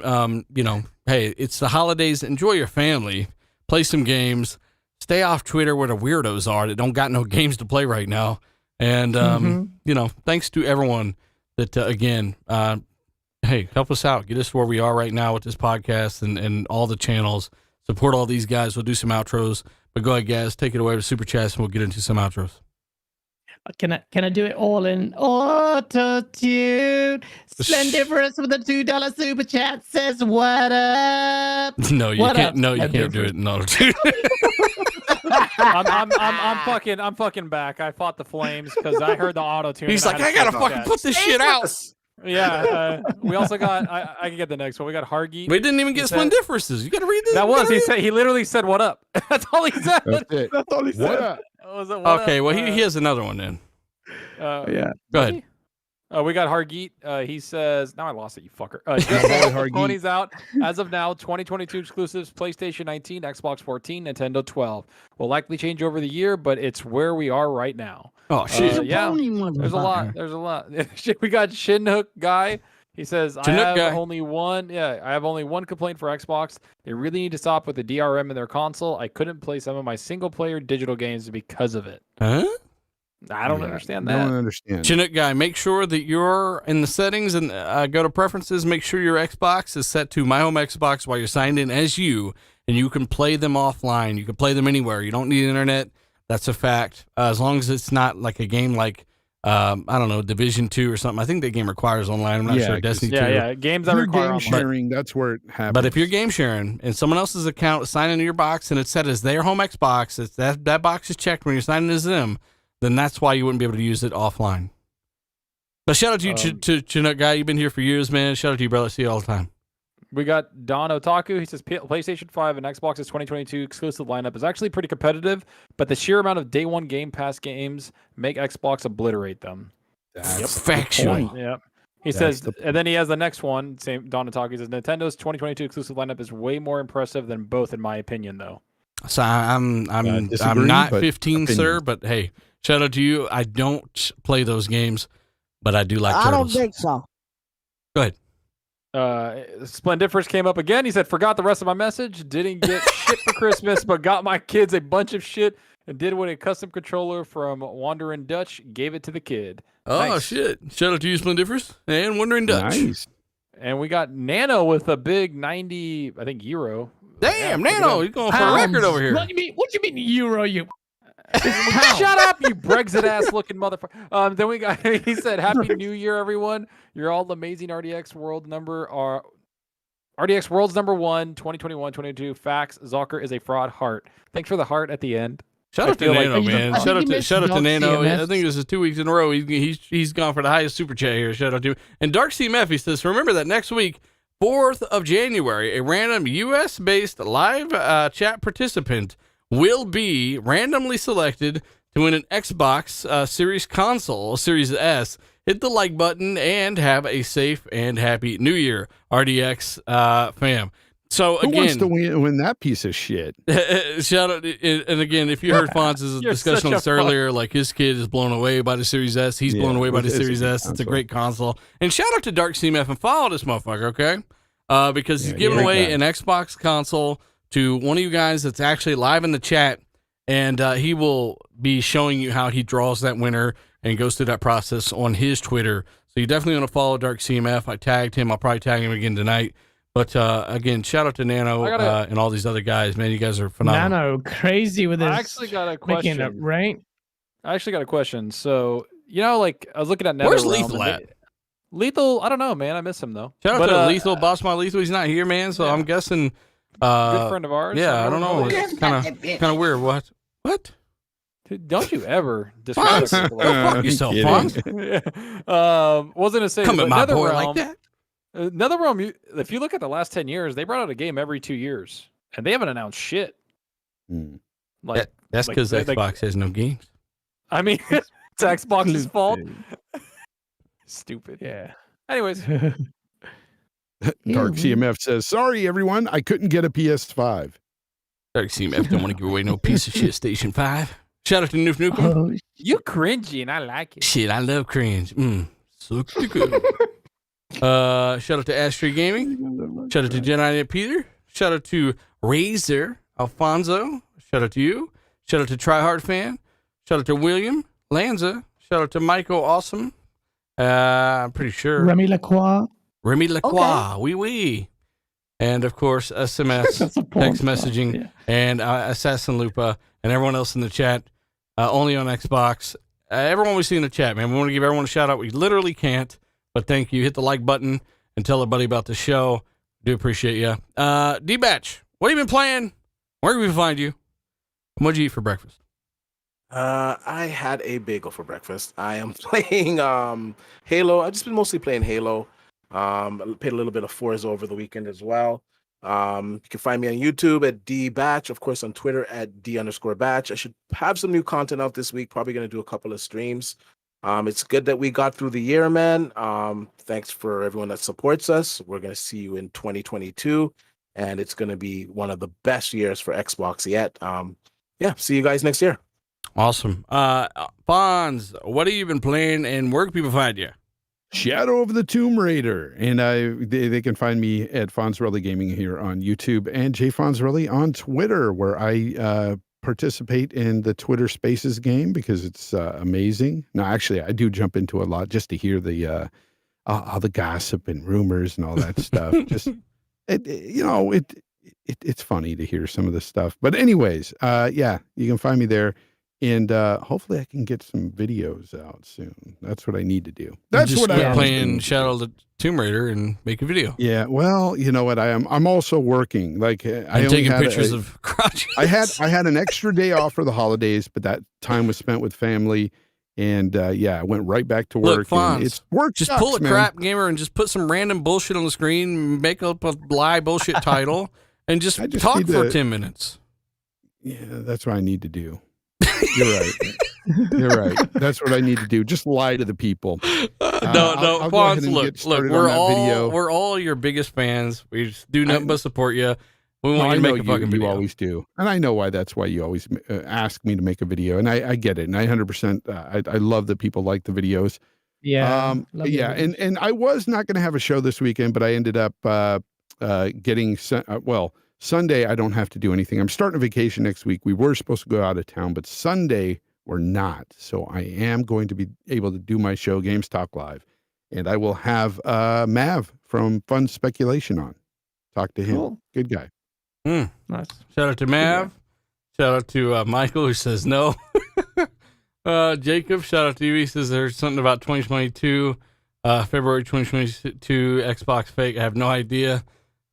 hey, it's the holidays. Enjoy your family. Play some games. Stay off Twitter where the weirdos are that don't got no games to play right now. And, thanks to everyone that, again, hey, help us out. Get us where we are right now with this podcast and all the channels. Support all these guys. We'll do some outros. But go ahead, guys. Take it away with Super Chats, and we'll get into some outros. Can I do it all in auto-tune? Splendiferous with a $2 super chat says, what up? No, you can't. No, you can't do it in auto-tune. I'm fucking back. I fought the flames because I heard the auto-tune. He's like, I gotta fucking put this shit out. Yeah, we also got. I can get the next one. We got Hargeet. We didn't even get Splendiferous. You gotta read this. He literally said, "What up?" That's all he said. That's all he said. Okay, well he has another one then. Yeah. Go ahead. We got Hargeet. He says, now I lost it, you fucker. Hargeet. Pony's out. As of now, 2022 exclusives, PlayStation 19, Xbox 14, Nintendo 12. Will likely change over the year, but it's where we are right now. Oh, shit. Yeah, there's a lot. There's a lot. We got Shinhook Guy. He says, I have only one complaint for Xbox. They really need to stop with the DRM in their console. I couldn't play some of my single-player digital games because of it. Huh? I don't understand that. I don't understand. Chinook Guy, make sure that you're in the settings and go to preferences. Make sure your Xbox is set to My Home Xbox while you're signed in as you, and you can play them offline. You can play them anywhere. You don't need internet. That's a fact. As long as it's not like a game like, I don't know, Division 2 or something. I think that game requires online. I'm not sure. Destiny 2. Yeah, games that require game sharing, that's where it happens. But if you're game sharing and someone else's account is signed into your box and it's set as their home Xbox, it's that box is checked when you're signing as them, then that's why you wouldn't be able to use it offline. But shout out to you, Chinook Guy. You've been here for years, man. Shout out to you, brother. See you all the time. We got Don Otaku. He says PlayStation 5 and Xbox's 2022 exclusive lineup is actually pretty competitive, but the sheer amount of day one Game Pass games make Xbox obliterate them. That's factual. Yep. He says, and then he has the next one. Same Don Otaku. He says Nintendo's 2022 exclusive lineup is way more impressive than both, in my opinion, though. So I'm not 15, sir, but hey, shout out to you. I don't play those games, but I do like Turtles. I don't think so. Go ahead. Splendiferous came up again. He said, forgot the rest of my message. Didn't get shit for Christmas, but got my kids a bunch of shit and did win a custom controller from Wandering Dutch. Gave it to the kid. Oh, nice. Shit. Shout out to you, Splendiferous, and Wandering Dutch. Nice. And we got Nano with a big 90, I think, euro. Damn, Nano, he's going for a record over here. What do you mean euro, you? Shut up, you Brexit ass looking motherfucker. Then we got, he said, Happy New Year, everyone. You're all amazing. RDX World's number 1, 2021-22. Facts. Zocker is a fraud. Heart. Thanks for the heart at the end. Shout out to Nano, man. Shout out to Nano. CMF. I think this is 2 weeks in a row. He's gone for the highest super chat here. Shout out to him. And Dark CMF, he says, remember that next week, 4th of January, a random U.S.-based live chat participant will be randomly selected to win an Xbox Series console, Series S. Hit the like button and have a safe and happy New Year, RDX fam. So Who again, wants to win that piece of shit? shout out, and again, if you heard Fonz's discussion on this earlier, like his kid is blown away by the Series S. He's blown away by the Series S. It's a great console. And shout out to Dark CMF and follow this motherfucker, okay? Because he's giving away an Xbox console to one of you guys that's actually live in the chat, and he will be showing you how he draws that winner and goes through that process on his Twitter. So you definitely want to follow Dark CMF. I tagged him. I'll probably tag him again tonight. But again, shout out to Nano and all these other guys. Man, you guys are phenomenal. Nano, crazy with his. I actually got a question. Up, right? I actually got a question. So, like, I was looking at NetherRealm. Where's Lethal at? Lethal, I don't know, man. I miss him, though. Shout out to Lethal, Boss My Lethal. He's not here, man. So I'm guessing. Good friend of ours. Yeah, I don't know. It's kind of weird. What? Dude, don't you ever disrespect people like that. Fuck yourself, Fonz. Wasn't gonna say come at my boy like that. NetherRealm, if you look at the last 10 years, they brought out a game every 2 years, and they haven't announced shit. Like that's because Xbox has no games. I mean, it's Xbox's fault. Stupid. Yeah. Anyways. Dark CMF says, sorry, everyone. I couldn't get a PS5. Dark CMF don't want to give away no piece of shit Station 5. Shout out to Noof Nukem. You cringy, and I like it. Shit, I love cringe. Sucks to good. Shout out to Astray Gaming. Shout out to Jedi Peter. Shout out to Razor Alfonso. Shout out to you. Shout out to Tryhard Fan. Shout out to William Lanza. Shout out to Michael Awesome. I'm pretty sure. Remy Lacroix. Oui. And of course, SMS, text messaging, and Assassin Lupa, and everyone else in the chat. Only on Xbox. Everyone we see in the chat, man. We want to give everyone a shout out. We literally can't. But thank you. Hit the like button and tell everybody about the show. Do appreciate you. D-Batch, what have you been playing? Where can we find you? And what'd you eat for breakfast? I had a bagel for breakfast. I am playing Halo. I've just been mostly playing Halo. I played a little bit of Forza over the weekend as well. You can find me on YouTube at D-Batch. Of course, on Twitter at D_Batch. I should have some new content out this week. Probably going to do a couple of streams. It's good that we got through the year, man. Thanks for everyone that supports us. We're gonna see you in 2022, and it's gonna be one of the best years for Xbox yet. Yeah, see you guys next year. Awesome. Fonz, what have you been playing, and where can people find you? Shadow of the Tomb Raider. And they can find me at Fonzarelli Gaming here on YouTube and Jay Fonzarelli on Twitter, where I participate in the Twitter Spaces game because it's amazing. No, actually, I do jump into a lot just to hear the all the gossip and rumors and all that stuff. Just it's funny to hear some of this stuff. But anyways, yeah, you can find me there. And hopefully I can get some videos out soon. That's what I need to do. That's just what I'm playing Shadow of the Tomb Raider and make a video. Yeah, well, you know what? I'm also working. Like I'm taking pictures of crotches. I had an extra day off for the holidays, but that time was spent with family. And yeah, I went right back to work. Look, Fonz, it's work. Just sucks, pull a man. crap gamer and just put some random bullshit on the screen, make up a lie bullshit title, and just talk for 10 minutes. Yeah, that's what I need to do. You're right. You're right. That's what I need to do. Just lie to the people. No, Fonz, look, we're all your biggest fans. We just do nothing but support you. We want you to make a fucking video. You always do. And I know why that's why you always ask me to make a video. And I get it. And I 100%, I love that people like the videos. Yeah. Yeah. And I was not going to have a show this weekend, but I ended up getting, Sunday, I don't have to do anything. I'm starting a vacation next week. We were supposed to go out of town, but Sunday we're not. So I am going to be able to do my show, Games Talk Live. And I will have Mav from Fun Speculation on. Talk to him. Cool. Good guy. Nice. Shout out to Mav. Shout out to Michael, who says no. Jacob, shout out to you. He says there's something about 2022, February 2022 Xbox fake. I have no idea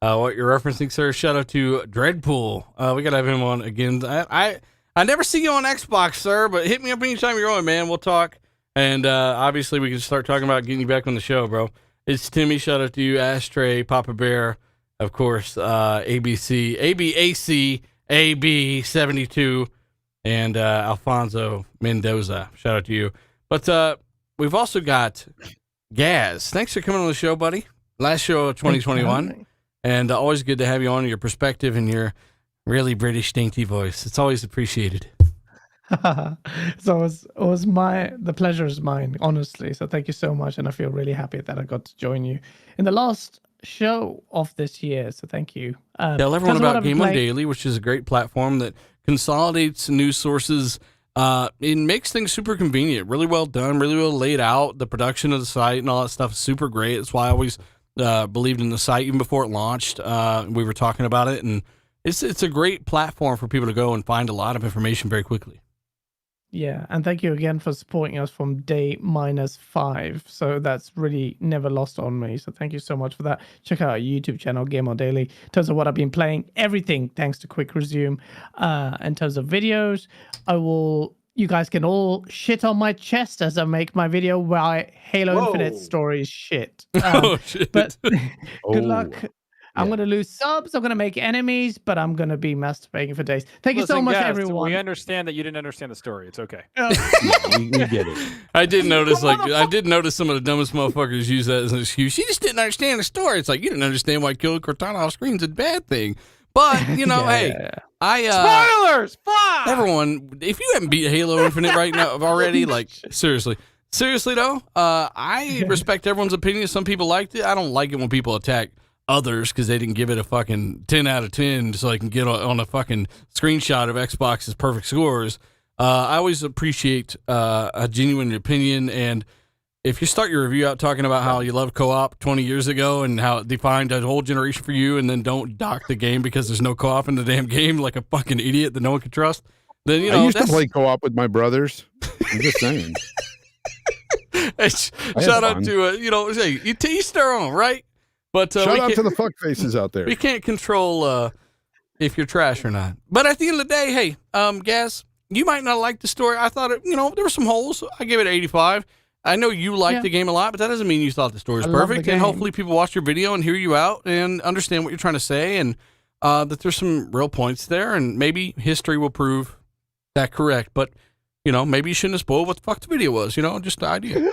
what you're referencing, sir. Shout out to Dreadpool. We got to have him on again. I never see you on Xbox, sir, but hit me up anytime you're on, man. We'll talk. And obviously, we can start talking about getting you back on the show, bro. It's Timmy. Shout out to you, Ashtray, Papa Bear, of course, ABC, ABAC, AB72, and Alfonso Mendoza. Shout out to you. But we've also got Gaz. Thanks for coming on the show, buddy. Last show of 2021. And always good to have you on, your perspective and your really British dainty voice. It's always appreciated. So the pleasure is mine, honestly. So thank you so much. And I feel really happy that I got to join you in the last show of this year. So thank you. Tell everyone about Game On Daily, which is a great platform that consolidates news sources. It makes things super convenient, really well done, really well laid out. The production of the site and all that stuff is super great. That's why I always believed in the site even before it launched. We were talking about it, and it's a great platform for people to go and find a lot of information very quickly. Yeah, and thank you again for supporting us from day -5. So that's really never lost on me. So thank you so much for that. Check out our YouTube channel, Game On Daily. In terms of what I've been playing, everything thanks to Quick Resume. In terms of videos, you guys can all shit on my chest as I make my video why Halo Infinite story is shit. Shit. But good luck. I'm going to lose subs. I'm going to make enemies, but I'm going to be masturbating for days. Thank you so much, everyone. We understand that you didn't understand the story. It's okay. We get it. I did notice, some of the dumbest motherfuckers use that as an excuse. You just didn't understand the story. It's like, you didn't understand why killing Cortana off screen is a bad thing. But, Spoilers! Fuck! Everyone, if you haven't beat Halo Infinite right now already, like, seriously though, I respect everyone's opinion. Some people liked it. I don't like it when people attack others because they didn't give it a fucking 10 out of 10 so I can get on a fucking screenshot of Xbox's perfect scores. I always appreciate a genuine opinion, and if you start your review out talking about how you loved co-op 20 years ago and how it defined a whole generation for you, and then don't dock the game because there's no co-op in the damn game like a fucking idiot that no one can trust, then, I used to play co-op with my brothers. I'm just saying. Shout out to, you teach their own, right? But shout out to the fuck faces out there. We can't control if you're trash or not. But at the end of the day, hey, Gaz, you might not like the story. I thought there were some holes. I give it 85. I know you liked the game a lot, but that doesn't mean you thought the story was perfect. And hopefully people watch your video and hear you out and understand what you're trying to say, and that there's some real points there, and maybe history will prove that correct. But maybe you shouldn't have spoiled what the fuck the video was. Just the idea.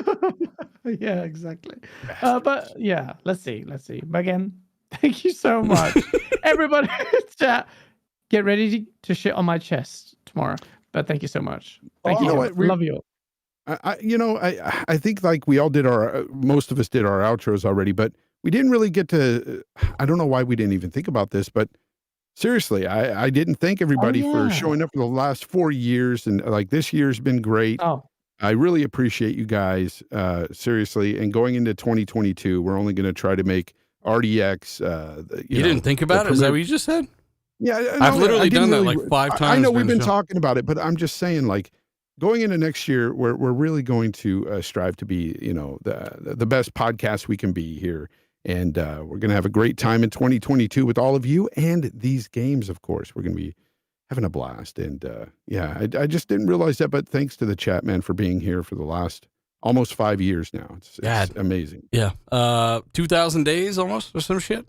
Yeah, exactly. But yeah, let's see. But again, thank you so much, everybody. Chat, get ready to shit on my chest tomorrow. But thank you so much. Thank you. Love you. I think like we all did most of us did our outros already, but we didn't really get to. I don't know why we didn't even think about this, but seriously, I didn't thank everybody for showing up for the last 4 years, and like this year's been great. I really appreciate you guys, seriously. And going into 2022, we're only going to try to make RDX. You didn't think about it? Is that what you just said? Yeah, I've literally done that like 5 times. I know we've been talking about it, but I'm just saying, like, going into next year, we're really going to strive to be, the best podcast we can be here. And we're going to have a great time in 2022 with all of you and these games, of course. We're going to be having a blast. And I just didn't realize that, but thanks to the chat, man, for being here for the last almost 5 years now. It's amazing. Yeah. 2,000 days almost or some shit.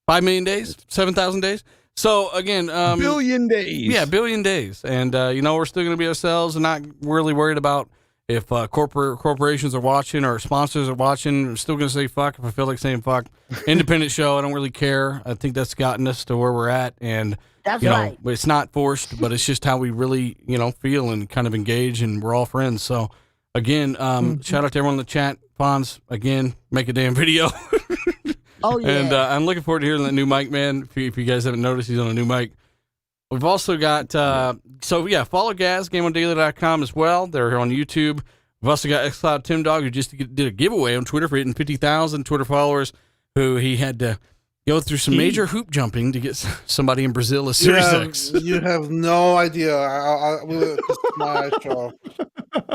5 million days, 7,000 days. So again, billion days. Yeah, billion days. And we're still going to be ourselves and not really worried about if corporations are watching or sponsors are watching. I'm still going to say fuck if I feel like saying fuck. Independent show. I don't really care. I think that's gotten us to where we're at. And that's right. It's not forced, but it's just how we really, feel and kind of engage, and we're all friends. So again, shout out to everyone in the chat. Fonz, again, make a damn video. Oh, yeah. And I'm looking forward to hearing that new mic, man. If you guys haven't noticed, he's on a new mic. We've also got, follow Gaz, GameOnDaily.com as well. They're on YouTube. We've also got xCloud Tim Dog, who just did a giveaway on Twitter for hitting 50,000 Twitter followers, who he had to go through some major hoop jumping to get somebody in Brazil a Series X. You have no idea. This is my show.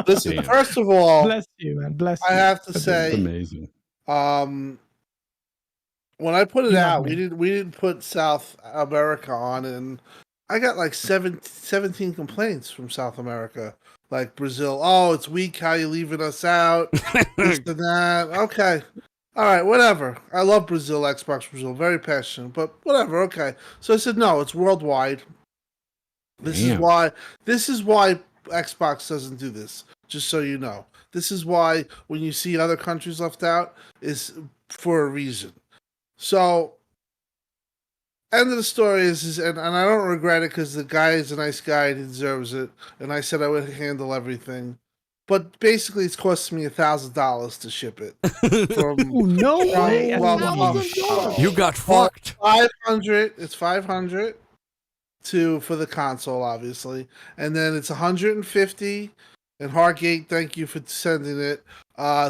Listen, first of all, bless you, man. Bless you. I have to say, amazing. When I put it out, we didn't put South America on, and I got like 17 complaints from South America, like Brazil. Oh, it's weak how you leaving us out. This and that. Okay, all right, whatever. I love Brazil, Xbox Brazil, very passionate, but whatever. Okay, so I said no, it's worldwide. This is why Xbox doesn't do this. Just so you know, this is why when you see other countries left out, is for a reason. So, end of the story is and I don't regret it because the guy is a nice guy and he deserves it. And I said I would handle everything, but basically it's costing me $1,000 to ship it. No way! You got fucked. 500. It's 500 for the console, obviously, and then it's 150. And Hargate, thank you for sending it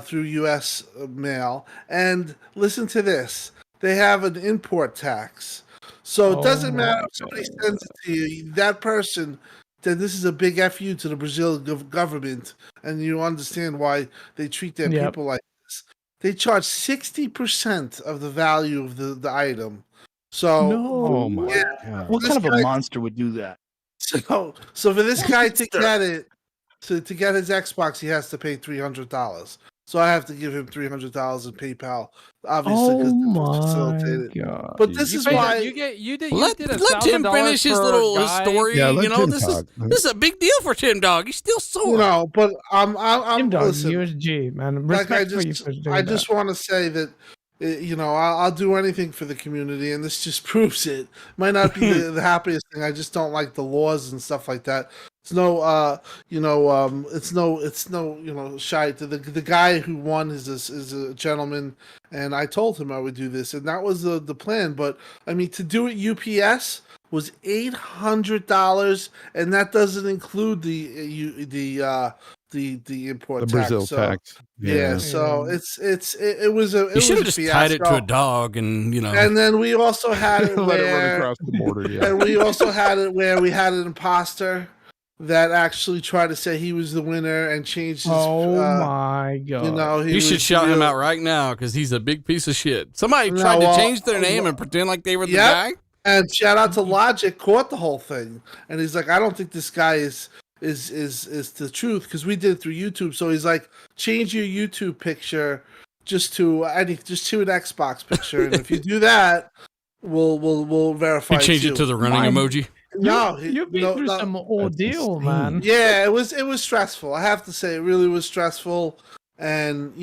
through U.S. mail. And listen to this. They have an import tax. So it doesn't matter if somebody sends it to you. That person, then this is a big FU to the Brazilian government. And you understand why they treat their people like this. They charge 60% of the value of the item. So, oh my God. What kind of a monster would do that? So for this guy to get it, to get his Xbox, he has to pay $300. So I have to give him $300 in PayPal, obviously, because facilitated. God. But this is why you did let Tim finish his little story. Yeah, this is a big deal for Tim Dog. He's still sore. But I'm Tim Dog, listen, USG, man. Like I just want to say that. I'll do anything for the community, and this just proves it. Might not be the happiest thing. I just don't like the laws and stuff like that. It's no, it's no shy. The guy who won is a gentleman, and I told him I would do this, and that was the plan. But I mean, to do it UPS was $800, and that doesn't include the import tax. Brazil tax. Yeah, so it was a. You should have just fiasco. tied it to a dog, and And then we also had it Let it run where, across the border. Yeah. and we also had it where we had an imposter that actually tried to say he was the winner and changed his. My God! You should shout him out right now because he's a big piece of shit. Somebody tried to change their name and pretend like they were the guy. And shout out to Logic, caught the whole thing, and he's like, I don't think this guy is the truth because we did it through YouTube. So he's like, change your YouTube picture just to an Xbox picture, and if you do that, we'll verify. You change it to the running emoji. No, You've been through some ordeal, man. Yeah, it was stressful. I have to say, it really was stressful. And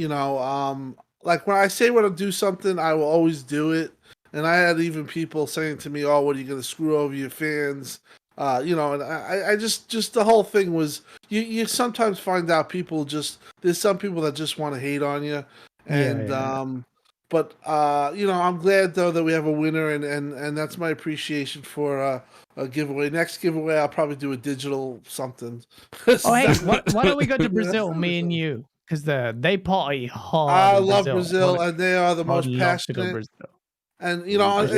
like when I say when I do something, I will always do it. And I had even people saying to me, "Oh, what are you going to screw over your fans?" And I just the whole thing was you sometimes find out there's some people that just want to hate on you, and but I'm glad though that we have a winner, and that's my appreciation for a giveaway. Next giveaway, I'll probably do a digital something. Oh, hey, why don't we go to Brazil, me and you? Because they party hard. I in love Brazil, and they are the most passionate. And it costs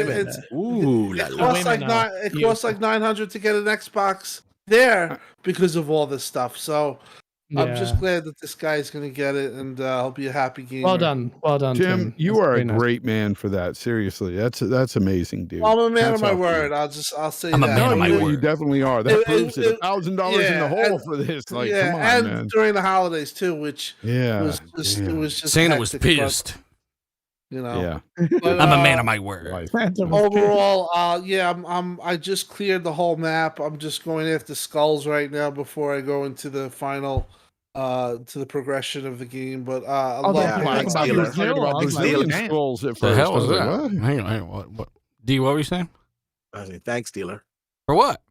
like $900 to get an Xbox there because of all this stuff. So I'm just glad that this guy is going to get it, and I'll be a happy gamer. Well done, Tim. You are a great man for that. Seriously, that's amazing, dude. I'm a man of my word. I'll say I'm that. a man of my word. You definitely are. That proves it. $1,000 in the hole for this. Like, come on, and man. during the holidays too, which was just Santa was hectic, pissed. But, I'm a man of my word. Overall, I just cleared the whole map. I'm just going after skulls right now before I go into the final, to the progression of the game. But I love skulls at first. The hell was like, that? what? Hang on. What? D, what were you saying? I say thanks, dealer. For what?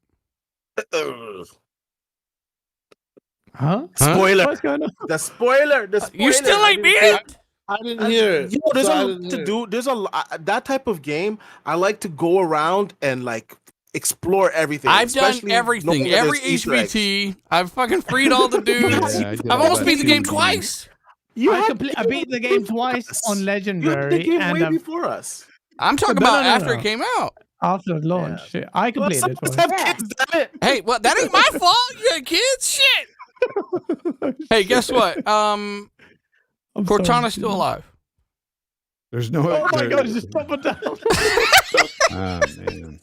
Huh? Spoiler. What's going on? The spoiler. You still ain't beat it. I didn't hear it. There's a lot to do. There's that type of game. I like to go around and like explore everything. I've done everything. Every HVT. I've fucking freed all the dudes. I've almost beat the game twice. I beat the game twice on Legendary. You beat the game way before us. I'm talking about after it came out. After launch. Yeah. I completed it. Have kids, damn it. Hey, well, that ain't my fault. You had kids? Shit. Hey, guess what? Cortana's still alive. There's no. Oh my god, just stop it down. Man.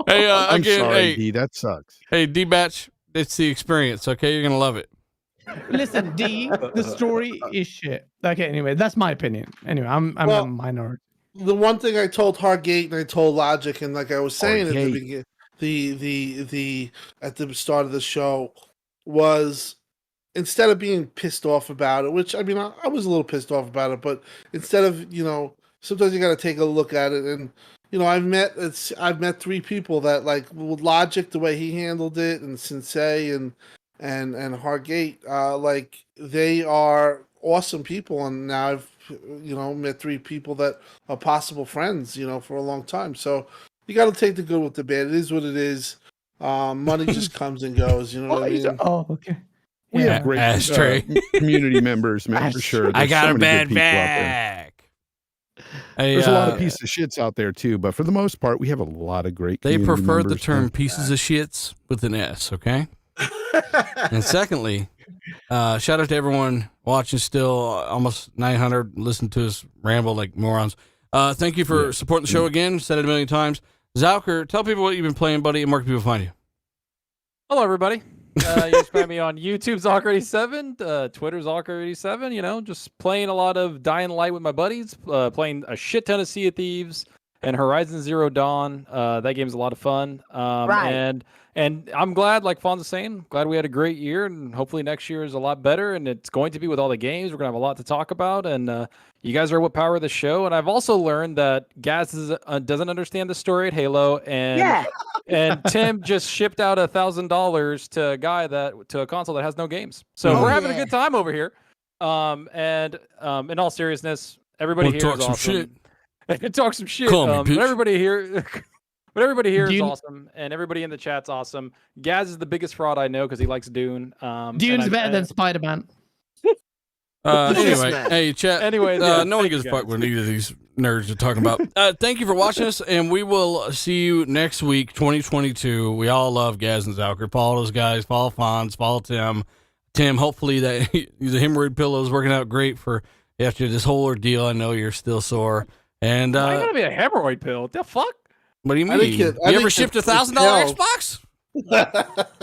Hey, I'm again, sorry, D. That sucks. Hey, D-Batch, it's the experience, okay? You're going to love it. Listen, D, the story is shit. Okay, anyway, that's my opinion. Anyway, I'm a minority. The one thing I told Hardgate and I told Logic, and like I was saying at the beginning, the at the start of the show, was instead of being pissed off about it, which I mean I was a little pissed off about it, but instead of sometimes you got to take a look at it, and I've met 3 people that like with Logic, the way he handled it, and Sensei and Hardgate, like they are awesome people, and now I've met 3 people that are possible friends, for a long time. So you got to take the good with the bad. It is what it is. Money just comes and goes. You know what I mean? Oh, okay. We have great Ashtray. Community members, man, for sure. I got so a many good bad people out back. there. There's a lot of pieces of shits out there too, but for the most part, we have a lot of great. They prefer members, the term pieces of shits with an S, okay? And secondly, shout out to everyone watching still, almost 900, listen to us ramble like morons. Thank you for supporting the show again. Said it a million times. Zalker, tell people what you've been playing, buddy, and where can people find you? Hello, everybody. You can find me on YouTube, Zalker87, Twitter, Zalker87, just playing a lot of Dying Light with my buddies, playing a shit ton of Sea of Thieves and Horizon Zero Dawn. That game's a lot of fun. Right. And I'm glad, like Fonz was saying, glad we had a great year, and hopefully next year is a lot better, and it's going to be with all the games. We're going to have a lot to talk about, and you guys are what power the show. And I've also learned that Gaz doesn't understand the story at Halo, and Tim just shipped out $1,000 to a guy to a console that has no games. So we're having a good time over here. And in all seriousness, everybody here is awesome. Talk some shit. Everybody here... But everybody here is awesome, and everybody in the chat's awesome. Gaz is the biggest fraud I know because he likes Dune. Dune's better than Spider-Man. Anyway, hey, chat. Anyways, no one gives a fuck what either of these nerds are talking about. Thank you for watching us, and we will see you next week, 2022. We all love Gaz and Zalker. Follow those guys. Follow Fonz. Follow Tim. Tim, hopefully the hemorrhoid pillow is working out great for after this whole ordeal. I know you're still sore. And why gotta be a hemorrroid pill? What the fuck? What do you mean? You ever shipped $1,000 Xbox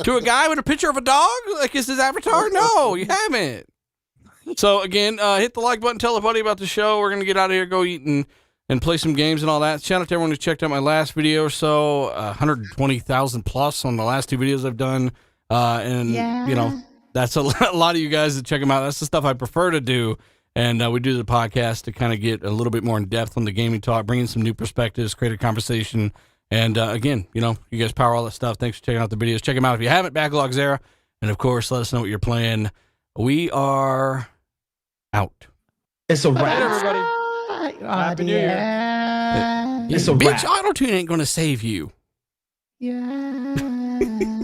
to a guy with a picture of a dog? Like, is his avatar? No, you haven't. So again, hit the like button, tell a buddy about the show. We're gonna get out of here, go eat, and and play some games and all that. Shout out to everyone who checked out my last video or so. 120,000 plus on the last 2 videos I've done. And you know, that's a lot of you guys that check them out. That's the stuff I prefer to do. And we do the podcast to kind of get a little bit more in depth on the gaming talk, bring in some new perspectives, create a conversation. And again, you know, you guys power all that stuff. Thanks for checking out the videos. Check them out if you haven't. Backlogs era. And of course, let us know what you're playing. We are out. It's a Good night, wrap. everybody. Happy New Year. It's a Bitch, wrap. auto-tune ain't going to save you. Yeah.